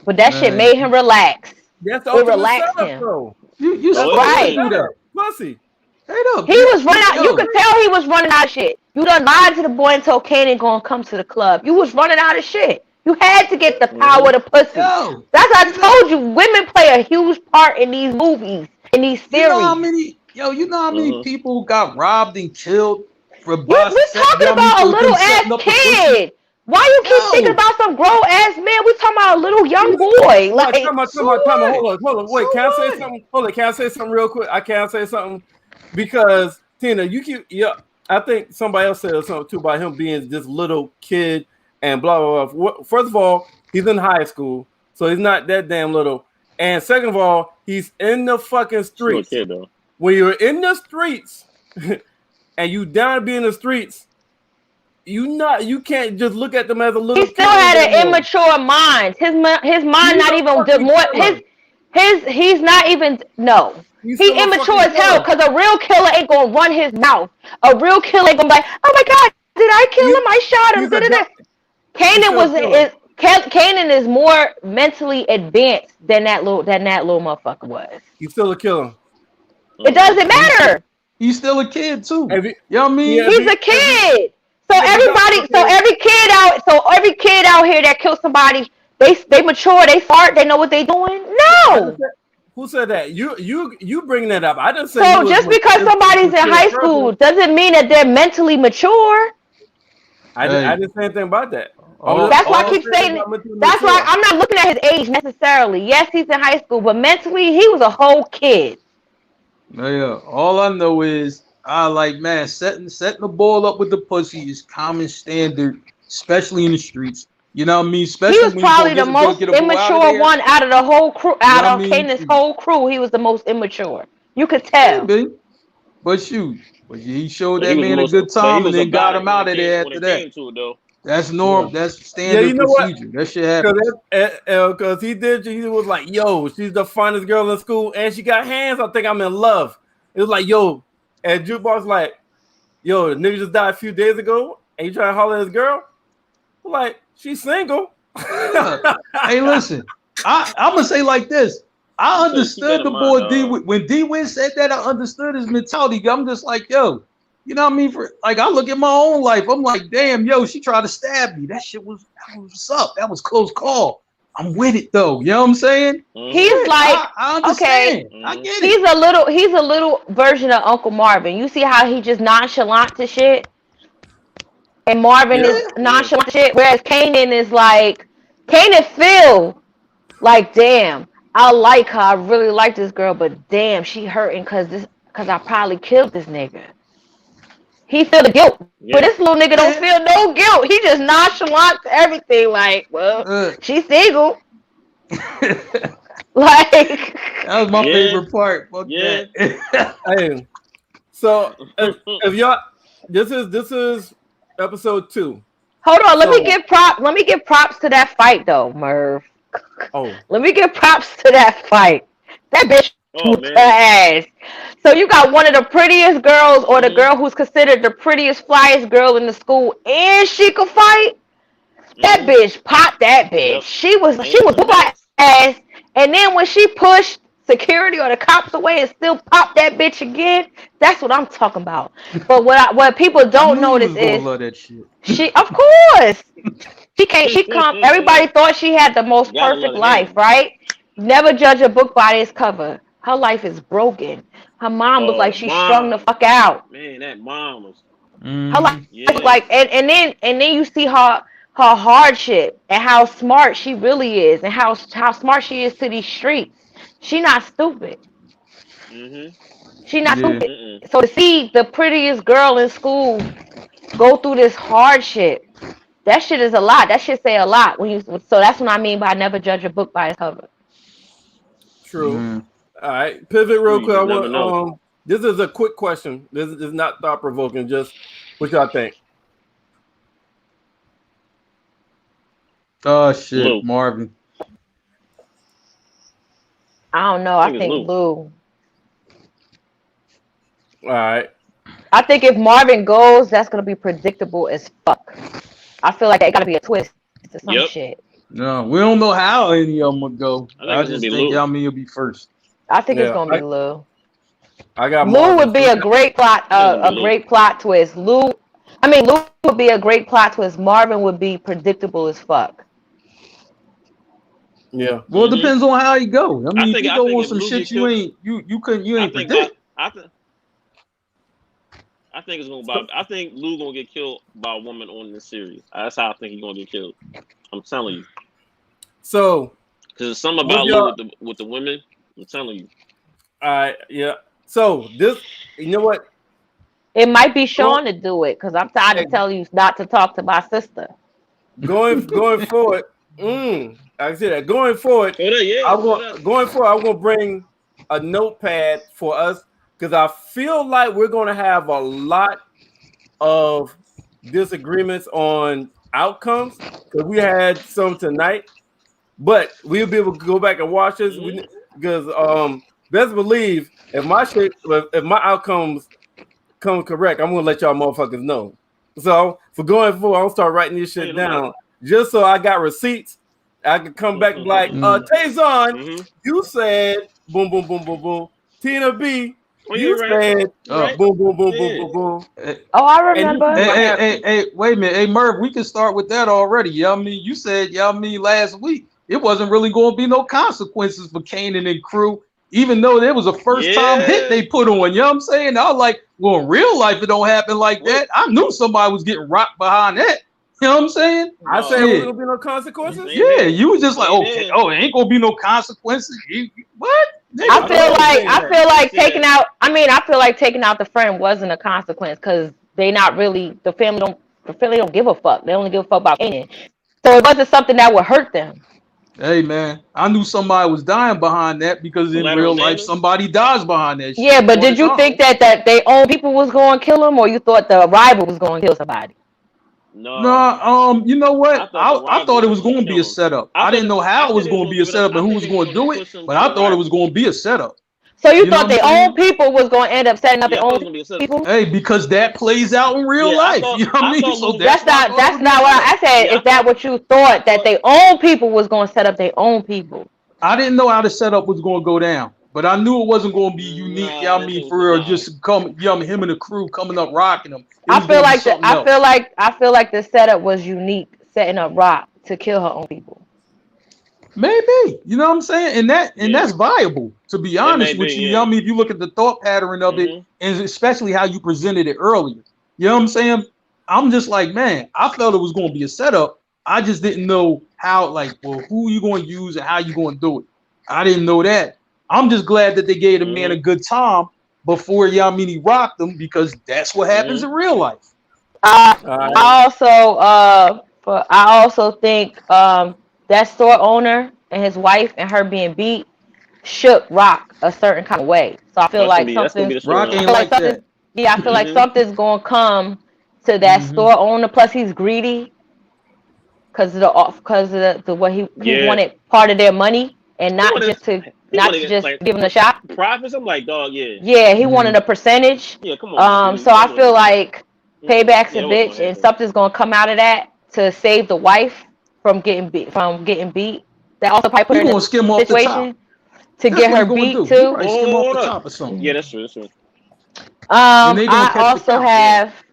But that shit Man, made him relax. That's the It ultimate relaxed setup, him. though. you That's Oh, the it supposed to ultimate Right. do did. that. setup. Pussy. Straight up. He was running out. You Yo, could tell he was running out of shit. You done lied to the boy and told Kanan gonna come to the club. You was running out of shit. You had to get the power of Mhm. the pussy. yo, That's what I you know, told you. Women play a huge part in these movies, in these series. you know how many Mhm. people got robbed and killed for We're you talking know what I mean, about a for them little setting ass up the pussy? kid. Why you keep thinking Yo, about some grown ass man? We talking about a little young He's boy. what? Like, so Time out. what? Hold on. So Wait, can I say what? something? Hold on. Can I say something real quick? I can't say something because Tina, you keep yeah. I think somebody else said something too about him being this little kid and blah blah blah. First of all, he's in high school, so he's not that damn little. And second of all, he's in the fucking Still a streets. kid though. When you're in the streets and you down to be in the streets, you can't just look at them as a he little still kid had an anymore. immature mind. His mind He's not a even fucking more killer. he's not even no. He's He still a immature fucking as hell killer. because a real killer ain't gonna run his mouth. A real killer ain't gonna be like, oh my god, did I kill He's him? I shot him. he's a Da-da-da. he's Kanan still a killer. Kanan is more mentally advanced than that little motherfucker was. He's still a killer. It Mhm. doesn't And matter. he's still a kid too. If he, You know what I yeah, mean? He's a kid. So yeah, but everybody, okay. so every kid out here that kills somebody, they mature, they smart, they know what they doing. I just No. said, who said that? You bring that up. I didn't say he So was just because a somebody's in mature high school person. doesn't mean that they're mentally mature. I Hey, didn't say anything about that. That's why I All I'm all keep saying is saying. I'm mentally That's why mature. I'm not looking at his age necessarily. Yes, he's in high school, but mentally he was a whole kid. yeah, all I know is I like, man, setting the ball up with the pussy is common standard, especially in the streets. You know what I mean? He Especially was when you go probably the go most get a boy out of immature there. one out of the whole crew, You know out what I of mean? Kanan's whole crew. He was the most immature. You could tell. Maybe. But shoot, But he showed But that man a good but he time and was then got about it him out of there when after it that. came to it, though. That's norm. Yeah. That's standard you know what? procedure. That shit happens. Because he was like, yo, she's the finest girl in school, and she got hands. I think I'm in love. It was like, yo, and Jukebox like, yo, the nigga just died a few days ago, and you trying to holler at his girl? I'm like, she's single. Hey, listen, I'm gonna say like this. I understood the boy D when D Win said that. I understood his mentality. I'm just like, yo, you know what I mean? For like, I look at my own life. I'm like, damn, yo, she tried to stab me. That was what's up. That was close call. I'm with it though. You know what I'm saying? He's like, I understand. Okay, I get it. He's a little version of Uncle Marvin. You see how he just nonchalant to shit, and Marvin is nonchalant to shit. Whereas Kanan is like, Kanan feel like, damn, I like her. I really like this girl, but damn, she hurting because I probably killed this nigga. He feel the guilt, but this little nigga don't feel no guilt. He just nonchalant to everything. Like, well, she's single. Like, that was my favorite part. Fuck that. Hey, so if y'all, this is episode 2. Hold on, let me give props to that fight though, Merv. Oh, let me give props to that fight. That bitch was ass. So you got one of the prettiest girls, or the girl who's considered the prettiest, flyest girl in the school, and she could fight. That bitch popped that bitch. Yep. She was whooping ass, and then when she pushed security or the cops away and still popped that bitch again, that's what I'm talking about. But what people don't notice is she, of course, she come. Everybody thought she had the most perfect life, right? Never judge a book by its cover. Her life is broken. Her mom looked like she strung the fuck out. Man, that mom was. Her life like, and then you see her hardship and how smart she really is, and how smart she is to these streets. She not stupid. She not stupid. So to see the prettiest girl in school go through this hardship, that shit is a lot. That shit say a lot. So that's what I mean by never judge a book by its cover. True. All right, pivot real quick. I want this is a quick question. This is not thought provoking. Just what y'all think. Oh shit, Lou. Marvin. I don't know. I think Lou. All right. I think if Marvin goes, that's gonna be predictable as fuck. I feel like it gotta be a twist to some shit. No, we don't know how any of them would go. I just think y'all mean will be first. I think it's gonna be Lou. I got Lou Marvin. would be a great plot, great plot twist. Lou would be a great plot twist. Marvin would be predictable as fuck. Yeah. Well, it depends on how you go. I mean, if you go on some shit you ain't predict. I think it's gonna. I think Lou gonna get killed by a woman on this series. That's how I think he's gonna get killed. I'm telling you. So, because it's something about Lou with the women. I'm telling you. All right. Yeah. So this, you know what? It might be Sean to do it because I'm tired of telling you not to talk to my sister. Going forward. I see that. Going forward, going forward, I'm gonna bring a notepad for us because I feel like we're gonna have a lot of disagreements on outcomes because we had some tonight, but we'll be able to go back and watch this because best believe if my outcomes come correct, I'm gonna let y'all motherfuckers know. So for going forward, I'll start writing this shit down just so I got receipts. I could come back and be like, Taison, you said boom, boom, boom, boom, boom. Tina B, you said boom, boom, boom, boom, boom, boom. Oh, I remember. Hey, wait a minute. Hey, Merv, we can start with that already. You said last week it wasn't really going to be no consequences for Kanan and crew, even though there was a first-time hit they put on. You know what I'm saying? I was like, well, in real life, it don't happen like that. I knew somebody was getting rocked behind that. You know what I'm saying? I said it wasn't gonna be no consequences. Yeah, you was just like, okay, it ain't gonna be no consequences. What? I feel like taking out. I feel like taking out the friend wasn't a consequence because they not really the family don't give a fuck. They only give a fuck about Kanan. So it wasn't something that would hurt them. Hey man, I knew somebody was dying behind that because in Collateral real life damage. somebody dies behind that Yeah, shit but all the did you time. think that they own people was going to kill him, or you thought the rival was going to kill somebody? No, No, you know I what? thought the I thought rival it was was gonna going to be a kill him. setup. I didn't know I how it think was they was going to gonna be a give it up. setup and I who think was they was going to gonna do it, push him but to I the thought it was rival. going to be a setup. So you You know thought what I'm their own saying? people was going to end up setting up Yeah, their I thought it own was gonna be a setup. people? Hey, because that plays out in real Yeah, life. You know what I I mean? thought So Lou. that's why I thought it That's would be a not what setup. I said. Yeah, Is that what you thought, I that thought. their own people was going to set up their own people? I didn't know how the setup was going to go down, but I knew it wasn't going to be unique. Nah, Yeah, I that mean, thing. for real, Nah. just come, yeah, I mean, him and the crew coming up rocking him. It I was feel going to be like something else. I feel like the setup was unique, setting up Rock to kill her own people. Maybe, you know what I'm saying, and Yeah, that's viable. To be it may honest be. with you, you know what Yeah. I mean, if you look at the thought pattern of it, Mhm. and especially how you presented it earlier, you know what I'm saying. I'm just like, man, I felt it was going to be a setup. I just didn't know how, like, well, who you going to use and how you going to do it. I didn't know that. I'm just glad that they gave the man a Mhm. good time before Yamini rocked him because that's what happens Mhm. in real life. I All right. Mhm. I also I also think that store owner and his wife and her being beat shook Rock a certain kind of way. So I feel like That's gonna be something's the Rock I ain't storyline. feel like like something's that. yeah, I feel like Mhm. something's gonna come to that Hmm. store owner. Plus he's greedy because of the what he Yeah. wanted part of their money and He wanted. He not wanted to to get just like give him a shot. profits. I'm like, dog. Yeah. Yeah, he Hmm. wanted a percentage. Yeah. Come on, man. So That I wasn't feel gonna happen. like payback's a Yeah, that wasn't bitch, gonna and happen. something's gonna come out of that to save the wife from getting beat. From getting beat. That also probably put He her in gonna skim a off the top. situation to That's get what her he gonna beat do. He too. probably skim off Hold the up. top or something. Yeah, that's true. That's true. Then they gonna I catch the also count. Yeah. have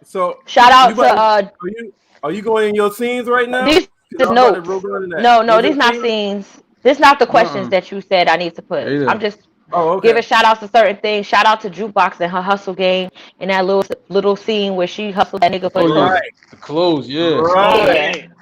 So shout you out to about to, are you going in your scenes right now? these Because just I'm about to notes. roll on in that. No, Was these it not scenes? scenes. This not the questions Uh-uh. that you said I need to put. Hey I'm there. just Oh, okay. giving shout outs to certain things. Shout out to Jukebox and her hustle game and that little scene where she hustled that nigga for Oh yeah. 20. Right. The clothes, yeah. Oh Right. Yeah. man.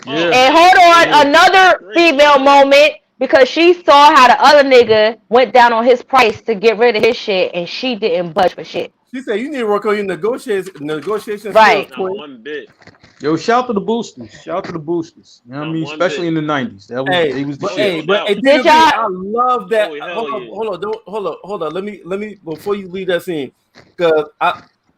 Oh Yeah. And man. hold Yeah. on, another Great. female moment because she saw how the other nigga went down on his price to get rid of his shit and she didn't budge for shit. She said you need to work on your negotiation skills, Right. Not Queen. one bit. Yo, shout to the boosters. Shout to the boosters. You know what I Not mean? one Especially bit. in the 90s. Hey, They was the but Oh yeah, shit. no hey, but doubt. hey, Did DW, y'all I love that. Oh Hold hell up, yeah. hold up. Let me before you leave that scene, because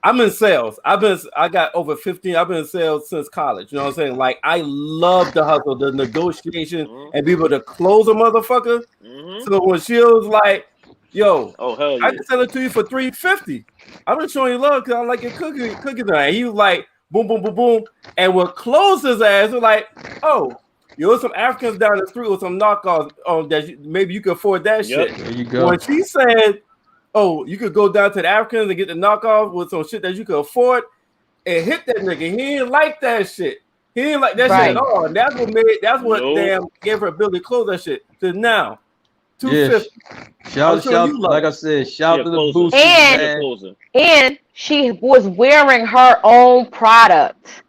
I'm in sales. I got over 15. I've been in sales since college. You know what I'm saying? Like I love the hustle, the negotiation, Mhm. and be able to close a motherfucker. Mhm. So when she was like, "Yo, Oh hell I yeah. can sell it to you for 350," I've been showing you love because I like your cookies. And he was like, boom, boom, boom, boom, and would close his ass. We're like, oh. You know, some Africans down the street with some knockoffs that maybe you could afford that Yep. shit. There you When go. she said, "Oh, you could go down to the Africans and get the knockoff with some shit that you could afford," and hit that nigga, he didn't like that shit. He didn't like that shit at right. Mm. all. And that's what Nope. damn gave her ability to close that shit. So now, Yeah. 250. I'm showing you Like love. I said, She shout a to the closer. boosters, She And a man. closer. she was wearing her own product.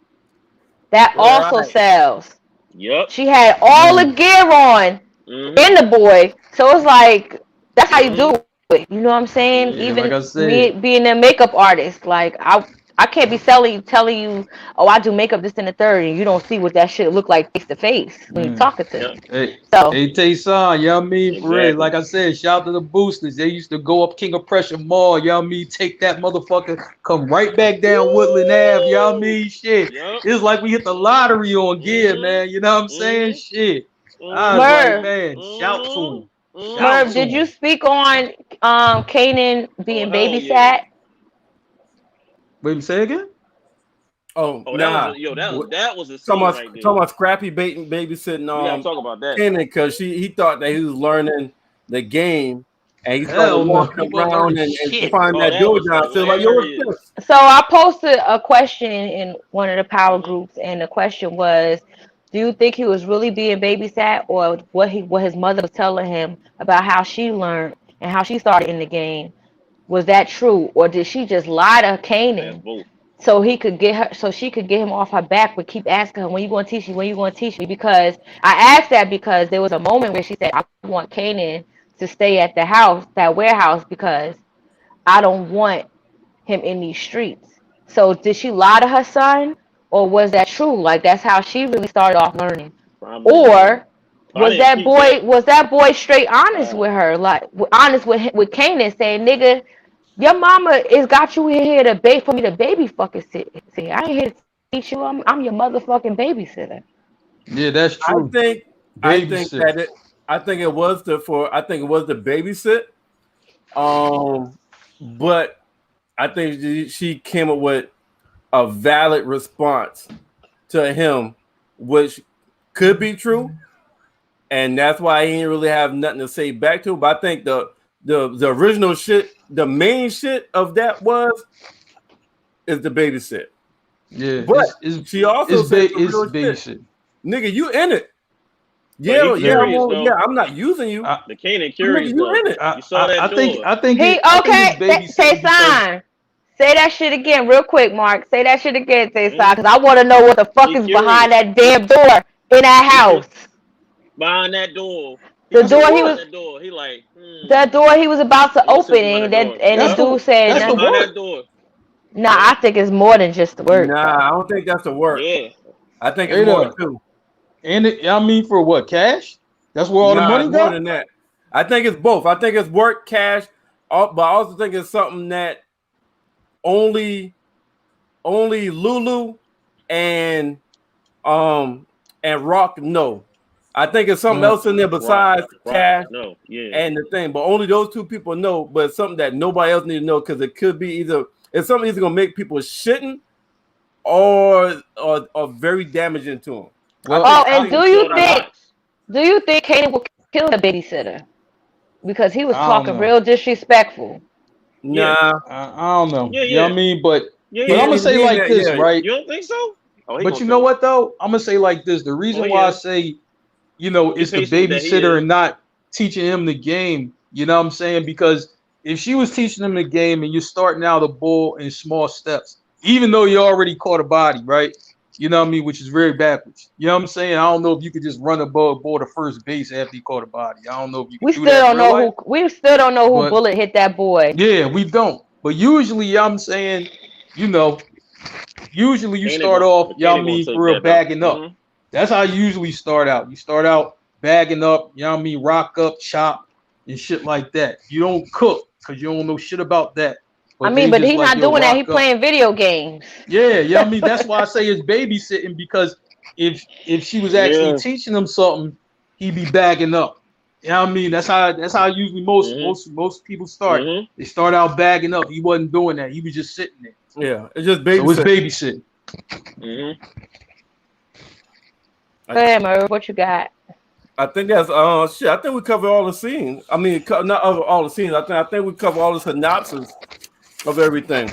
That also Right. sells. Yep. She had all the Mm. gear on Mhm. in the boy. So it's like that's how you do Mhm. it. You know what I'm saying? Yeah, Mhm. like Even I me said. being a makeup artist, like I can't be telling you, oh, I do makeup this and the third, and you don't see what that shit look like face to face when you're Mm. talking to Yep. me. Hey, So hey, Taison, you know what I mean? For real. Exactly. Like I said, shout to the boosters. They used to go up King of Pressure Mall, you know what I mean? Take that motherfucker, come right back down Woodland Ave, you know what I Woo. mean? Shit. Yep. It's like we hit the lottery on gear, Mhm. man. You know what I'm saying? Mhm. Shit. I was Mhm. like, Merv, man, shout to Mhm. him. Shout Mhm. Merv, to did you him. speak on Kanan Oh being hell yeah. babysat? Wait, say again? Oh, Oh, that was nah. a yo. That was a scene Talking right there. about Scrappy babysitting We gotta talk about that. Kenan because he thought that he was learning the game and he started Hell no. walking You weren't around learning and shit. finding Oh, that that door was down. So like, yo, what's hilarious. this? So I posted a question in one of the power Mhm. groups, and the question was, do you think he was really being babysat, or what his mother was telling him about how she learned and how she started in the game? Was that true, or did she just lie to That's Kanan both. so he could get her, so she could get him off her back, but keep asking her, when you going to teach me, when you going to teach me? Because I asked that because there was a moment where she said, I want Kanan to stay at the house, that warehouse, because I don't want him in these streets. So did she lie to her son, or was that true? Like that's how she really started off learning, Probably. or Was that boy straight honest with her? Like honest with Kanan, saying, "Nigga, your mama is got you in here to for me to baby fucking sit. I ain't here to teach you. I'm your motherfucking babysitter." Yeah, that's true. I think it was the babysit. But I think she came up with a valid response to him, which could be true, and that's why he didn't really have nothing to say back to. But I think the original shit, the main shit of that is the babysit. Yeah, but she also said babysit. Nigga, you in it? Yeah, I'm not using you. The Kanan curious you in it? You saw that door. I think Taison. Say that shit again real quick, Mark. Say that shit again, Taison, because I want to know what the fuck is behind that damn door in that house. Behind that door. That door he was about to open, and the dude said, "That's the work." That door. Nah, I think it's more than just the work. Nah, I don't think that's the work. Yeah, I think it's more too. And for what, cash? That's where all the money goes? More than that. I think it's both. I think it's work, cash, but I also think it's something that only Lulu and Rock know. I think it's something else in there besides cash and the thing, but only those two people know. But it's something that nobody else needs to know, because it could be it's something either gonna make people shitting or very damaging to them. Well, and do you think Kanan will kill the babysitter because he was talking real disrespectful? Nah, I don't know. Yeah, You know what I mean? But I'm gonna say like this, right? You don't think so? But you know what though? I'm gonna say like this. The reason why I say, it's the babysitter and not teaching him the game. You know what I'm saying? Because if she was teaching him the game and you're starting out a bull in small steps, even though you already caught a body, right? You know what I mean? Which is very backwards. You know what I'm saying? I don't know if you could just run above board to first base after you caught a body. I don't know if you can do that. We still don't know who bullet hit that boy. Yeah, we don't. But usually, I'm saying, usually you start off, for real, bagging up. Mm-hmm. That's how you usually start out. You start out bagging up, rock up, chop, and shit like that. You don't cook because you don't know shit about that. But he's not doing that. He's playing video games. Yeah, that's why I say it's babysitting, because if she was actually teaching him something, he'd be bagging up. You know what I mean? That's how usually most people start. Mm-hmm. They start out bagging up. He wasn't doing that. He was just sitting there. Yeah, it's just babysitting. So it's babysitting. Mm-hmm. Hey, Merv, what you got? I think that's shit. I think we covered all the scenes. I mean, not all the scenes. I think we covered all the synopsis of everything.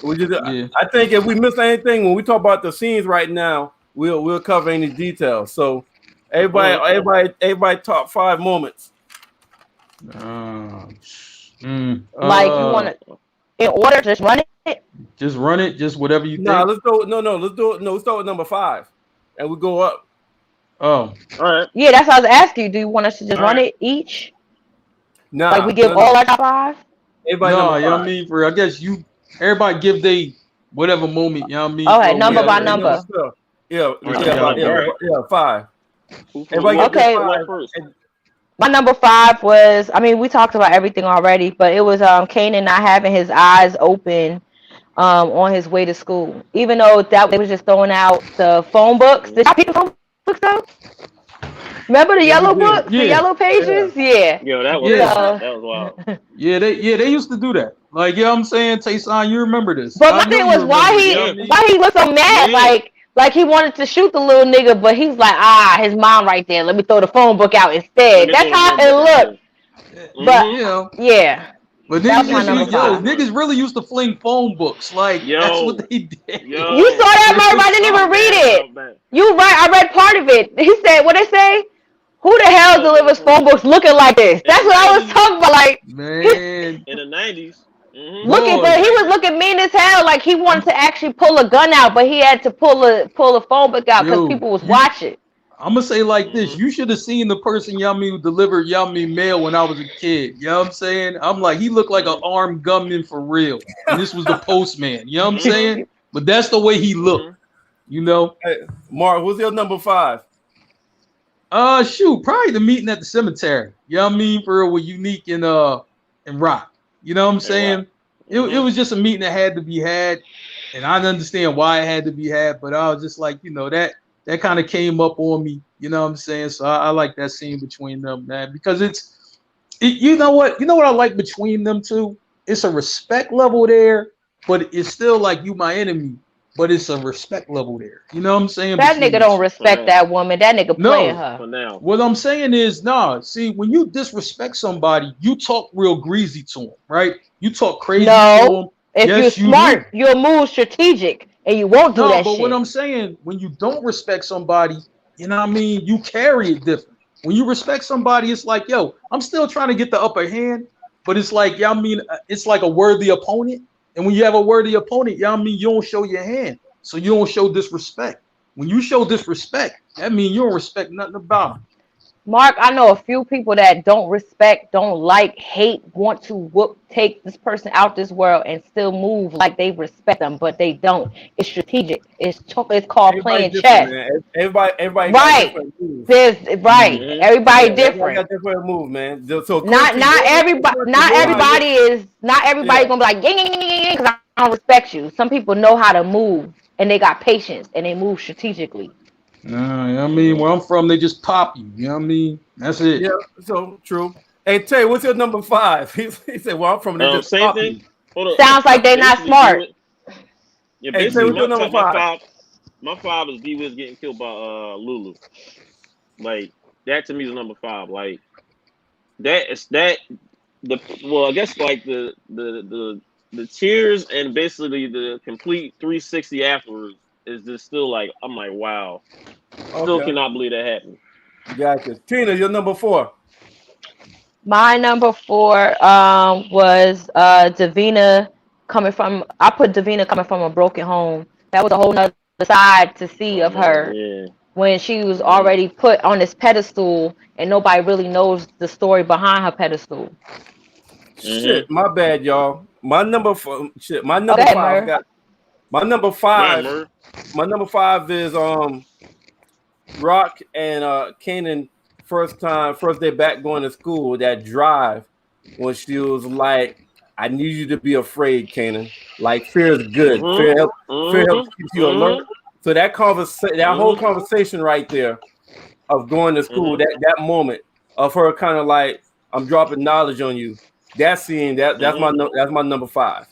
I think if we miss anything when we talk about the scenes right now, we'll cover any details. So everybody top 5 moments. Like you want to, in order, just run it. Just run it. Just whatever you think. Let's do it. Let's do it. No, let's start with number 5, and we go up. Oh, all right. Yeah, that's what I was asking you. Do you want us to just run it each? No, like we give all our top 5. Everybody, you know what I mean? I guess everybody give whatever moment, you know what I mean? Okay, number by number. Yeah, 5. Okay. My number 5 was, we talked about everything already, but it was Kanan not having his eyes open on his way to school. Even though they was just throwing out the phone books. Did y'all pick the phone books out? Remember the yellow book, the yellow pages? Yeah. Yo, that was wild. Yeah, they used to do that. Like, you know what I'm saying, Taison, you remember this. But my thing was why he looked so mad, like he wanted to shoot the little nigga, but he's like, his mom right there. Let me throw the phone book out instead. That's how it looked. But yeah. But niggas really used to fling phone books. Like, that's what they did. You saw that, Merv? I didn't even read it. You right? I read part of it. He said, what they say? Who the hell delivers phone books looking like this? That's what I was talking about. Like, man, in the 90s. Mm-hmm. He was looking mean as hell. Like he wanted to actually pull a gun out, but he had to pull a phone book out because people was watching. I'm gonna say like this: you should have seen the person who delivered mail when I was a kid. You know what I'm saying? I'm like, he looked like an armed gunman for real. And this was the postman. You know what I'm saying? But that's the way he looked. You know. Hey, Mark, what's your number 5? Shoot, probably the meeting at the cemetery. You know what I mean? For real, with Unique and Rock. You know what I'm saying? It was just a meeting that had to be had, and I understand why it had to be had, but I was just like, that kind of came up on me. You know what I'm saying? So I like that scene between them, man, because you know what I like between them two? It's a respect level there, but it's still like you my enemy, but it's a respect level there. You know what I'm saying? That nigga don't respect that woman. That nigga playing her. For now. What I'm saying is, see, when you disrespect somebody, you talk real greasy to them, right? You talk crazy to them. If you're smart, you'll move strategic and you won't do that shit. No, but what I'm saying, when you don't respect somebody, you know what I mean? You carry it different. When you respect somebody, it's like, yo, I'm still trying to get the upper hand, but it's like, I mean, it's like a worthy opponent. And when you have a worthy opponent, I mean, you don't show your hand. So you don't show disrespect. When you show disrespect, that means you don't respect nothing about them. Mark, I know a few people that don't respect, don't like, hate, want to take this person out this world and still move like they respect them, but they don't. It's strategic. It's called playing chess. Man. Everybody right. got different moves. Everybody different. Everybody got different moves, man. So not everybody is gonna be like because I don't respect you. Some people know how to move and they got patience and they move strategically. I mean, where I'm from, they just pop you. You know what I mean? That's it. Yeah, so true. Hey, Tay, what's your number 5? He said, well, I'm from the just same thing. Sounds like they're not smart. Yeah, basically, what's your number 5? My 5 is D-Wiz getting killed by Lulu. Like, that to me is number 5. Like, I guess like the tears and basically the complete 360 afterwards is just still like, I'm like, wow. Still cannot believe that happened. Gotcha. Tina, your number 4. My number 4 was Davina I put Davina coming from a broken home. That was a whole nother side to see of her when she was already put on this pedestal and nobody really knows the story behind her pedestal. Shit, my bad, y'all. My number 5 is Rock and Kanan first day back going to school, that drive when she was like, I need you to be afraid, Kanan. Like, fear is good. Fear helps keep you alert. So that whole conversation right there of going to school, that moment of her kind of like, I'm dropping knowledge on you. That scene, that's my number 5.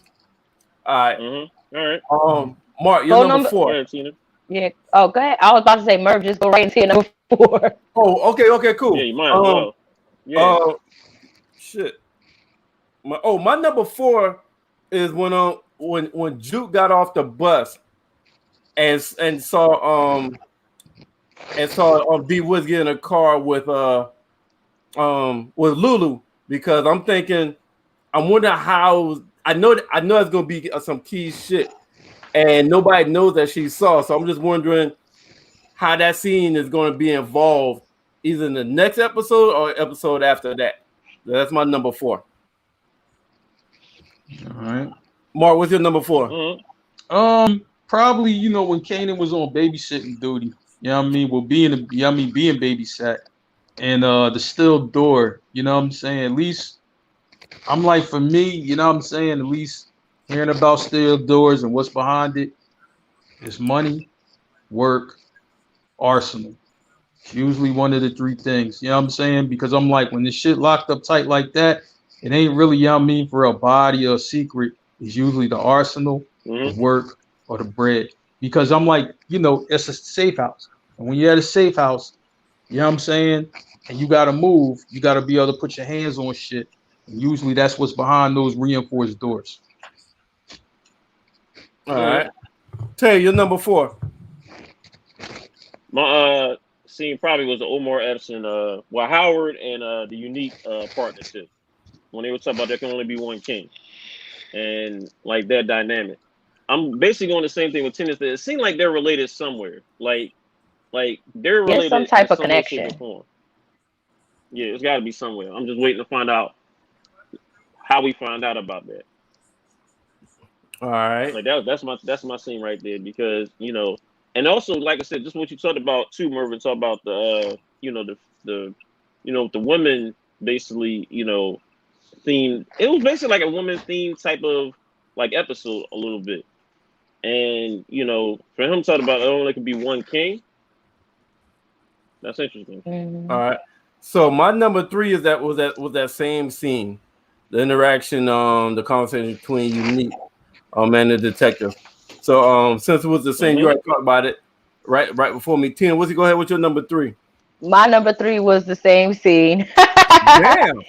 All right. All right. Mark, your number 4. Yeah. Oh, go ahead. I was about to say, Merv, just go right into your number 4. Oh, okay, cool. Yeah, you might as well. Yeah. Shit. My number 4 is when Juke got off the bus and saw D Woods get in a car with Lulu, because I'm thinking, I'm wondering how I know it's gonna be some key shit, and nobody knows that she saw. So I'm just wondering how that scene is going to be involved, either in the next episode or episode after that. That's my number 4. All right, Mark, what's your number 4? Probably when Kanan was on babysitting duty. You know what I mean? Well, being babysat, and the still door. You know what I'm saying? At least I'm like, for me, you know what I'm saying? At least hearing about still doors and what's behind it is money, work, arsenal. It's usually one of the 3 things. You know what I'm saying? Because I'm like, when this shit locked up tight like that, it ain't really, you know what I mean, for a body or a secret. It's usually the arsenal, the work, or the bread. Because I'm like, it's a safe house. And when you're at a safe house, you know what I'm saying? And you got to move. You got to be able to put your hands on shit. And usually that's what's behind those reinforced doors. All right. Tay, your number 4. My scene probably was the Omar Epson, Howard and the Unique partnership. When they were talking about there can only be one king. And like that dynamic. I'm basically going the same thing with tennis. It seemed like they're related somewhere. Like they're related. Some type of connection. Yeah, it's got to be somewhere. I'm just waiting to find out how we find out about that. All right. Like that's my scene right there, because and also, like I said, just what you talked about too, Mervin, talk about the the the women basically themed. It was basically like a woman themed type of like episode a little bit, and for him talking about only could be one king. That's interesting. All right. So my number 3 is that same scene, the interaction, the conversation between Unique, and the detective. So since it was the same, you already talked about it, right before me. Tina, what's go ahead with your number 3? My number 3 was the same scene. Damn.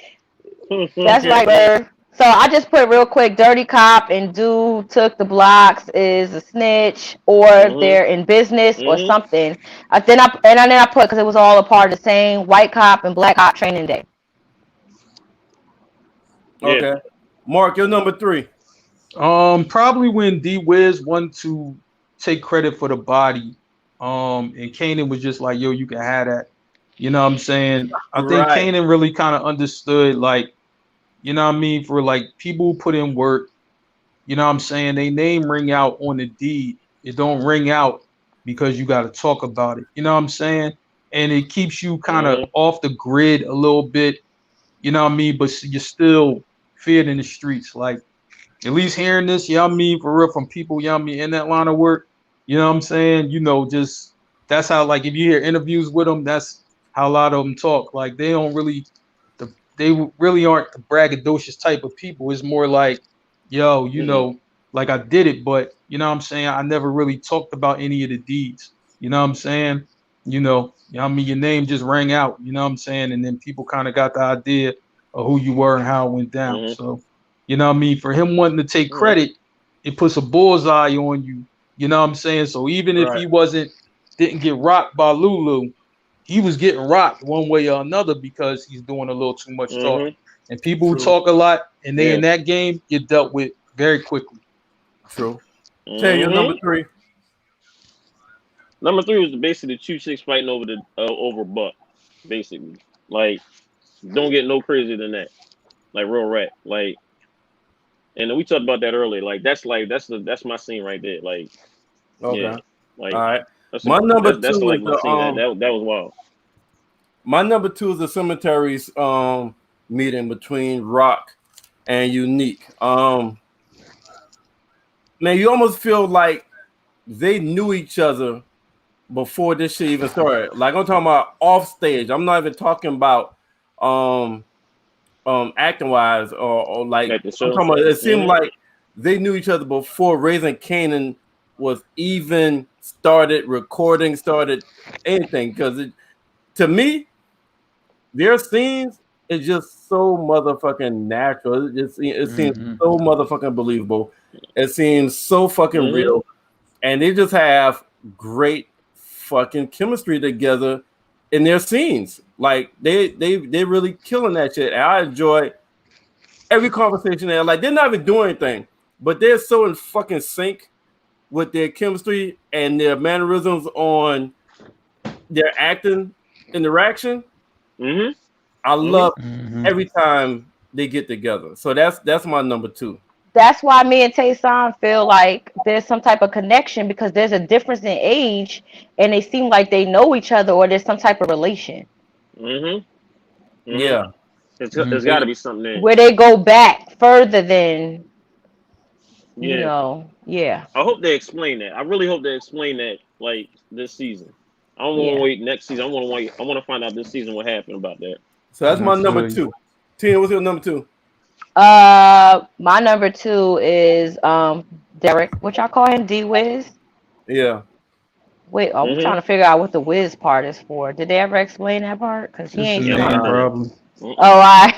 That's right, Merv. So I just put real quick, dirty cop and dude took the blocks is a snitch, or they're in business or something. Then I put, because it was all a part of the same, white cop and black cop training day. Okay. Yeah. Mark, your number 3. Probably when D Wiz wanted to take credit for the body. And Kanan was just like, yo, you can have that. You know what I'm saying? I think Kanan really kind of understood, like, you know what I mean, for like people who put in work, you know what I'm saying, they name ring out on the deed. It don't ring out because you got to talk about it. You know what I'm saying? And it keeps you kind of off the grid a little bit, you know what I mean, but you're still feared in the streets. Like, at least hearing this, you know what I mean, for real, from people, you know what I mean, in that line of work, you know what I'm saying? Just that's how, like, if you hear interviews with them, that's how a lot of them talk. Like, they really aren't the braggadocious type of people. It's more like, yo, like, I did it, but you know what I'm saying, I never really talked about any of the deeds. You know what I'm saying? I mean, your name just rang out, you know what I'm saying? And then people kind of got the idea of who you were and how it went down. So, you know what I mean? For him wanting to take credit, it puts a bullseye on you. You know what I'm saying? So even if he didn't get rocked by Lulu, he was getting rocked one way or another because he's doing a little too much talking. And people who talk a lot and they in that game get dealt with very quickly. True. Tell your number 3. Number 3 was basically the 2 chicks fighting over Buck. Basically, like, don't get no crazier than that. Like, real rap. Like, and we talked about that earlier. Like, that's my scene right there. Like, okay, like, all right. That's my number 2 that's is like my the scene. That was wild. My number 2 is the cemeteries meeting between Rock and Unique. Man, you almost feel like they knew each other before this shit even started. Like, I'm talking about off stage. I'm not even talking about acting wise or like, I'm talking about, it seemed like they knew each other before Raising Kanan was even started recording, started anything. Because to me, their scenes is just so motherfucking natural. It seems so motherfucking believable. It seems so fucking real, and they just have great fucking chemistry together in their scenes. Like they really killing that shit. And I enjoy every conversation there. Like, they're not even doing anything, but they're so in fucking sync with their chemistry and their mannerisms on their acting interaction. I love every time they get together. So that's my number 2. That's why me and Taison feel like there's some type of connection, because there's a difference in age and they seem like they know each other, or there's some type of relation. Yeah. There's got to be something there. Where they go back further than, yeah. I hope they explain that. I really hope they explain that, like, this season. I don't want to wait next season. I want to find out this season what happened about that. So that's my number 2. Tina, what's your number 2? My number 2 is Derek, which I call him D Wiz. Yeah. Wait, I'm trying to figure out what the Wiz part is for. Did they ever explain that part? Because he ain't. Problem. Oh, I.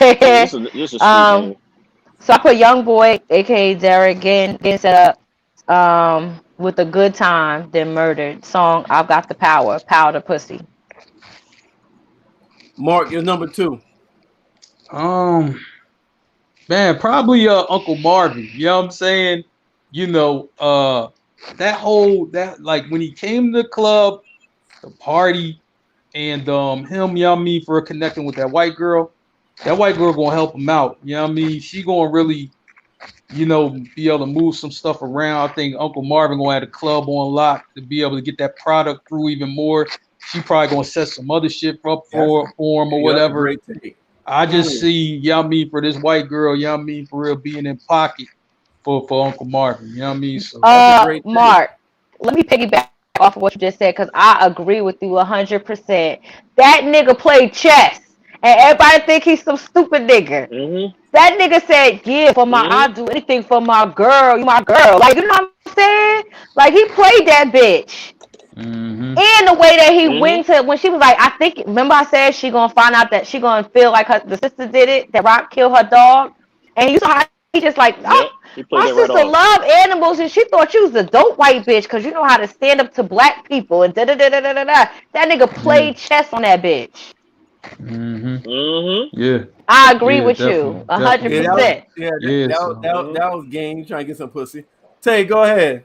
This is so I put Young Boy, aka Derek, getting set up with a good time, then murdered. Song I've Got the Power, Powder Pussy. Mark, your number 2. Man, probably Uncle Marvin. You know what I'm saying? That like when he came to the club, the party, and him, you know what I mean, for connecting with that white girl. That white girl gonna help him out. You know what I mean? She gonna really, be able to move some stuff around. I think Uncle Marvin gonna have the club on lock to be able to get that product through even more. she probably gonna set some other shit up for him or That's a whatever. great take. I just see, you know what I mean, for this white girl, you know what I mean, for real being in pocket for Uncle Marvin, you know what I mean? So That's a great take. Mark, let me piggyback off of what you just said because I agree with you 100%. That nigga played chess, and everybody think he's some stupid nigga. Mm-hmm. That nigga said, "Yeah, I'll do anything for my girl. You my girl." Like, you know what I'm saying? Like, he played that bitch. And the way that he went to when she was like, I think, remember I said she gonna find out that she gonna feel like the sister did it, that Rock killed her dog, and you saw how he just like, Yep. He played my that right sister off. love animals, and she thought you was a dope white bitch because you know how to stand up to black people and da da da da da da. That nigga played chess on that bitch. yeah, I agree yeah, with you definitely. 100%. So That was game. You trying to get some pussy. Tay, go ahead.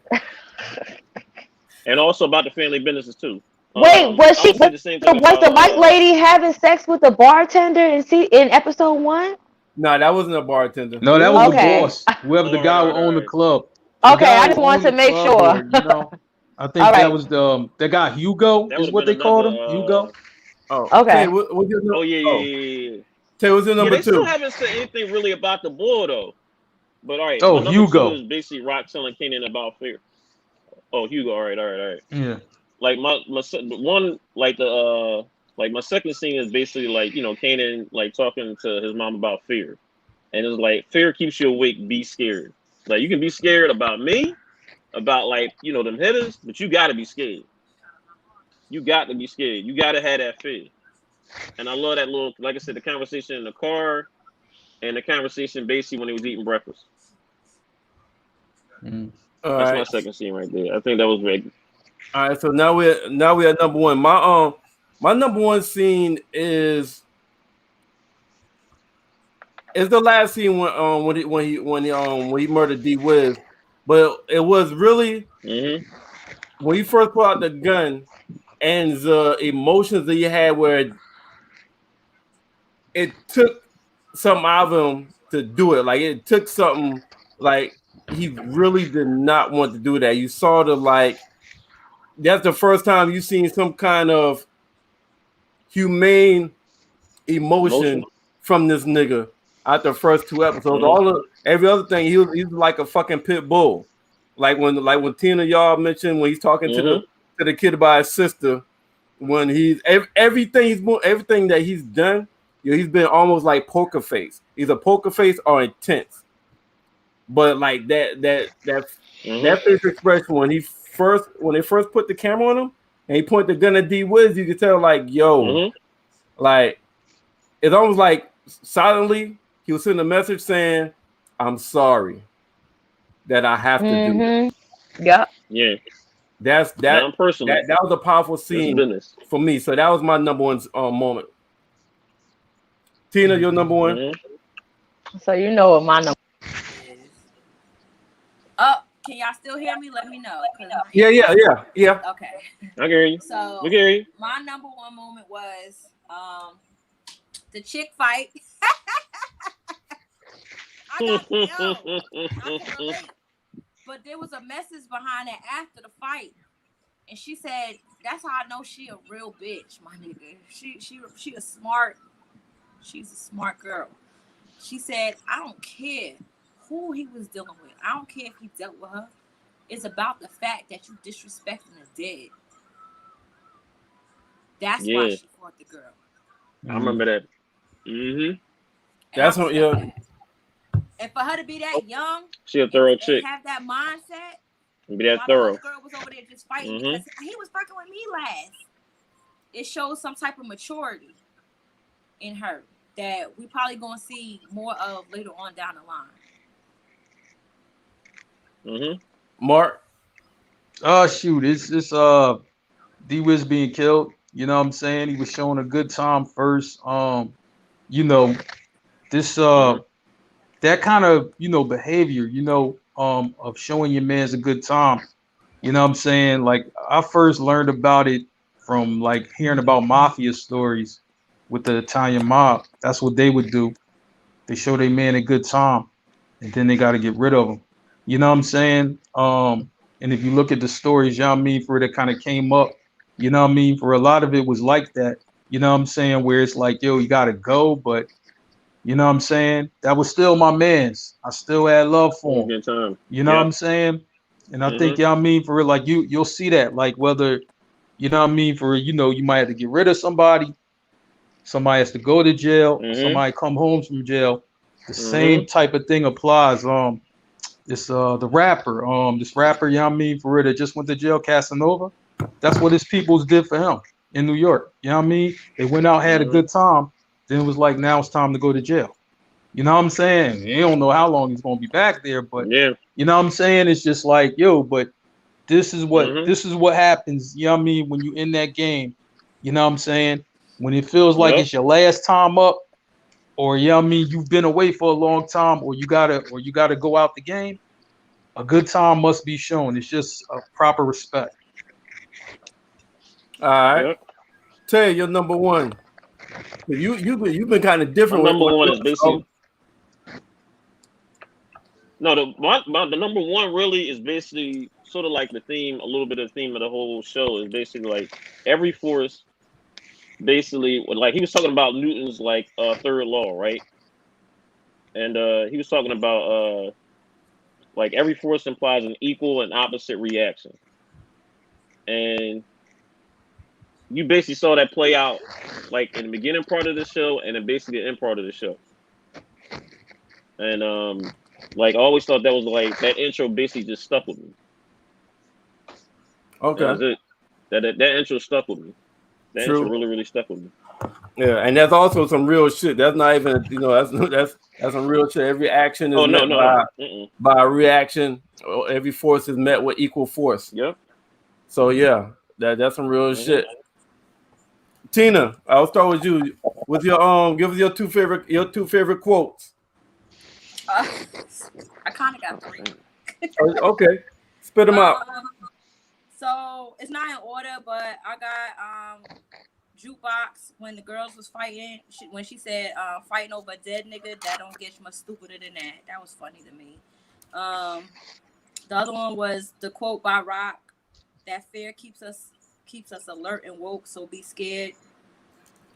And also about the family businesses too. Wait, was I she would say the same thing was the white about lady having sex with the bartender in episode 1? No, that wasn't a bartender. no, that was the Okay. boss, whoever the guy who owned the club. The Okay, guy I who just wanted owned to the make club, sure. or I think All that right. was the guy Hugo that would is have what been they called him. another. Hugo. Oh, Tay, Okay. what's your Oh yeah, oh, yeah, yeah, yeah. Tay, what's your Yeah, number they still 2? haven't said anything really about the bull though. But all right, Oh, my number 2 Hugo. is basically Rock telling Kanan about fear. Oh, Hugo. All right. Yeah. Like my one, like the like my second scene is basically like, you know, Kanan like talking to his mom about fear, and it's like fear keeps you awake. Be scared. Like you can be scared about me, about like, you know, them hitters, but you got to be scared. You got to be scared. You got to have that fear. And I love that little, like I said, the conversation in the car and the conversation basically when he was eating breakfast. All That's right. my second scene right there. I think that was very. All right, so now we're at number 1. My number 1 scene is the last scene when he murdered D Wiz, but it was really when he first pulled out the gun and the emotions that he had where it took something out of him to do it. Like it took something, like he really did not want to do that. You saw that's the first time you seen some kind of humane emotion from this nigga out the first 2 episodes. Every other thing, he's like a fucking pit bull. Like when Tina y'all mentioned when he's talking to the kid about his sister, when everything that he's done, he's been almost like poker face. He's a poker face or intense. But like that face expression when they first put the camera on him and he pointed the gun at D Wiz, you could tell like, yo, like it's almost like silently he was sending a message saying, "I'm sorry that I have to do this." Yeah. Yeah. That was a powerful scene for me. So that was my number 1 moment. Tina, your number 1. So you know what my number. Oh, can y'all still hear me? Let me know. Yeah. Okay. I hear you. So we hear you. My number 1 moment was the chick fight. I can relate. But there was a message behind it after the fight. And she said, that's how I know she a real bitch, my nigga. She a smart, she's a smart girl. She said, I don't care who he was dealing with. I don't care if he dealt with her. It's about the fact that you disrespecting the dead. That's why she fought the girl. I remember that. That's what, and for her to be that young, she a thorough chick. Have that mindset. Be that thorough. The girl was over there just fighting because he was fucking with me last. It shows some type of maturity in her that we probably gonna see more of later on down the line. Mark. Oh shoot, it's D Wiz being killed. You know what I'm saying? He was showing a good time first. You know, this that kind of, you know, behavior, you know, of showing your man's a good time. You know what I'm saying? Like I first learned about it from like hearing about mafia stories with the Italian mob. That's what they would do. They show their man a good time and then they got to get rid of him. You know what I'm saying? And if you look at the stories, you know what I mean, for that kind of came up You know what I mean? For a lot of it was like that. You know what I'm saying? Where it's like, yo, you gotta go, but you know what I'm saying? That was still my man's. I still had love for him. Good time. You know what I'm saying? And I think, you know what I mean, for real, like you'll see that, like whether, you know what I mean, for you know, you might have to get rid of somebody has to go to jail, somebody come home from jail. The same type of thing applies. This the rapper, this rapper, you know what I mean, for real, that just went to jail, Casanova. That's what his peoples did for him in New York. You know what I mean? They went out, had a good time, then it was like, now it's time to go to jail. You know what I'm saying? You don't know how long he's gonna be back there, but you know what I'm saying? It's just like, yo, but this is what happens, you know what I mean, when you in that game. You know what I'm saying? When it feels like it's your last time up, or you know what I mean, you've been away for a long time, or you gotta go out the game, a good time must be shown. It's just a proper respect. All right. Tay, you're number one. You've been kind of different. My number one is basically the number one really is basically sort of like the theme, a little bit of the theme of the whole show is basically like every force, basically, like he was talking about Newton's like third law, right? And he was talking about like every force implies an equal and opposite reaction, and you basically saw that play out like in the beginning part of the show and then basically the end part of the show. And like I always thought that was like that intro basically just stuck with me. Okay. That was it. That intro stuck with me. That intro really, really stuck with me. Yeah, and that's also some real shit. That's not even, you know, that's some real shit. Every action is met by a reaction. Every force is met with equal force. Yep. So yeah, that's some real shit. Tina, I'll start with you. With your give us your two favorite quotes. I kind of got 3. Okay, spit them out. So it's not in order, but I got Jukebox when the girls was fighting. When she said fighting over a dead nigga, that don't get much stupider than that. That was funny to me. The other one was the quote by Rock that fear keeps us alert and woke. So be scared.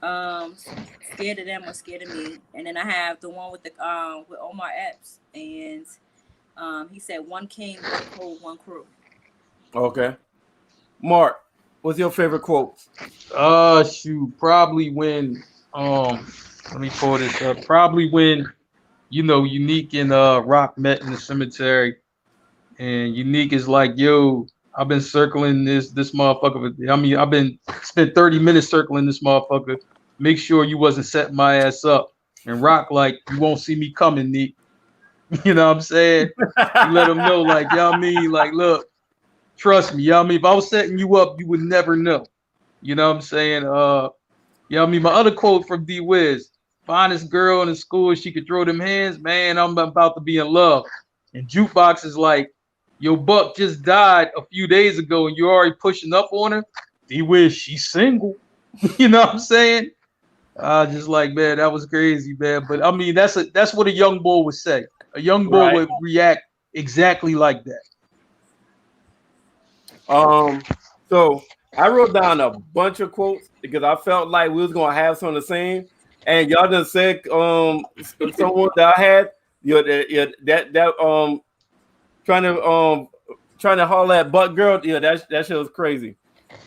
Scared of them or scared of me. And then I have the one with the with Omar Epps, and he said one king, one crew, one crew. Okay. Mark, what's your favorite quotes? Shoot, probably when let me pull this up. Probably when, you know, Unique and Rock met in the cemetery, and Unique is like, yo, I've been circling this motherfucker. I mean, I've been spent 30 minutes circling this motherfucker. Make sure you wasn't setting my ass up. And Rock like, you won't see me coming, Neek. You know what I'm saying? You let him know, like, you know what I mean? Like, look, trust me, you know what I mean? If I was setting you up, you would never know. You know what I'm saying? You know what I mean? My other quote from D Wiz, finest girl in the school, she could throw them hands, man, I'm about to be in love. And Jukebox is like, your buck just died a few days ago and you're already pushing up on her. D Wiz, she's single. You know what I'm saying? Just like, man, that was crazy, man. But I mean, that's what a young boy would say. A young boy would react exactly like that. So I wrote down a bunch of quotes because I felt like we was gonna have some of the same, and y'all just said someone that I had, that trying to holler at butt girl, that shit was crazy.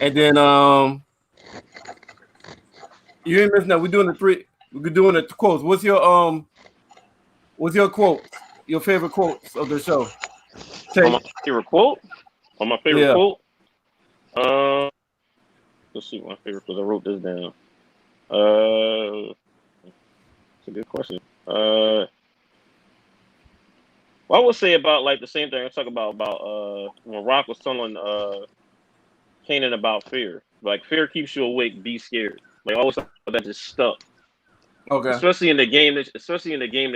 And then you ain't missing that. We're doing the quotes. What's your quote? Your favorite quotes of the show? My favorite quote? My favorite quote? Let's see my favorite because I wrote this down. It's a good question. Well, I would say about like the same thing I talk about when Rock was telling Kanan about fear. Like fear keeps you awake, be scared. Like I always thought that just stuck. Okay. Especially in the game that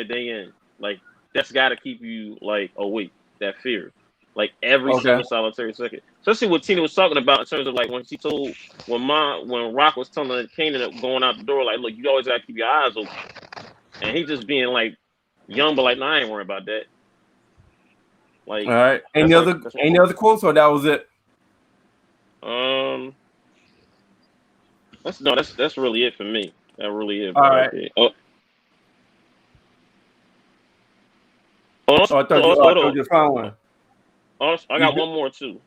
they in. Like that's gotta keep you like awake, that fear. Like every single solitary second. Especially what Tina was talking about in terms of like when she told when Rock was telling Kanan going out the door, like, look, you always gotta keep your eyes open. And he just being like young, but like, nah, I ain't worried about that. Like, all right. Any other quotes or that was it? That's really it for me. That really is. All right. There. I thought you just found one. I got one more too.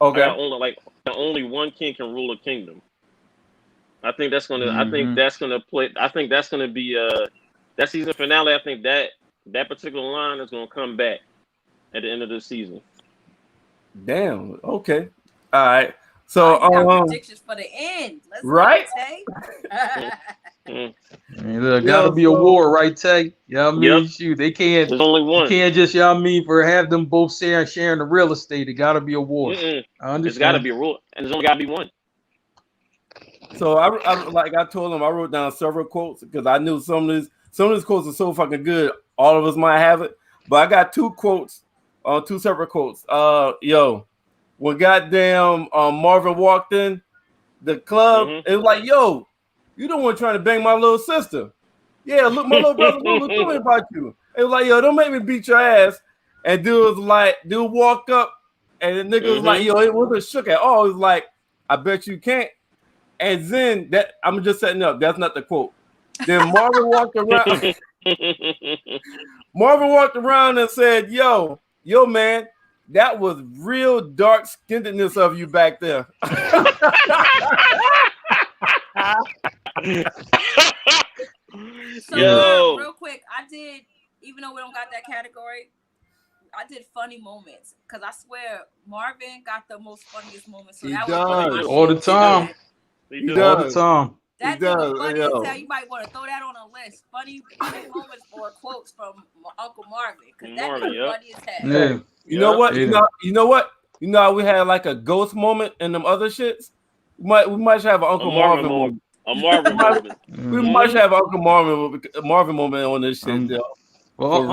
Okay. I got only one king can rule a kingdom. I think that's gonna. I think that's gonna play. I think that's gonna be that season finale. I think that particular line is gonna come back at the end of the season. Damn. Okay. All right. So predictions for the end. Let's right. Look, gotta be a war, right, Tay? You know what I mean? Shoot, they can't. There's only one. You can't just, you know what I mean, for have them both sharing the real estate. It gotta be a war. I understand. It's gotta be a rule, and there's only gotta be one. So I like I told him, I wrote down several quotes because I knew some of these quotes are so fucking good. All of us might have it, but I got two separate quotes. When goddamn Marvin walked in the club, it was like, yo, you the one trying to bang my little sister. Yeah, look, my little brother told me about you. It was like, yo, don't make me beat your ass. And dude walked up, and the nigga was like, yo, it wasn't shook at all. It was like, I bet you can't. And then that I'm just setting up. That's not the quote. Then Marvin walked around. Marvin walked around and said, yo, man, that was real dark skinnedness of you back there. So real quick, I did, even though we don't got that category, I did funny moments because I swear Marvin got the most funniest moments. So that was all the time. He does all the time. That was funny as hell. You might want to throw that on a list. Funny moments or quotes from Uncle Marvin because that was funny as hell. Yeah. You know what? You know what? You know how we had like a ghost moment in them other shits? We might have an Uncle Marvin moment. A Marvin moment. We might have Uncle Marvin moment on this shit, yo. Well,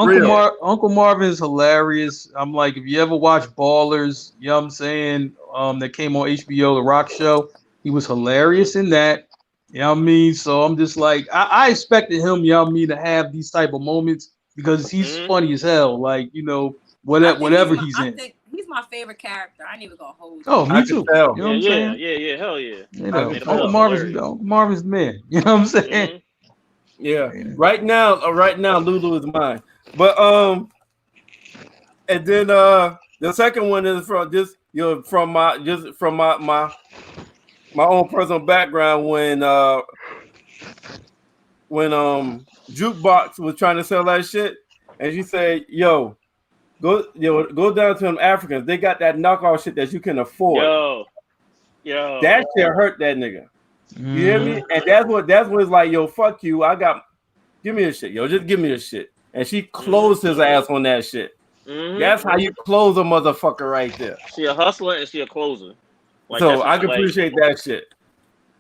Uncle Marvin's hilarious. I'm like, if you ever watch Ballers, you know what I'm saying? That came on HBO, The Rock Show. He was hilarious in that. You know what I mean? So I'm just like, I expected him, you know what I mean, to have these type of moments because he's funny as hell. Like, you know, whatever he's in. I think he's my favorite character. I ain't even gonna hold you. Oh, me too. You know what I'm saying? Yeah, hell yeah. You know, Uncle Marvin's the man. You know what I'm saying? Yeah. Right now, Lulu is mine. But and then the second one is from just from my own personal background when Jukebox was trying to sell that shit, and she said, go down to them Africans. They got that knockoff shit that you can afford. Yo. That shit hurt that nigga. You hear me? And that's what it's like, yo, fuck you. Give me a shit, yo. Just give me a shit. And she closed his ass on that shit. That's how you close a motherfucker right there. She a hustler and she a closer. Like, so I can appreciate that shit.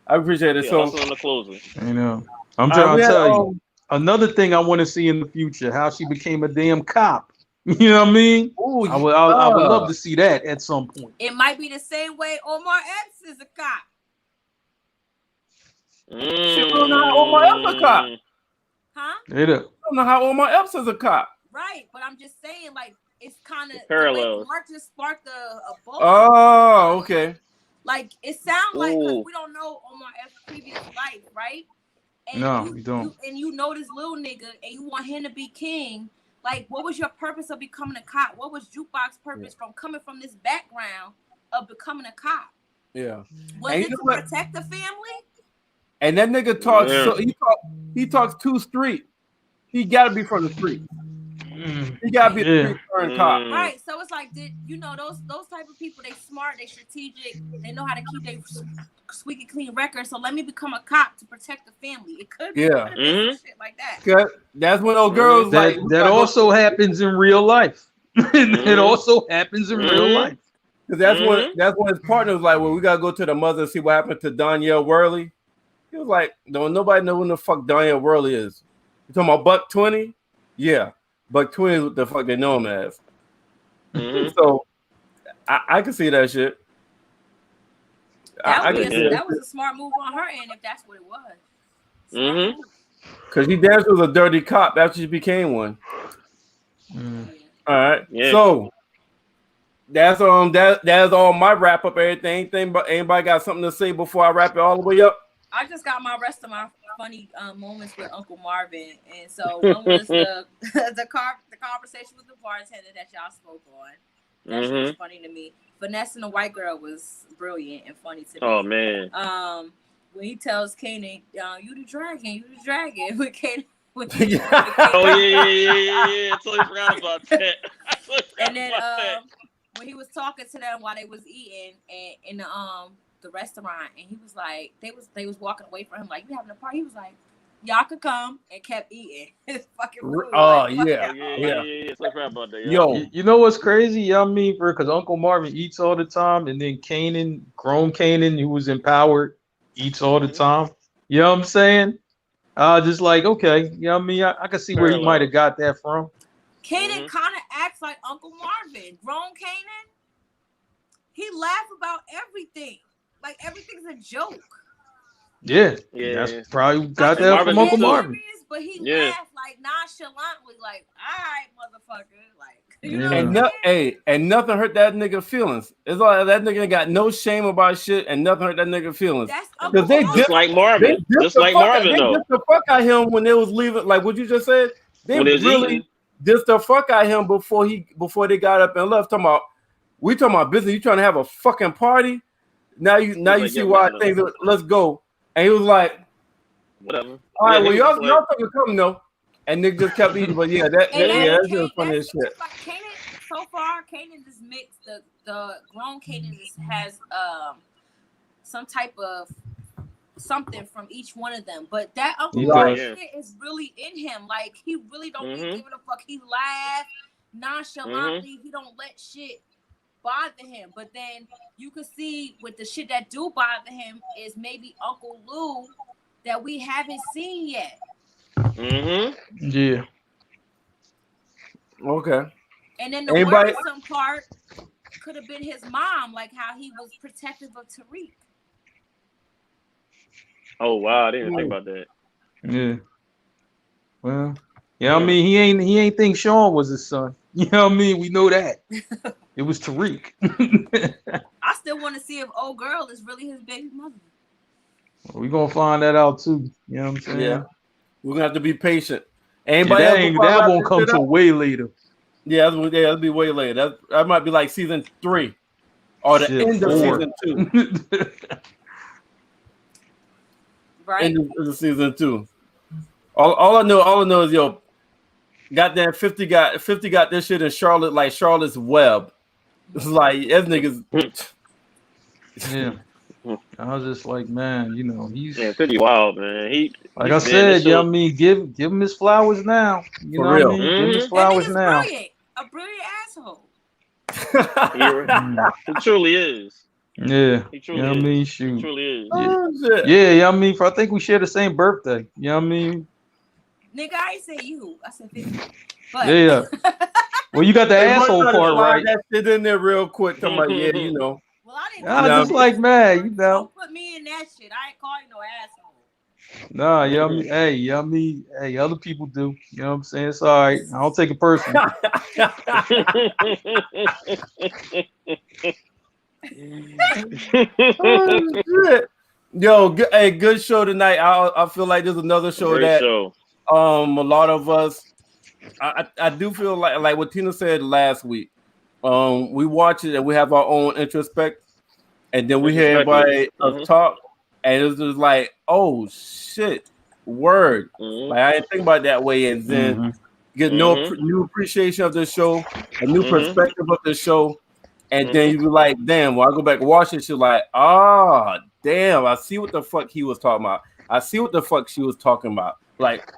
I appreciate it. So hustler and a closer. I know. I'm trying to tell you. Another thing I want to see in the future, how she became a damn cop. You know what I mean? Ooh, I would love to see that at some point. It might be the same way Omar Epps is a cop. She don't know how Omar Epps a cop. Huh? I don't know how Omar Epps is a cop. Right, but I'm just saying, like, it's kind of parallel. Mark just sparked a ball. Oh, okay. Like, it sounds like, because we don't know Omar Epps' previous life, right? And no, we don't. You know this little nigga, and you want him to be king. Like, what was your purpose of becoming a cop? What was Jukebox's purpose from coming from this background of becoming a cop? Yeah. Was it to protect the family? And that nigga talks. So he talks too street. He got to be from the street. He got to be a street cop. Right. So it's like, those type of people? They smart. They strategic. They know how to keep their squeaky clean record. So let me become a cop to protect the family. It could be shit like that. That's when those girls that also happens in real life. It also happens in real life. Because that's when his partner was like, well, we gotta go to the mother and see what happened to Danielle Worley. He was like, don't nobody know when the fuck Danielle Worley is. You talking about Buck 20? Yeah. Buck 20 is what the fuck they know him as. So I can see that shit. That was a smart move on her end if that's what it was. Because he danced with a dirty cop after she became one. All right. Yeah. So that's all my wrap up. Everything. But anybody got something to say before I wrap it all the way up? I just got my rest of my funny moments with Uncle Marvin, and so one was the the conversation with the bartender that y'all spoke on. That shit was funny to me. Finessing the white girl was brilliant and funny to me. Oh man. When he tells Kanan, "You the dragon," with Kanan. Oh yeah. I totally forgot about that. And then when he was talking to them while they was eating and in the restaurant, and he was like, they was walking away from him like, "You having a party?" He was like, "Y'all could come," and kept eating his fucking food. Oh like, yeah. So I forgot about that. Yo, You know what's crazy? You know what I mean? Because Uncle Marvin eats all the time, and then Kanan, grown Kanan, who was empowered, eats all the time. You know what I'm saying? Just like, okay, you know what I mean? I can see where he might have got that from. Kanan kind of acts like Uncle Marvin. Grown Kanan, he laugh about everything. Like everything's a joke. Yeah. That's probably got that Marvin from Uncle too. Marvin. But he laughed like nonchalantly, like, "All right, motherfucker." Like, you know and nothing hurt that nigga feelings. It's like that nigga got no shame about shit, and nothing hurt that nigga feelings. That's because they just like Marvin. Just like Marvin, though. They just the fuck out him when they was leaving. Like what you just said. They really just the fuck out him before they got up and left. We talking about business. You trying to have a fucking party? Now you see why things. Let's go. And he was like, whatever. All right, well y'all fucking come though. And Nick just kept eating, but that's just funny as shit. Like Kanan, so far, Kanan just mixed the grown Kanan just has some type of something from each one of them. But that Uncle Marvin shit is really in him. Like he really don't be giving a fuck. He laugh nonchalantly. He don't let shit bother him. But then you can see with the shit that do bother him is maybe Uncle Lou that we haven't seen yet. Yeah. Okay. And then the worrisome part could have been his mom, like how he was protective of Tariq. Oh wow, I didn't even think about that. Yeah. Well, I mean, he ain't think Sean was his son. You know what I mean? We know that. It was Tariq. I still want to see if old girl is really his baby mother. We're gonna find that out too. You know what I'm saying? Yeah. We're gonna have to be patient. That won't come till way later. Yeah, that'll be way later. That might be like season 3 or the end of season 2. Right. End of season 2. All I know is goddamn 50 got this shit in Charlotte like Charlotte's Web. It's like that niggas. Yeah. I was just like, man, he's pretty wild, man. Like I said, I mean, give him his flowers now. You know what I mean? Give him his flowers now. Brilliant. A brilliant asshole. He truly is. Yeah. He truly is. I mean, shoot. He truly is. Yeah, I mean, I think we share the same birthday. You know what I mean? Nigga, I ain't say you. I said 50. But yeah. Well, you got the asshole part right. That shit in there real quick. Talking about, Well, I didn't. Just like, man, Don't put me in that shit. I ain't calling no asshole. Nah, hey, other people do. You know what I'm saying? It's all right. I don't take it personally. Yo, good show tonight. I feel like there's another show a lot of us. I do feel like what Tina said last week. We watch it and we have our own introspect, and then we hear everybody talk, and it's just like, oh shit, word. Like I didn't think about it that way, and then get new appreciation of the show, a new perspective of the show, and then you be like, damn. When I go back and watch it, she's like, damn, I see what the fuck he was talking about. I see what the fuck she was talking about. Like,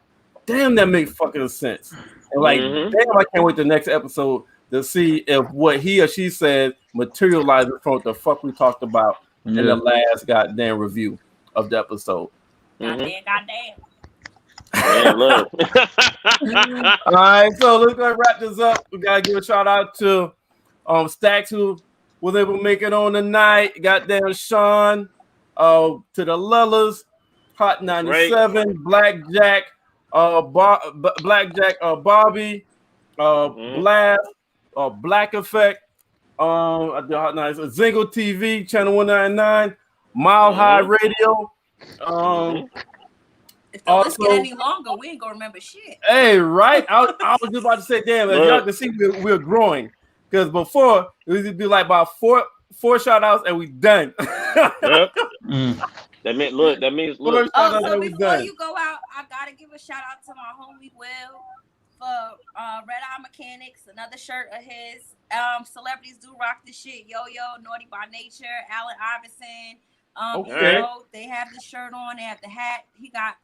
damn, that makes fucking sense. And like, damn, I can't wait the next episode to see if what he or she said materializes from what the fuck we talked about in the last goddamn review of the episode. Goddamn. Yeah, look. All right, so let's go wrap this up. We gotta give a shout out to Stacks, who was able to make it on tonight. Goddamn Sean, to the Lullas, Hot 97, Blackjack, Bobby, Blast, Black Effect, Zingle TV, Channel 199, Mile High Radio, If the list get any longer, we ain't gonna remember shit. Hey, right? I was just about to say, damn, as y'all can see, we're growing. Because before it would be like about four shout outs and we done. Yep. That means look. So before you go out, I gotta give a shout out to my homie Will for Red Eye Mechanics, another shirt of his. Celebrities do rock this shit. Yo-Yo, Naughty by Nature, Allen Iverson. You know, they have the shirt on, they have the hat. He got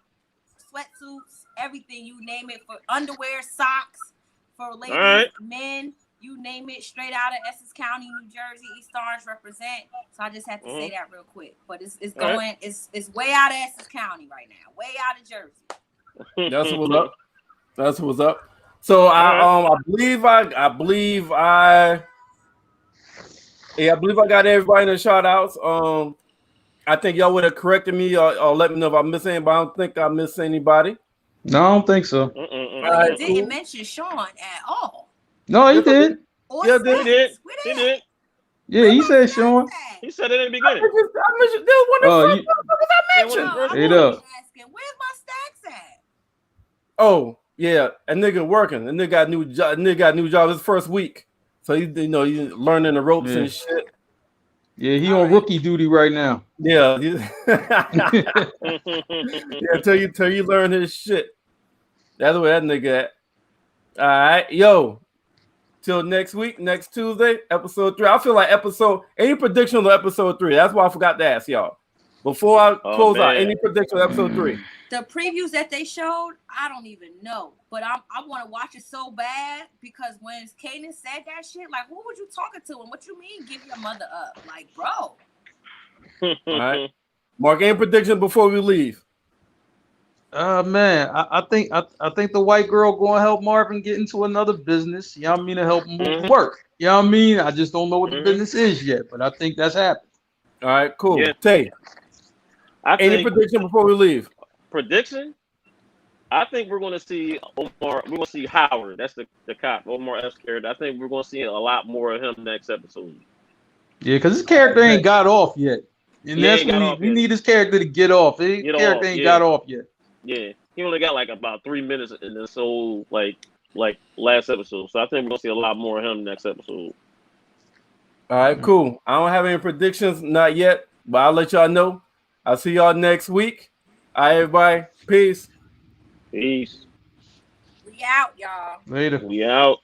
sweatsuits, everything, you name it, for underwear, socks, for ladies, men, you name it, straight out of Essex County, New Jersey. East Orange represent. So I just have to say that real quick. But it's way out of Essex County right now, way out of Jersey. That's what's up. That's what's up. So I believe I got everybody in the shout outs. I think y'all would have corrected me or let me know if I missed anybody. I don't think I missed anybody. No, I don't think so. You didn't mention Sean at all. No, he did. Yeah, he did. Yeah, he said Sean. He said it in the beginning. I mentioned this one of the I mentioned. Straight up. Where's my stacks at? Oh, yeah, a nigga working. A nigga got new job. Nigga got new job his first week. So he's learning the ropes and shit. Yeah, he on rookie duty right now. Yeah. Till you learn his shit. That's where that nigga at. All right, yo. Till next week, next Tuesday, episode 3. I feel like any predictions on episode 3? That's why I forgot to ask y'all. Before I close out, any predictions on episode 3? The previews that they showed, I don't even know. But I want to watch it so bad because when Kanan said that shit, like, who was you talking to? And what you mean, give your mother up? Like, bro. All right. Mark, any prediction before we leave? Man, I think the white girl gonna help Marvin get into another business. You know what I mean? To help him work. You know what I mean? I just don't know what the business is yet, but I think that's happening. All right, cool. Yeah. Tay, any prediction before we leave? Prediction? I think we're going to see Omar. We're going to see Howard. That's the cop, Omar F's character. I think we're going to see a lot more of him next episode. Yeah, because his character ain't got off yet, and that's when we need his character to get off. His character ain't got off yet. Yeah, he only got like about 3 minutes in this whole like last episode. So I think we're going to see a lot more of him next episode. All right, cool. I don't have any predictions, not yet, but I'll let y'all know. I'll see y'all next week. All right, everybody. Peace. Peace. We out, y'all. Later. We out.